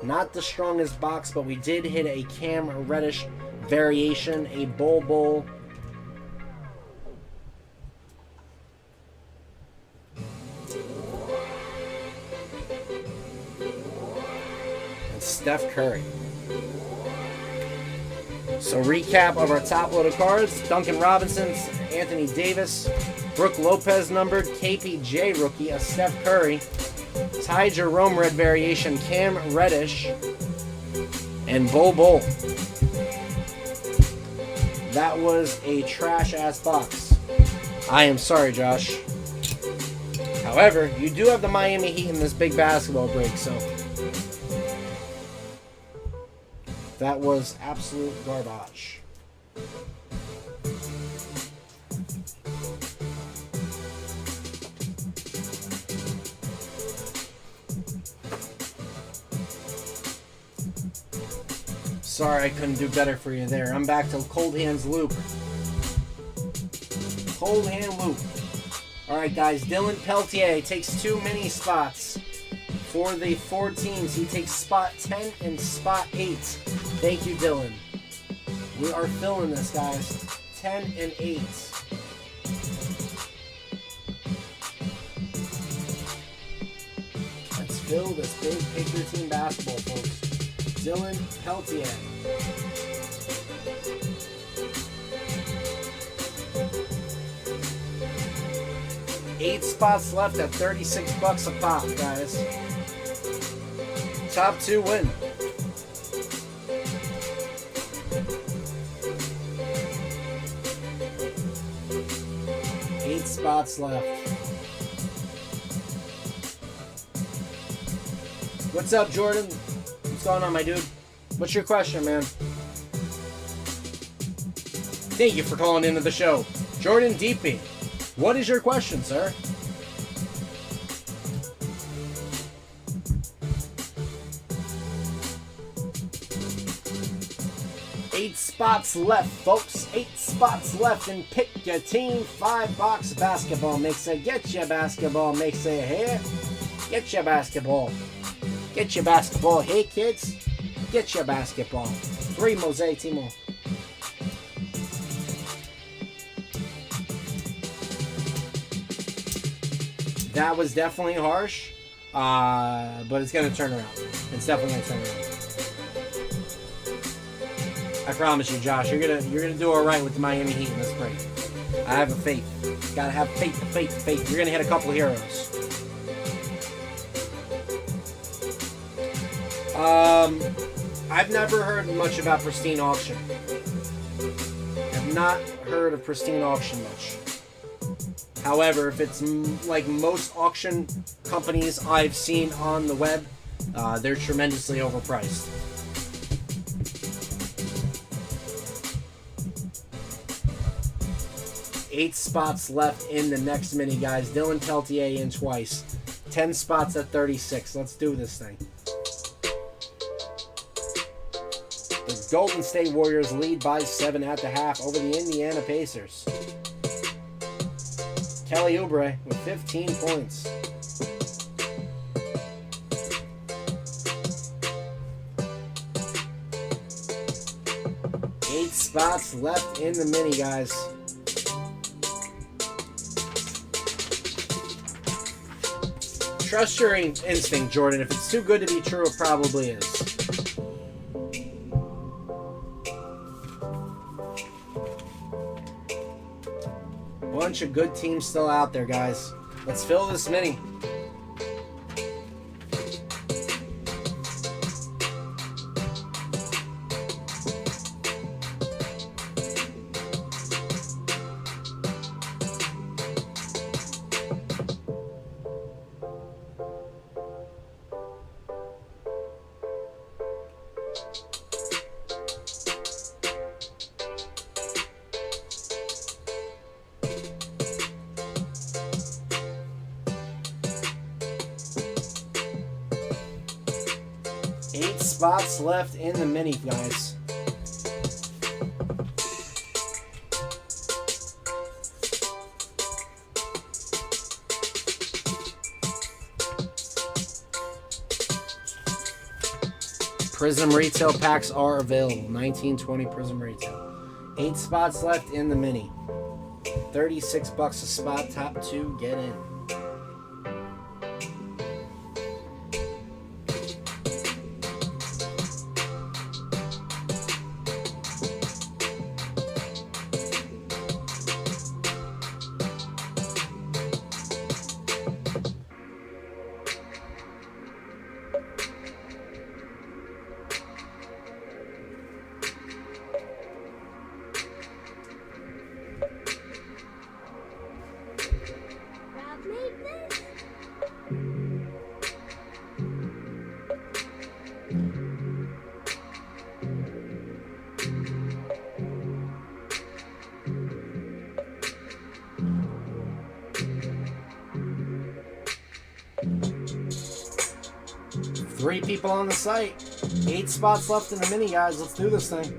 Not the strongest box, but we did hit a Cam Reddish variation, a Bol. And Steph Curry. So recap of our top load of cards: Duncan Robinson, Anthony Davis, Brooke Lopez numbered, KPJ rookie, a Steph Curry, Ty Jerome red variation, Cam Reddish, and Bol. That was a trash-ass box. I am sorry, Josh. However, you do have the Miami Heat in this big basketball break, so that was absolute garbage. Sorry I couldn't do better for you there. I'm back to Cold Hands Loop. Cold Hand Loop. Alright guys, Dylan Peltier takes 2 mini spots. For the 4 teams, he takes spot 10 and spot 8. Thank you, Dylan. We are filling this, guys. 10 and 8. Let's fill this big picture team basketball, folks. Dylan Peltier. $8 spots left at $36 a pop, guys. Top 2 win. Eight spots left. What's up, Jordan? What's going on, my dude? What's your question, man? Thank you for calling into the show. Jordan Deepy, what is your question, sir? Eight spots left, folks. 8 spots left, and pick your team. $5 basketball mixer. Get your basketball mixer here. Get your basketball. Get your basketball here, kids. Get your basketball. 3 Mosaic Timo. That was definitely harsh, but it's gonna turn around. It's definitely gonna turn around. I promise you, Josh, you're gonna do all right with the Miami Heat in this break. I have a faith. Gotta have faith. You're gonna hit a couple heroes. I've never heard much about Pristine Auction. I've not heard of Pristine Auction much. However, if it's like most auction companies I've seen on the web, they're tremendously overpriced. Eight spots left in the next mini, guys. Dylan Peltier in twice. 10 spots at 36. Let's do this thing. The Golden State Warriors lead by 7 at the half over the Indiana Pacers. Kelly Oubre with 15 points. Eight spots left in the mini, guys. Trust your instinct, Jordan. If it's too good to be true, it probably is. Bunch of good teams still out there, guys. Let's fill this mini. Eight spots left in the mini, guys. Prism retail packs are available. 1920 Prism retail. 8 spots left in the mini. $36 a spot. Top 2 get in. Three people on the site. 8 spots left in the mini, guys. Let's do this thing.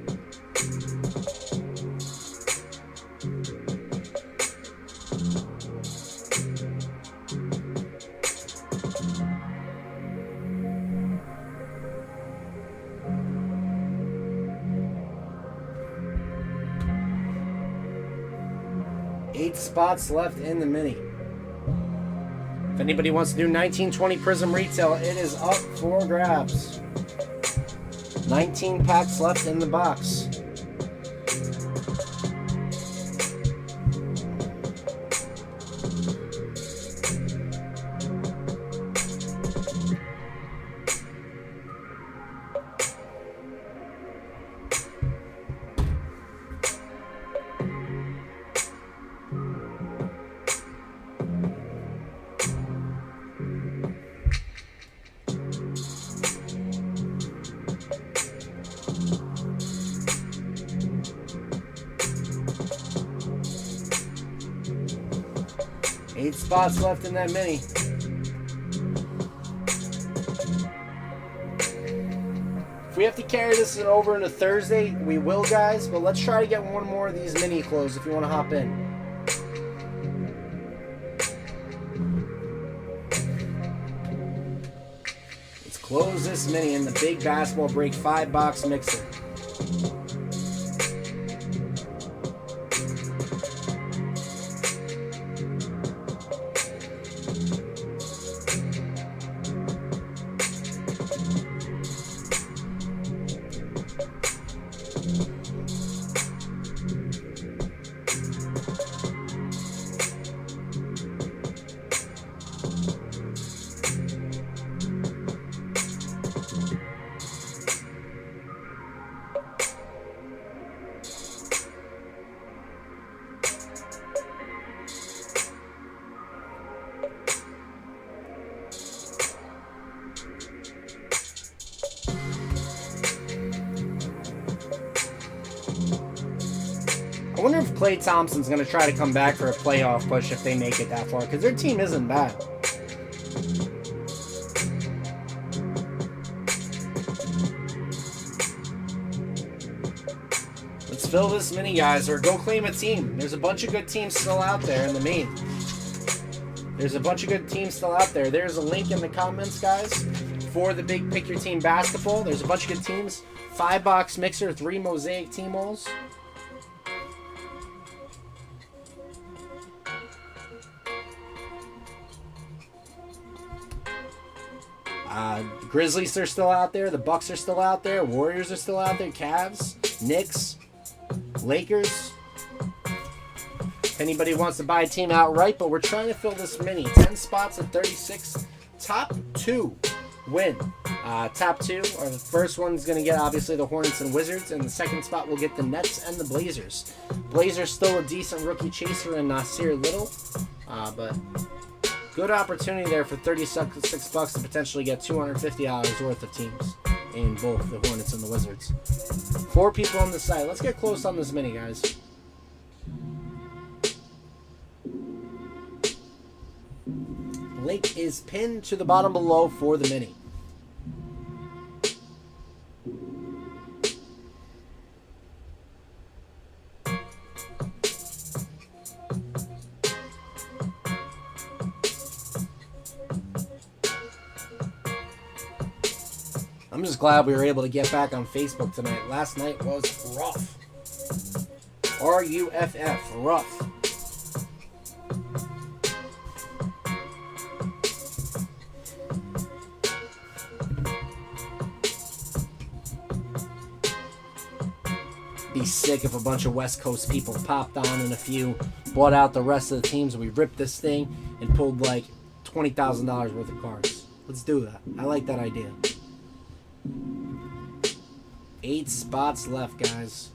Eight spots left in the mini. If anybody wants to do 1920 Prism retail, it is up for grabs. 19 packs left in the box. Eight spots left in that mini. If we have to carry this over into Thursday, we will, guys. But let's try to get one more of these mini closed if you want to hop in. Let's close this mini in the big basketball break 5-box mixer. I wonder if Klay Thompson's going to try to come back for a playoff push if they make it that far, because their team isn't bad. Let's fill this mini, guys, or go claim a team. There's a bunch of good teams still out there in the main. There's a bunch of good teams still out there. There's a link in the comments, guys, for the big Pick Your Team basketball. There's a bunch of good teams. 5-box mixer, 3 mosaic team walls. Grizzlies are still out there. The Bucks are still out there. Warriors are still out there. Cavs, Knicks, Lakers. if anybody wants to buy a team outright, but we're trying to fill this mini. 10 spots at 36. Top 2 win. Top 2 are the first one's going to get obviously the Hornets and Wizards, and the second spot will get the Nets and the Blazers. Blazers still a decent rookie chaser in Nasir Little, but good opportunity there for $36 to potentially get $250 worth of teams in both the Hornets and the Wizards. 4 people on the site. Let's get close on this mini, guys. Link is pinned to the bottom below for the mini. I'm just glad we were able to get back on Facebook tonight. Last night was rough. R-U-F-F, rough. Be sick if a bunch of West Coast people popped on and a few bought out the rest of the teams. We ripped this thing and pulled like $20,000 worth of cards. Let's do that. I like that idea. 8 spots left, guys.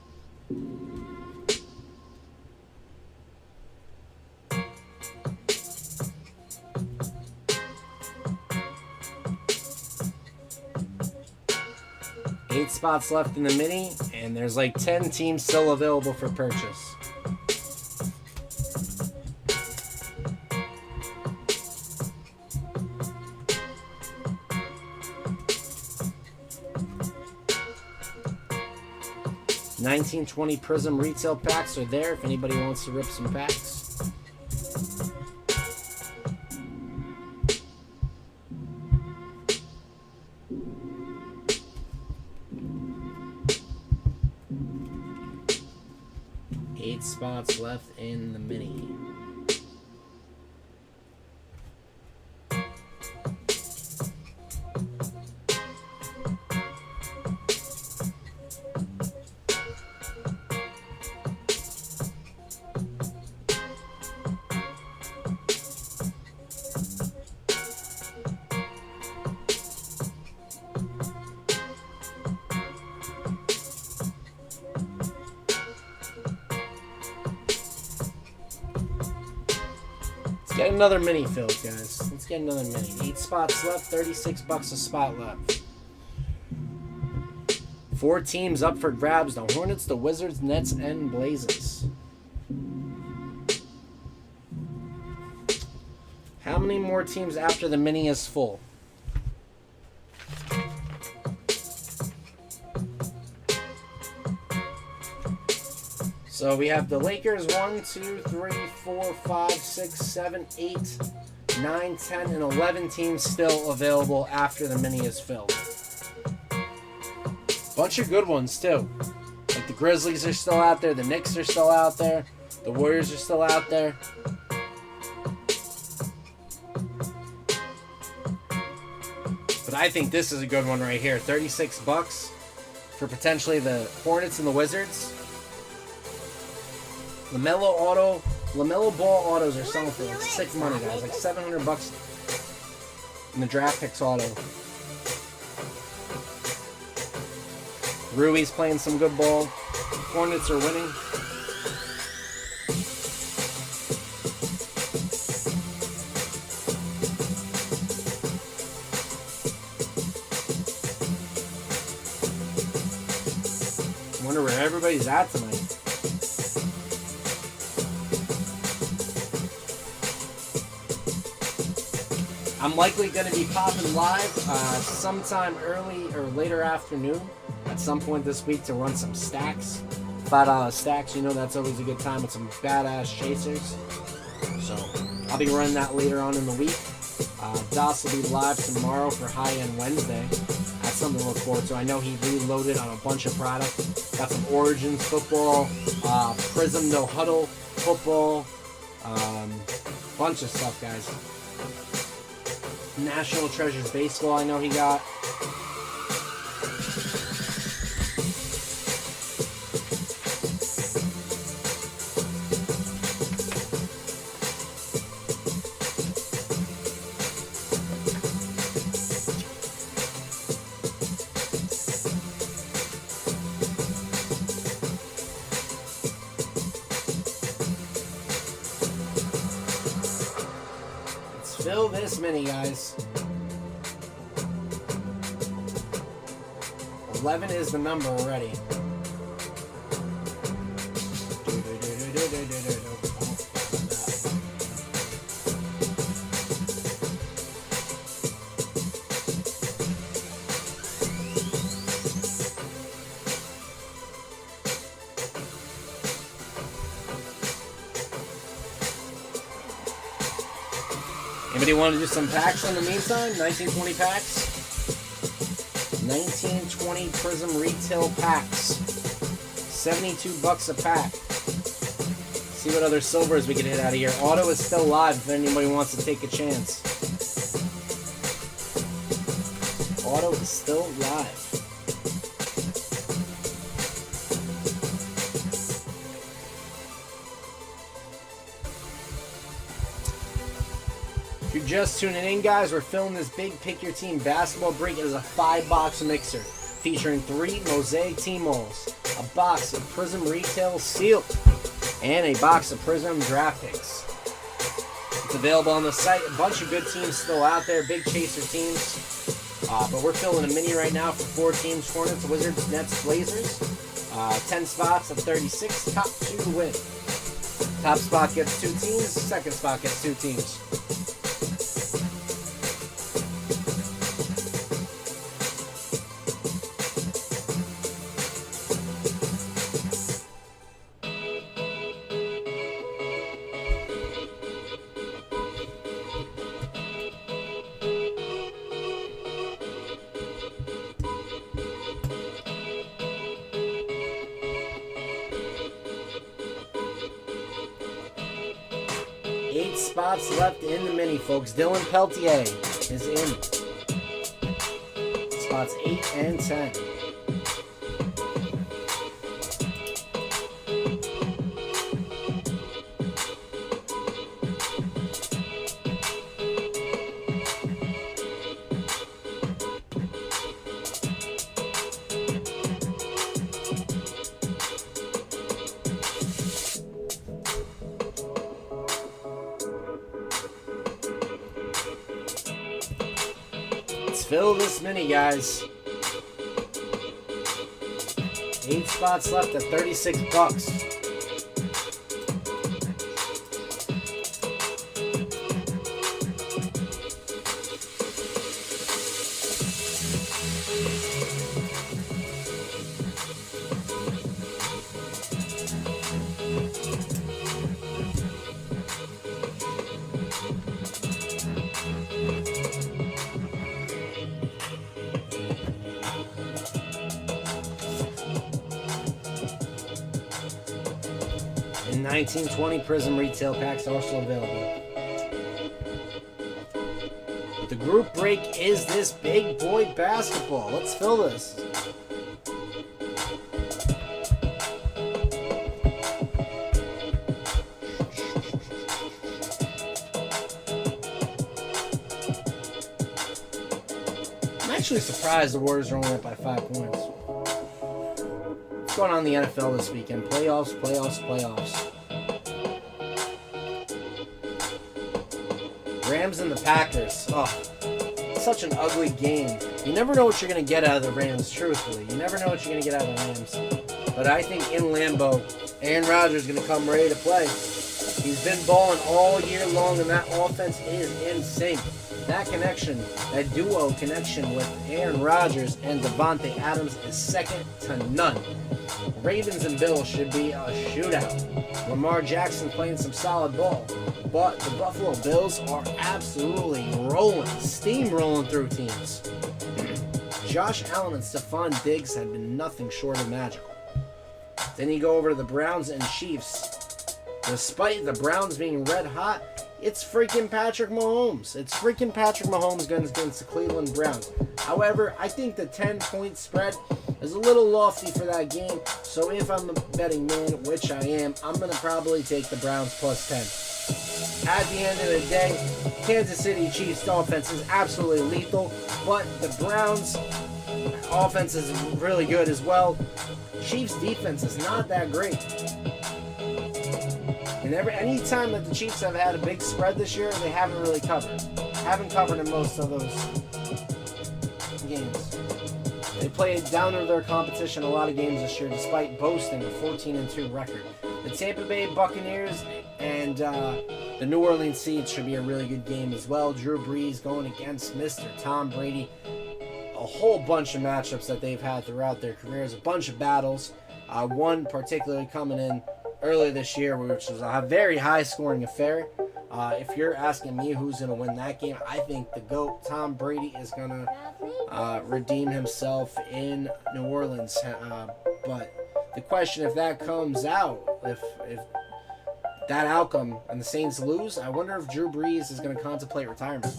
Eight spots left in the mini, and there's like 10 teams still available for purchase. $19.20 Prism retail packs are there if anybody wants to rip some packs. Eight spots left in the mini. Get another mini filled, guys. Let's get another mini. 8 spots left, $36 a spot left. 4 teams up for grabs. The Hornets, the Wizards, Nets, and Blazers. How many more teams after the mini is full? So we have the Lakers 1, 2, 3, 4, 5, 6, 7, 8, 9, 10, and 11 teams still available after the mini is filled. Bunch of good ones too. Like the Grizzlies are still out there, the Knicks are still out there, the Warriors are still out there. But I think this is a good one right here. $36 for potentially the Hornets and the Wizards. LaMelo Ball autos are selling for like sick money, guys. Like $700 in the draft picks auto. Rui's playing some good ball. Hornets are winning. I wonder where everybody's at tonight. I'm likely going to be popping live sometime early or later afternoon at some point this week to run some stacks. $5 stacks, you know that's always a good time with some badass chasers. So I'll be running that later on in the week. Das will be live tomorrow for High End Wednesday. That's something to look forward to. I know he reloaded on a bunch of product. Got some Origins football, Prism No Huddle football, bunch of stuff, guys. National Treasures Baseball, I know he got. fill this mini, guys. 11 is the number already. Anybody want to do some packs in the meantime? 1920 packs? 1920 Prism retail packs. $72 a pack. See what other silvers we can hit out of here. Auto is still live if anybody wants to take a chance. Auto is still live. If you're just tuning in, guys, we're filming this big Pick Your Team basketball break. It is a 5-box mixer featuring 3 Mosaic team molds, a box of Prism Retail sealed, and a box of Prism draft picks. It's available on the site. A bunch of good teams still out there, big chaser teams. But we're filling a mini right now for 4 teams: Hornets, Wizards, Nets, Blazers. 10 spots of 36. Top 2 win. Top spot gets 2 teams. Second spot gets 2 teams. Spots left in the mini, folks. Dylan Peltier is in. Spots 8 and 10. Fill this mini, guys. 8 spots left at $36. And 1920 Prism retail packs are also available. The group break is this big boy basketball. Let's fill this. I'm actually surprised the Warriors are only up by 5 points. What's going on in the NFL this weekend? Playoffs. Rams and the Packers. Oh, such an ugly game. You never know what you're going to get out of the Rams, truthfully. You never know what you're going to get out of the Rams. But I think in Lambeau, Aaron Rodgers is going to come ready to play. He's been balling all year long, and that offense is in sync. That connection, that duo connection with Aaron Rodgers and Devontae Adams is second to none. Ravens and Bills should be a shootout. Lamar Jackson playing some solid ball. But the Buffalo Bills are absolutely rolling, steamrolling through teams. Josh Allen and Stephon Diggs have been nothing short of magical. Then you go over to the Browns and Chiefs. Despite the Browns being red hot, it's freaking Patrick Mahomes. It's freaking Patrick Mahomes against the Cleveland Browns. However, I think the 10-point spread is a little lofty for that game. So if I'm a betting man, which I am, I'm going to probably take the Browns plus 10. At the end of the day, Kansas City Chiefs offense is absolutely lethal, but the Browns offense is really good as well. Chiefs defense is not that great. And any time that the Chiefs have had a big spread this year, they haven't really covered. Haven't covered in most of those games. They played down to their competition a lot of games this year, despite boasting a 14-2 record. The Tampa Bay Buccaneers and the New Orleans Saints should be a really good game as well. Drew Brees going against Mr. Tom Brady. A whole bunch of matchups that they've had throughout their careers, a bunch of battles. One particularly coming in earlier this year, which was a very high-scoring affair. If you're asking me who's going to win that game, I think the GOAT, Tom Brady, is going to redeem himself in New Orleans. But the question, if that comes out, if that outcome and the Saints lose, I wonder if Drew Brees is going to contemplate retirement.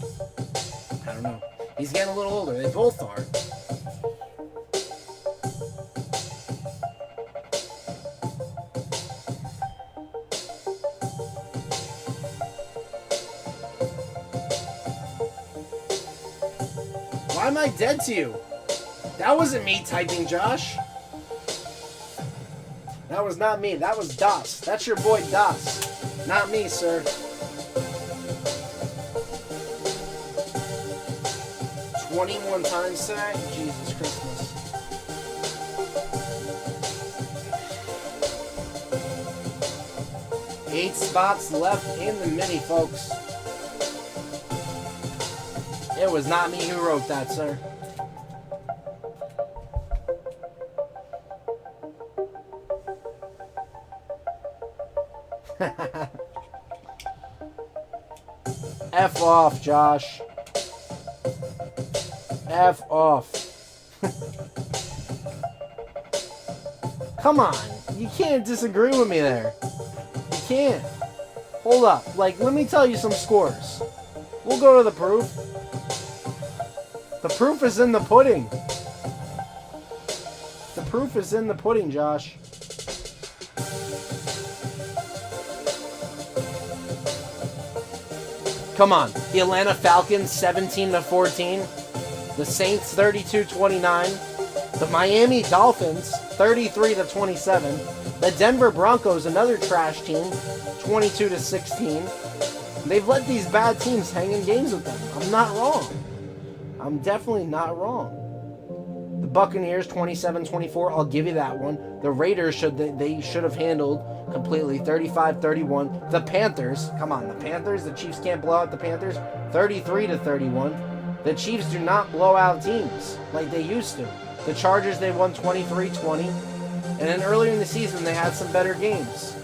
I don't know. He's getting a little older. They both are. Why am I dead to you? That wasn't me typing, Josh. That was not me. That was Das. That's your boy Das. Not me, sir. 21 times today? Jesus Christmas. Eight spots left in the mini, folks. It was not me who wrote that, sir. F off, Josh. F off. Come on. You can't disagree with me there. You can't. Hold up. Let me tell you some scores. We'll go to the proof. The proof is in the pudding. The proof is in the pudding, Josh. Come on. The Atlanta Falcons 17-14. The Saints 32-29. The Miami Dolphins 33-27. The Denver Broncos, another trash team, 22-16. They've let these bad teams hang in games with them. I'm not wrong. I'm definitely not wrong. The Buccaneers 27-24. I'll give you that one. The Raiders should have handled completely 35-31. The Panthers, come on, the Panthers. The Chiefs can't blow out the Panthers. 33-31. The Chiefs do not blow out teams like they used to. The Chargers, they won 23-20. And then earlier in the season, they had some better games.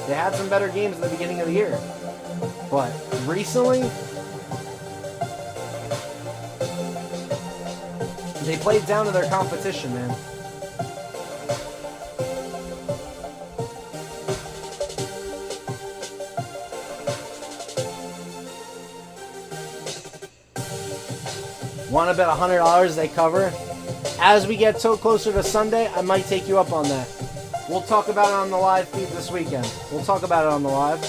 They had some better games at the beginning of the year. But recently, they played down to their competition, man. Want to bet $100 they cover? As we get so closer to Sunday, I might take you up on that. We'll talk about it on the live feed this weekend. We'll talk about it on the live.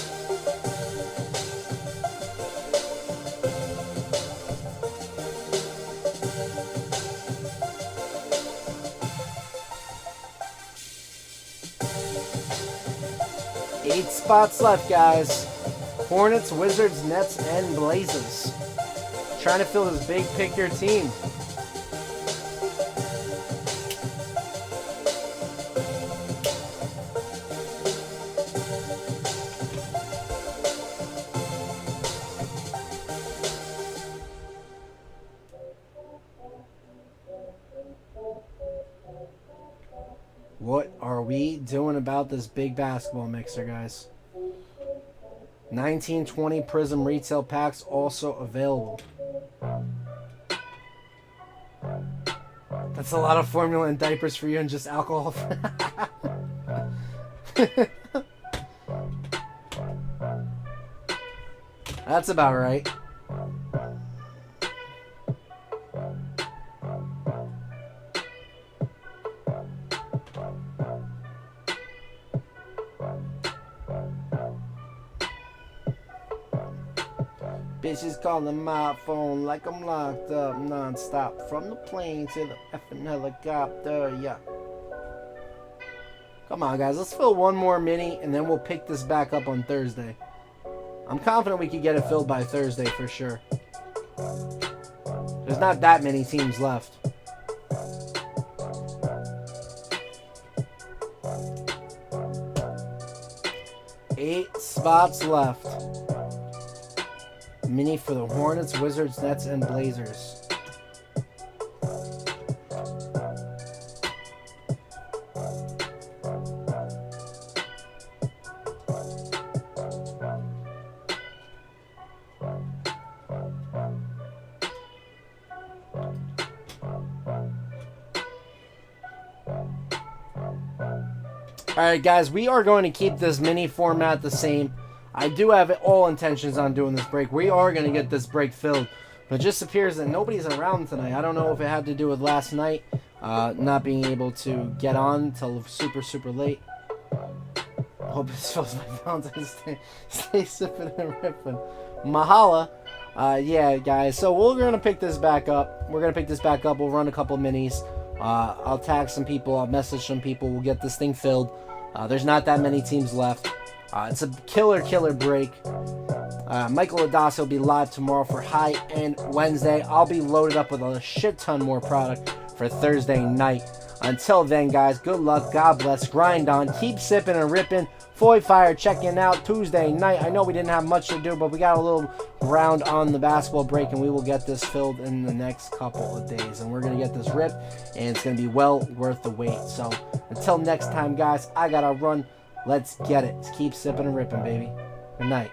Eight spots left, guys. Hornets, Wizards, Nets, and Blazers. Trying to fill this big pick your team. What are we doing about this big basketball mixer, guys? 1920 Prism retail packs also available. That's a lot of formula and diapers for you and just alcohol. That's about right. Bitches calling my phone like I'm locked up non-stop. From the plane to the effing helicopter, yeah. Come Come on, guys. Let's fill one more mini, and then we'll pick this back up on Thursday. I'm confident we could get it filled by Thursday for sure. There's not that many teams left. Eight spots left. Mini for the Hornets, Wizards, Nets, and Blazers. Alright guys, we are going to keep this mini format the same. I do have all intentions on doing this break. We are going to get this break filled. But it just appears that nobody's around tonight. I don't know if it had to do with last night, not being able to get on until super late. I hope this fills my Valentine's Day. Stay sipping and ripping. Mahala. Yeah, guys. So we're going to pick this back up. We're going to pick this back up. We'll run a couple minis. I'll tag some people. I'll message some people. We'll get this thing filled. There's not that many teams left. It's a killer break. Michael Adasa will be live tomorrow for High End Wednesday. I'll be loaded up with a shit ton more product for Thursday night. Until then, guys, good luck. God bless. Grind on. Keep sipping and ripping. FOY Fire checking out Tuesday night. I know we didn't have much to do, but we got a little round on the basketball break, and we will get this filled in the next couple of days. And we're going to get this ripped, and it's going to be well worth the wait. So until next time, guys, I got to run. Let's get it. Keep sipping and ripping, baby. Good night.